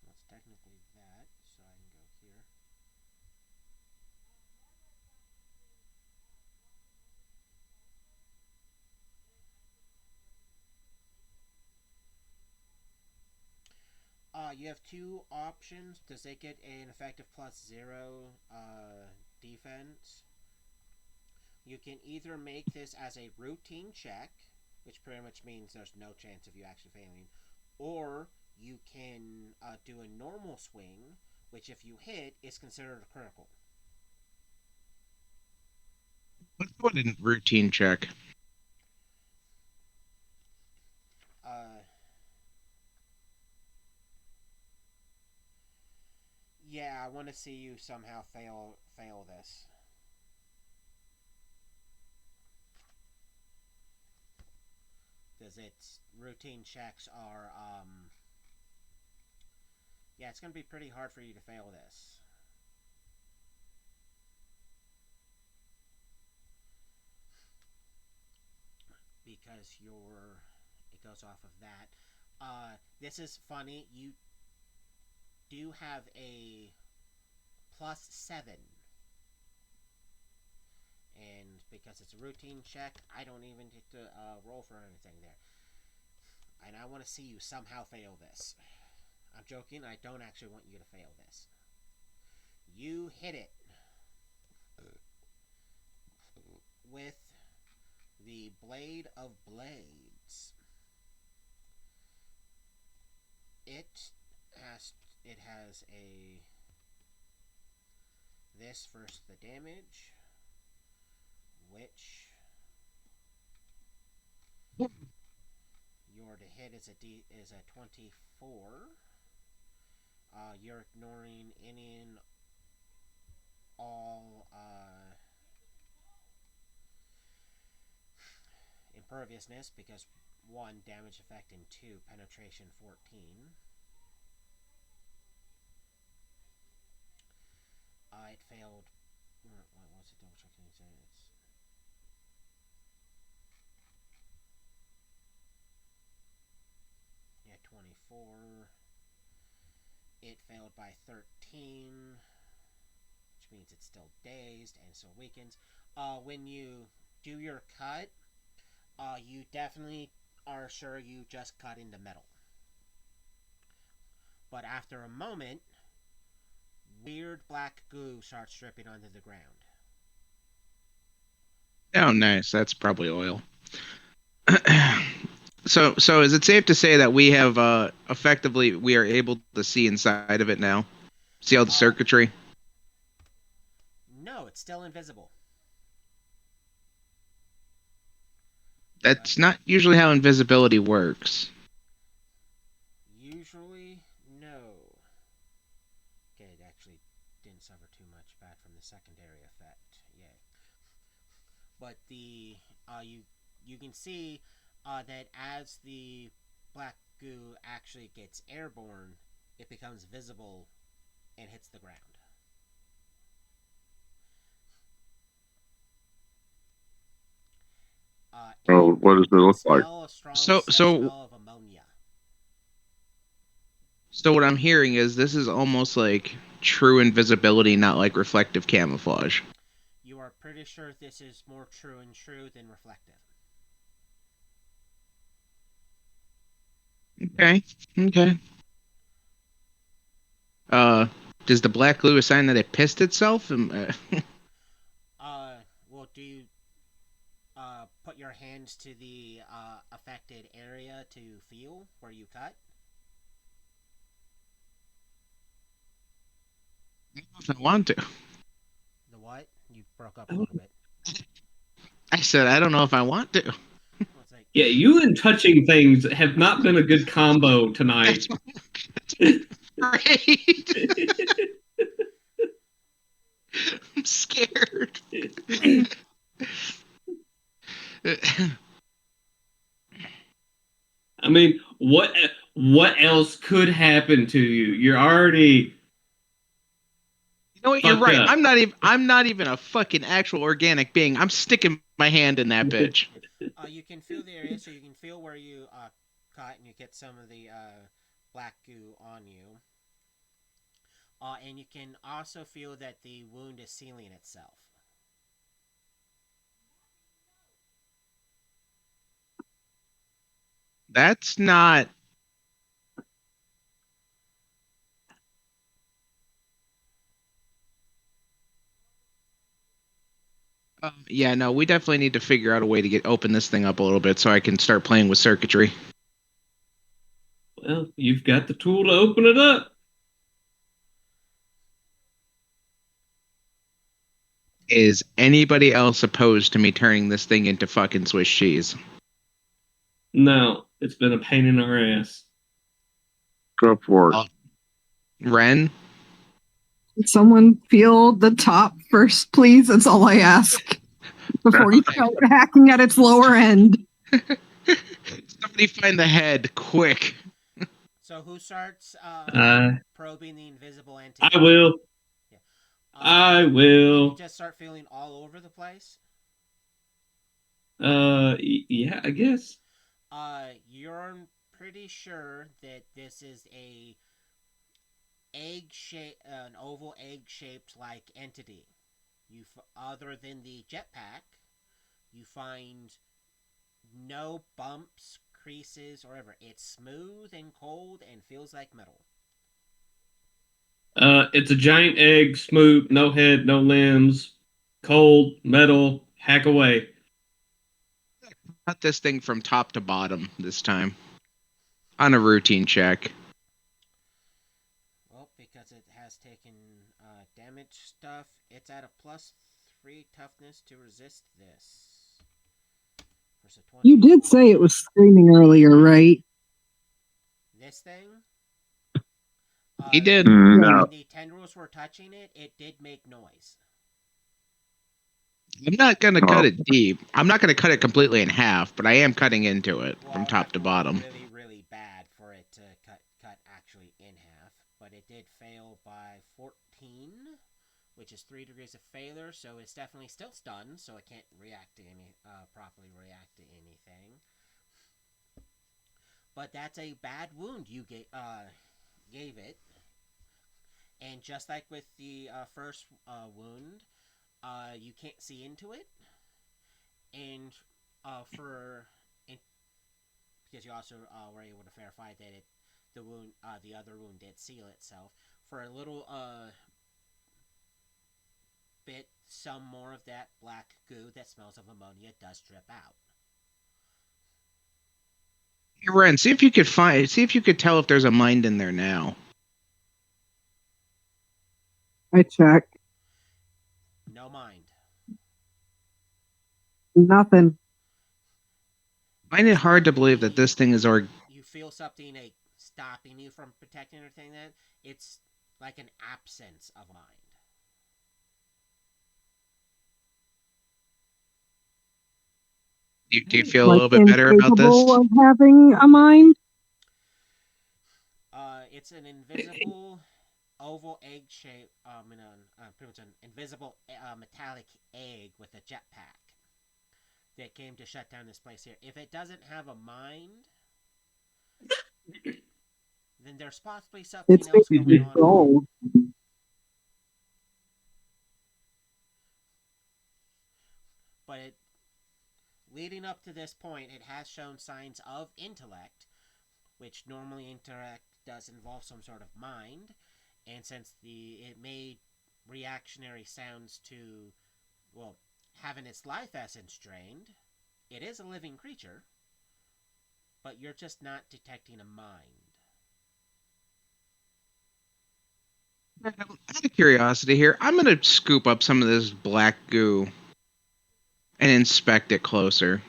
That's technically that, so I can go here. You have two options. Does it get an effective +0 defense? You can either make this as a routine check, which pretty much means there's no chance of you actually failing, or you can do a normal swing, which if you hit is considered a critical. Let's go ahead and routine check. Yeah, I want to see you somehow fail this. Because its routine checks are yeah, it's gonna be pretty hard for you to fail this. because it goes off of that. This is funny. You do have a +7. And because it's a routine check, I don't even get to roll for anything there. And I want to see you somehow fail this. I'm joking. I don't actually want you to fail this. You hit it with the Blade of Blades. It has a this versus the damage, which your to hit is a 24. You're ignoring any and all imperviousness because 1 damage effect and 2 penetration 14. It failed. What was it? Double checking. It's yeah, 24. It failed by 13, which means it's still dazed and so weakens. When you do your cut, you definitely are sure you just cut into metal. But after a moment, weird black goo starts dripping onto the ground. Oh, nice. That's probably oil. So is it safe to say that we have effectively we are able to see inside of it now? See all the circuitry? No, it's still invisible. That's not usually how invisibility works. Usually, no. Okay, it actually didn't suffer too much bad from the secondary effect. Yeah. But the you can see that as the black goo actually gets airborne, it becomes visible and hits the ground. Oh, what does it look like? Smell a strong So smell of ammonia. So what I'm hearing is this is almost like true invisibility, not like reflective camouflage. You are pretty sure this is more true than reflective. Okay. Okay. Does the black glue assign that it pissed itself? Well, do you put your hands to the affected area to feel where you cut? If I want to. The what? You broke up a little bit. I said I don't know if I want to. Well, it's like, Yeah, you and touching things have not been a good combo tonight. Right. I'm scared. I mean, what else could happen to you? You're already You know what? You're fucked right. up. I'm not even a fucking actual organic being. I'm sticking my hand in that bitch. you can feel the area, so you can feel where you cut, and you get some of the black goo on you. And you can also feel that the wound is sealing itself. That's not. Yeah, no, we definitely need to figure out a way to open this thing up a little bit so I can start playing with circuitry. Well, you've got the tool to open it up. Is anybody else opposed to me turning this thing into fucking Swiss cheese? No, it's been a pain in our ass. Go for it. Ren? Someone feel the top first, please. That's all I ask. Before you start hacking at its lower end. Somebody find the head, quick. So who starts probing the invisible entity? I will. Yeah. I will. You just start feeling all over the place? Yeah, I guess. You're pretty sure that this is an oval egg shaped like entity. Other than the jetpack, you find no bumps, creases, or ever. It's smooth and cold and feels like metal. It's a giant egg, smooth, no head, no limbs, cold, metal, hack away. Cut this thing from top to bottom this time on a routine check. Well, because it has taken damage stuff, it's at a +3 toughness to resist this. You did say it was screaming earlier, right? This thing? He did. No. When the tendrils were touching it, it did make noise. I'm not going to Oh. cut it deep. I'm not going to cut it completely in half, but I am cutting into it from top to bottom. Really, really bad for it to cut actually in half, but it did fail by 14, which is 3 degrees of failure. So it's definitely still stunned, so it can't properly react to anything. But that's a bad wound you gave it, and just like with the first wound, you can't see into it, and because you also were able to verify that the other wound did seal itself. For a little bit, some more of that black goo that smells of ammonia does drip out. Hey, Ren, see if you could tell if there's a mind in there now. I checked. No mind. Nothing. I find it hard to believe that this thing is You feel something stopping you from protecting everything. That it's like an absence of mind. Do you feel a Like little bit better about this? incapable of having a mind? It's an invisible oval egg shape, pretty much an invisible metallic egg with a jetpack that came to shut down this place here. If it doesn't have a mind, then there's possibly something It's else being going on. controlled. But leading up to this point, it has shown signs of intellect, which normally intellect does involve some sort of mind, and since it made reactionary sounds to, well, having its life essence drained, it is a living creature, but you're just not detecting a mind. Out of curiosity here, I'm going to scoop up some of this black goo and inspect it closer.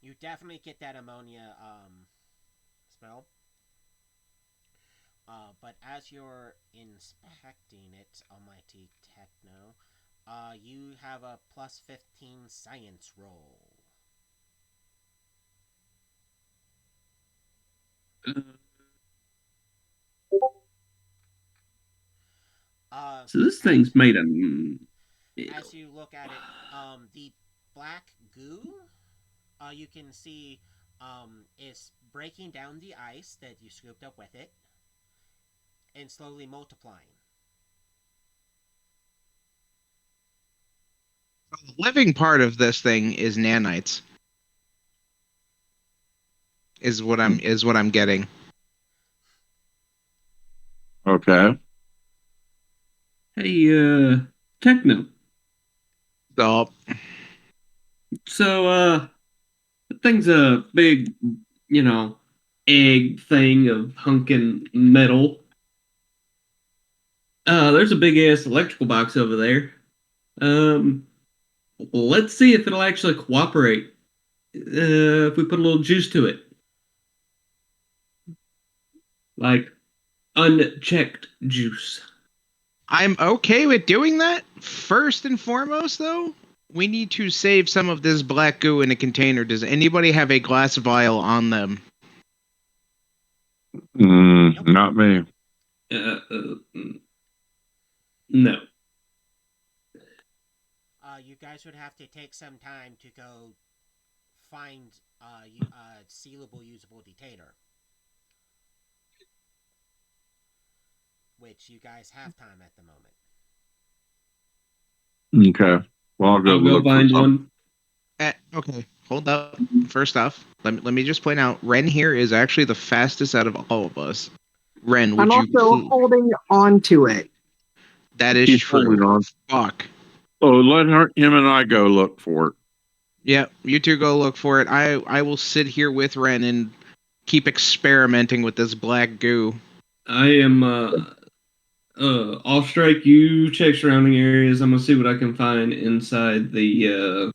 You definitely get that ammonia smell. But as you're inspecting it, Almighty Techno, you have a +15 science roll. So this thing's made of. As you look at it, the black goo, you can see, is breaking down the ice that you scooped up with it, and slowly multiplying. The living part of this thing is nanites. Is what I'm getting. Okay. Hey, Techno. So, The thing's a big, egg thing of hunkin' metal. There's a big ass electrical box over there. Let's see if it'll actually cooperate. If we put a little juice to it. Like unchecked juice. I'm okay with doing that. First and foremost, though, we need to save some of this black goo in a container. Does anybody have a glass vial on them? Not me. No. you guys would have to take some time to go find sealable, usable detainer, which you guys have time at the moment. Okay. Well, I'll go I'll go look for find some. one. Okay, hold up. First off, let me just point out, Ren here is actually the fastest out of all of us. Ren, would I'm you also holding on to it. That is He's true. holding on. Fuck. Oh, let him and I go look for it. Yeah, you two go look for it. I will sit here with Ren and keep experimenting with this black goo. I am off strike. You check surrounding areas. I'm gonna see what I can find inside the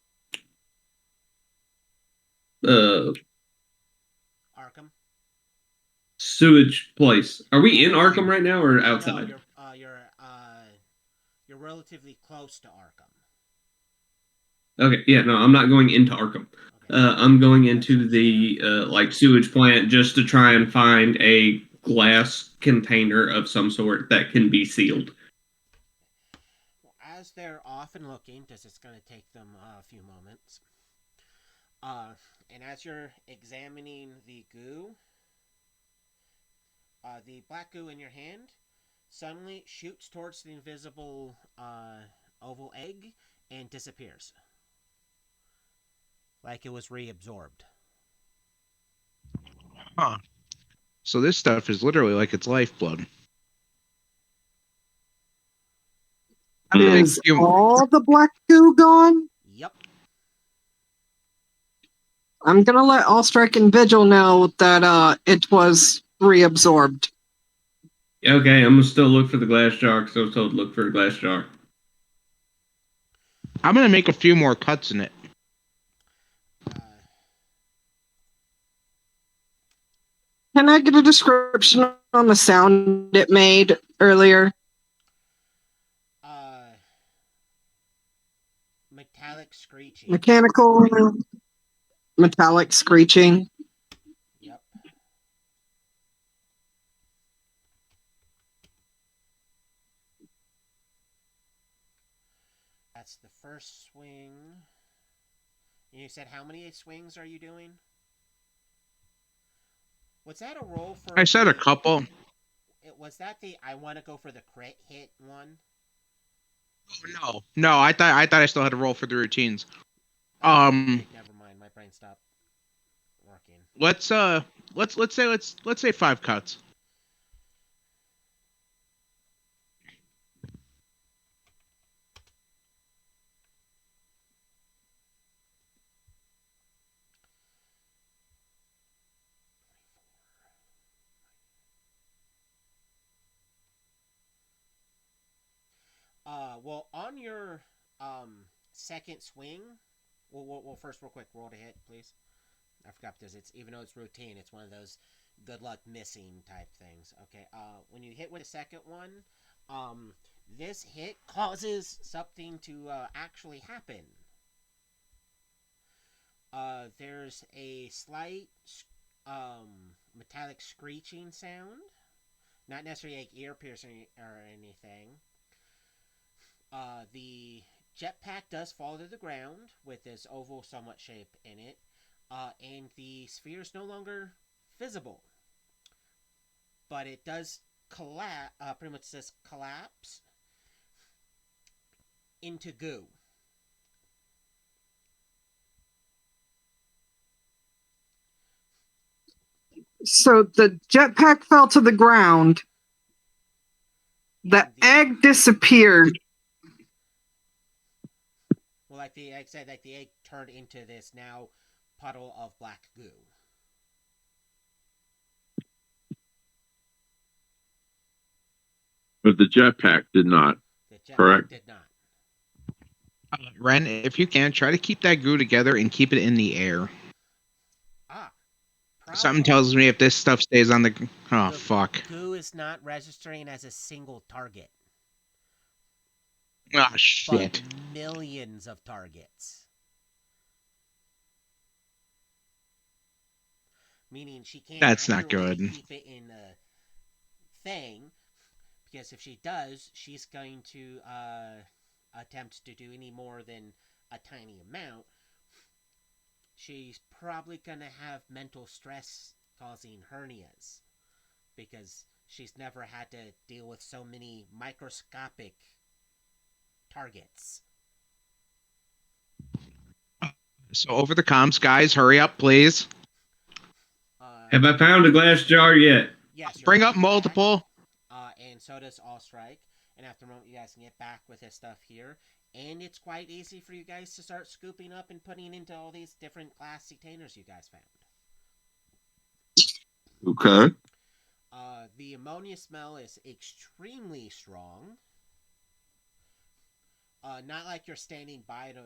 Arkham. sewage place. Are we in Arkham right now or No, outside? you're relatively close to Arkham. Okay, yeah, no, I'm not going into Arkham. Okay. I'm going into the like sewage plant just to try and find a glass container of some sort that can be sealed. As they're off and looking, because it's going to take them a few moments, and as you're examining the goo, the black goo in your hand suddenly shoots towards the invisible oval egg and disappears. Like it was reabsorbed. Huh. So this stuff is literally like its lifeblood. Is all the black goo gone? Yep. I'm gonna let Allstrike and Vigil know that it was reabsorbed. Okay, I'm gonna still look for the glass jar because I was told to look for a glass jar. I'm gonna make a few more cuts in it. Can I get a description on the sound it made earlier? Metallic screeching. Mechanical, metallic screeching. Yep. That's the first swing. You said how many swings are you doing? Was that a roll for? I said a couple. Was that the I want to go for the crit hit one? Oh, no, I thought I still had to roll for the routines. Never mind. My brain stopped working. Let's say 5 cuts. Well, on your second swing, well, first, real quick, roll to hit, please. I forgot because it's even though it's routine, it's one of those good luck missing type things. Okay. When you hit with the second one, this hit causes something to actually happen. There's a slight metallic screeching sound, not necessarily like ear piercing or anything. The jetpack does fall to the ground with this oval somewhat shape in it, and the sphere is no longer visible. But it does collapse, pretty much says collapse into goo. So the jetpack fell to the ground. The egg disappeared. Well, like I said, like the egg turned into this now puddle of black goo. But the jetpack did not. The jetpack Correct. did not. Ren, if you can, try to keep that goo together and keep it in the air. Something tells me if this stuff stays on the... Oh, fuck. Goo is not registering as a single target. Oh, shit. But millions of targets. Meaning she can't That's not good. keep it in a thing, because if she does, she's going to attempt to do any more than a tiny amount, she's probably going to have mental stress causing hernias because she's never had to deal with so many microscopic targets. So over the comms, guys, hurry up, please. Have I found a glass jar yet? Yes, Bring up multiple. And so does Allstrike. And after a moment, you guys can get back with his stuff here. And it's quite easy for you guys to start scooping up and putting into all these different glass containers you guys found. Okay. The ammonia smell is extremely strong. Not like you're standing by the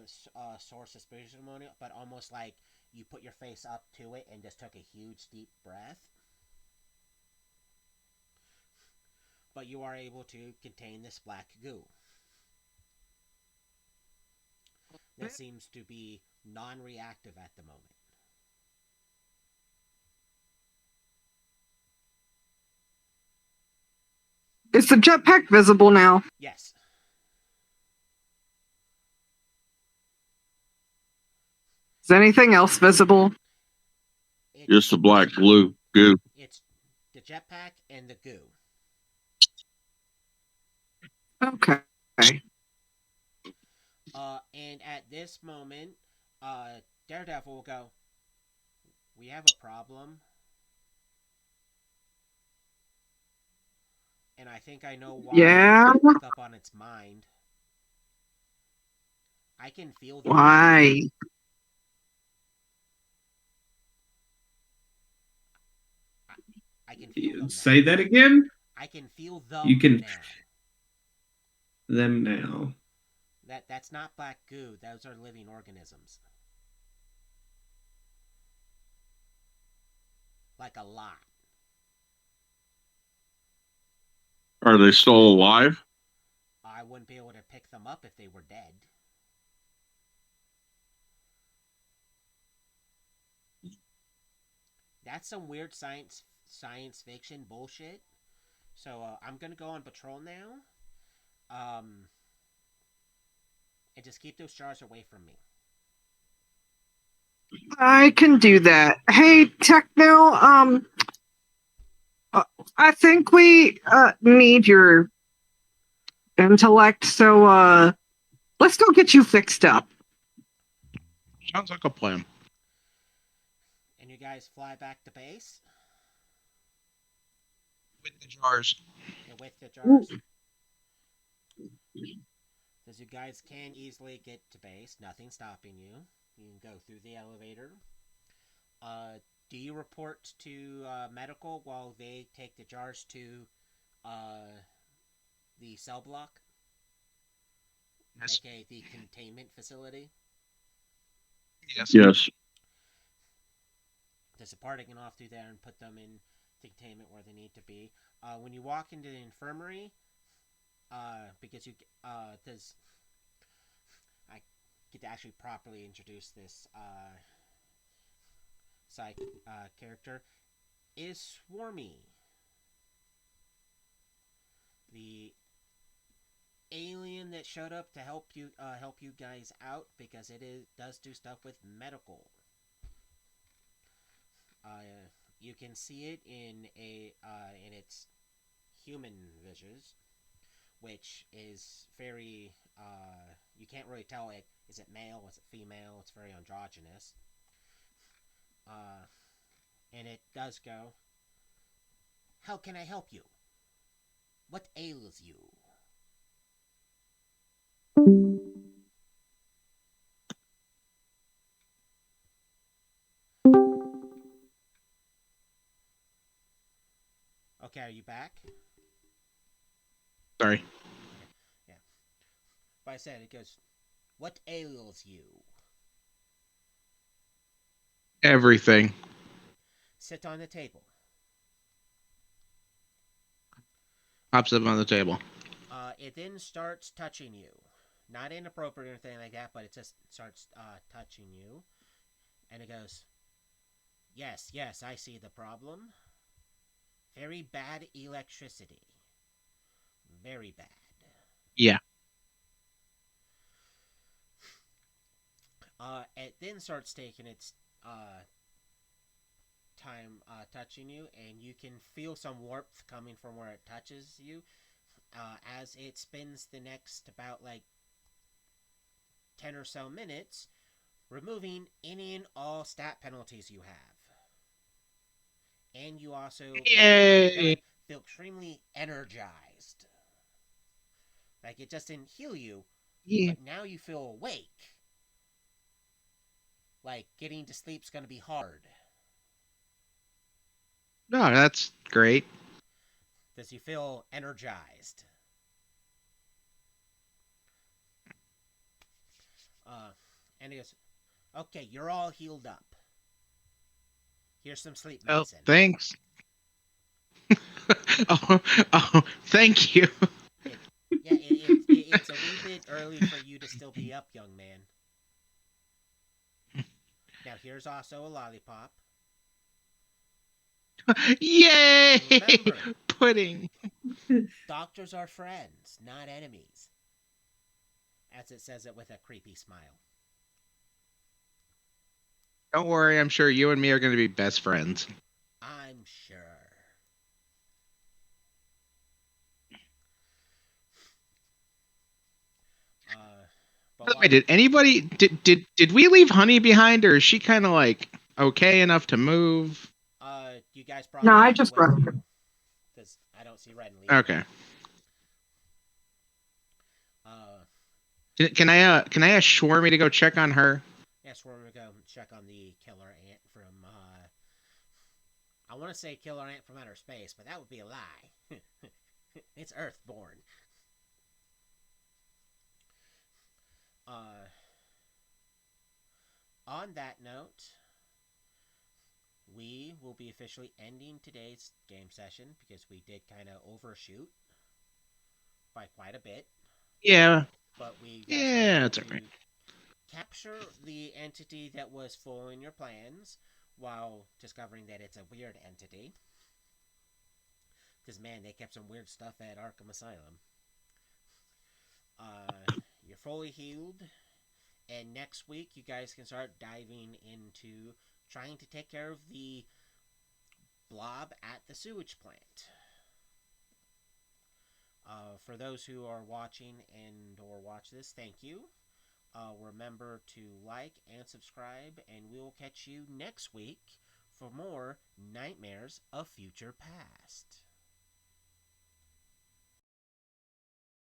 source of suspicious ammonia, but almost like you put your face up to it and just took a huge deep breath. But you are able to contain this black goo. That seems to be non-reactive at the moment. Is the jetpack visible now? Yes. Is anything else visible? Just the black glue goo. It's the jetpack and the goo. Okay. And at this moment, Daredevil will go, "We have a problem. And I think I know why Yeah? it's up on its mind. I can feel them. Why? I can feel them Say now. that again? I can feel them You can now. them now. That's not black goo. Those are living organisms. Like a lot. Are they still alive? I wouldn't be able to pick them up if they were dead. That's some weird science fiction bullshit. So I'm gonna go on patrol now. And just keep those jars away from me. I can do that. Hey, Techno, I think we need your intellect, so let's go get you fixed up. Sounds like a plan. And you guys fly back to base? With the jars. Yeah, with the jars? Because you guys can easily get to base. Nothing stopping you. You can go through the elevator. Do you report to medical while they take the jars to the cell block? Yes. AKA the containment facility? Yes. Yes. Just parting off through there and put them in containment where they need to be. When you walk into the infirmary, because you does I get to actually properly introduce this psych character is Swarmy, the alien that showed up to help you guys out because does do stuff with medical. You can see it in its human visions, which is very you can't really tell is it male, is it female. It's very androgynous. And it does go, "How can I help you? What ails you?" Okay, are you back? Sorry. Yeah. But I said, it goes, "What ails you?" Everything. Sit on the table. Pops up on the table. It then starts touching you. Not inappropriate or anything like that, but it just starts touching you. And it goes, yes, I see the problem. Very bad electricity. Very bad. Yeah. It then starts taking its time touching you, and you can feel some warmth coming from where it touches you as it spends the next about like 10 or so minutes removing any and all stat penalties you have. And you also Yay! feel extremely energized. Like it just didn't heal you, Yeah. but now you feel awake. Like getting to sleep's gonna be hard. No, that's great. Does you feel energized? And he goes, okay, you're all healed up. Here's some sleep Oh, medicine. thanks. oh, thank you. It's a wee bit early for you to still be up, young man. Now, here's also a lollipop. Yay! Remember, Pudding. doctors are friends, not enemies. As it says it with a creepy smile. Don't worry, I'm sure you and me are going to be best friends. I'm sure. By the way, did anybody did we leave Honey behind, or is she kind of like okay enough to move? You guys brought No, her I with just brought you, her. because I don't see Red leaving. Okay. Can I ask Schwarmy to go check on her? Yes, we're gonna go check on the killer ant from. I want to say killer ant from outer space, but that would be a lie. It's Earthborn. On that note, we will be officially ending today's game session because we did kind of overshoot by quite a bit. Yeah. But we That's okay. capture the entity that was foiling your plans while discovering that it's a weird entity. Because, man, they kept some weird stuff at Arkham Asylum. You're fully healed. And next week, you guys can start diving into trying to take care of the blob at the sewage plant. For those who are watching and or watch this, thank you. Remember to like and subscribe, and we will catch you next week for more Nightmares of Future Past.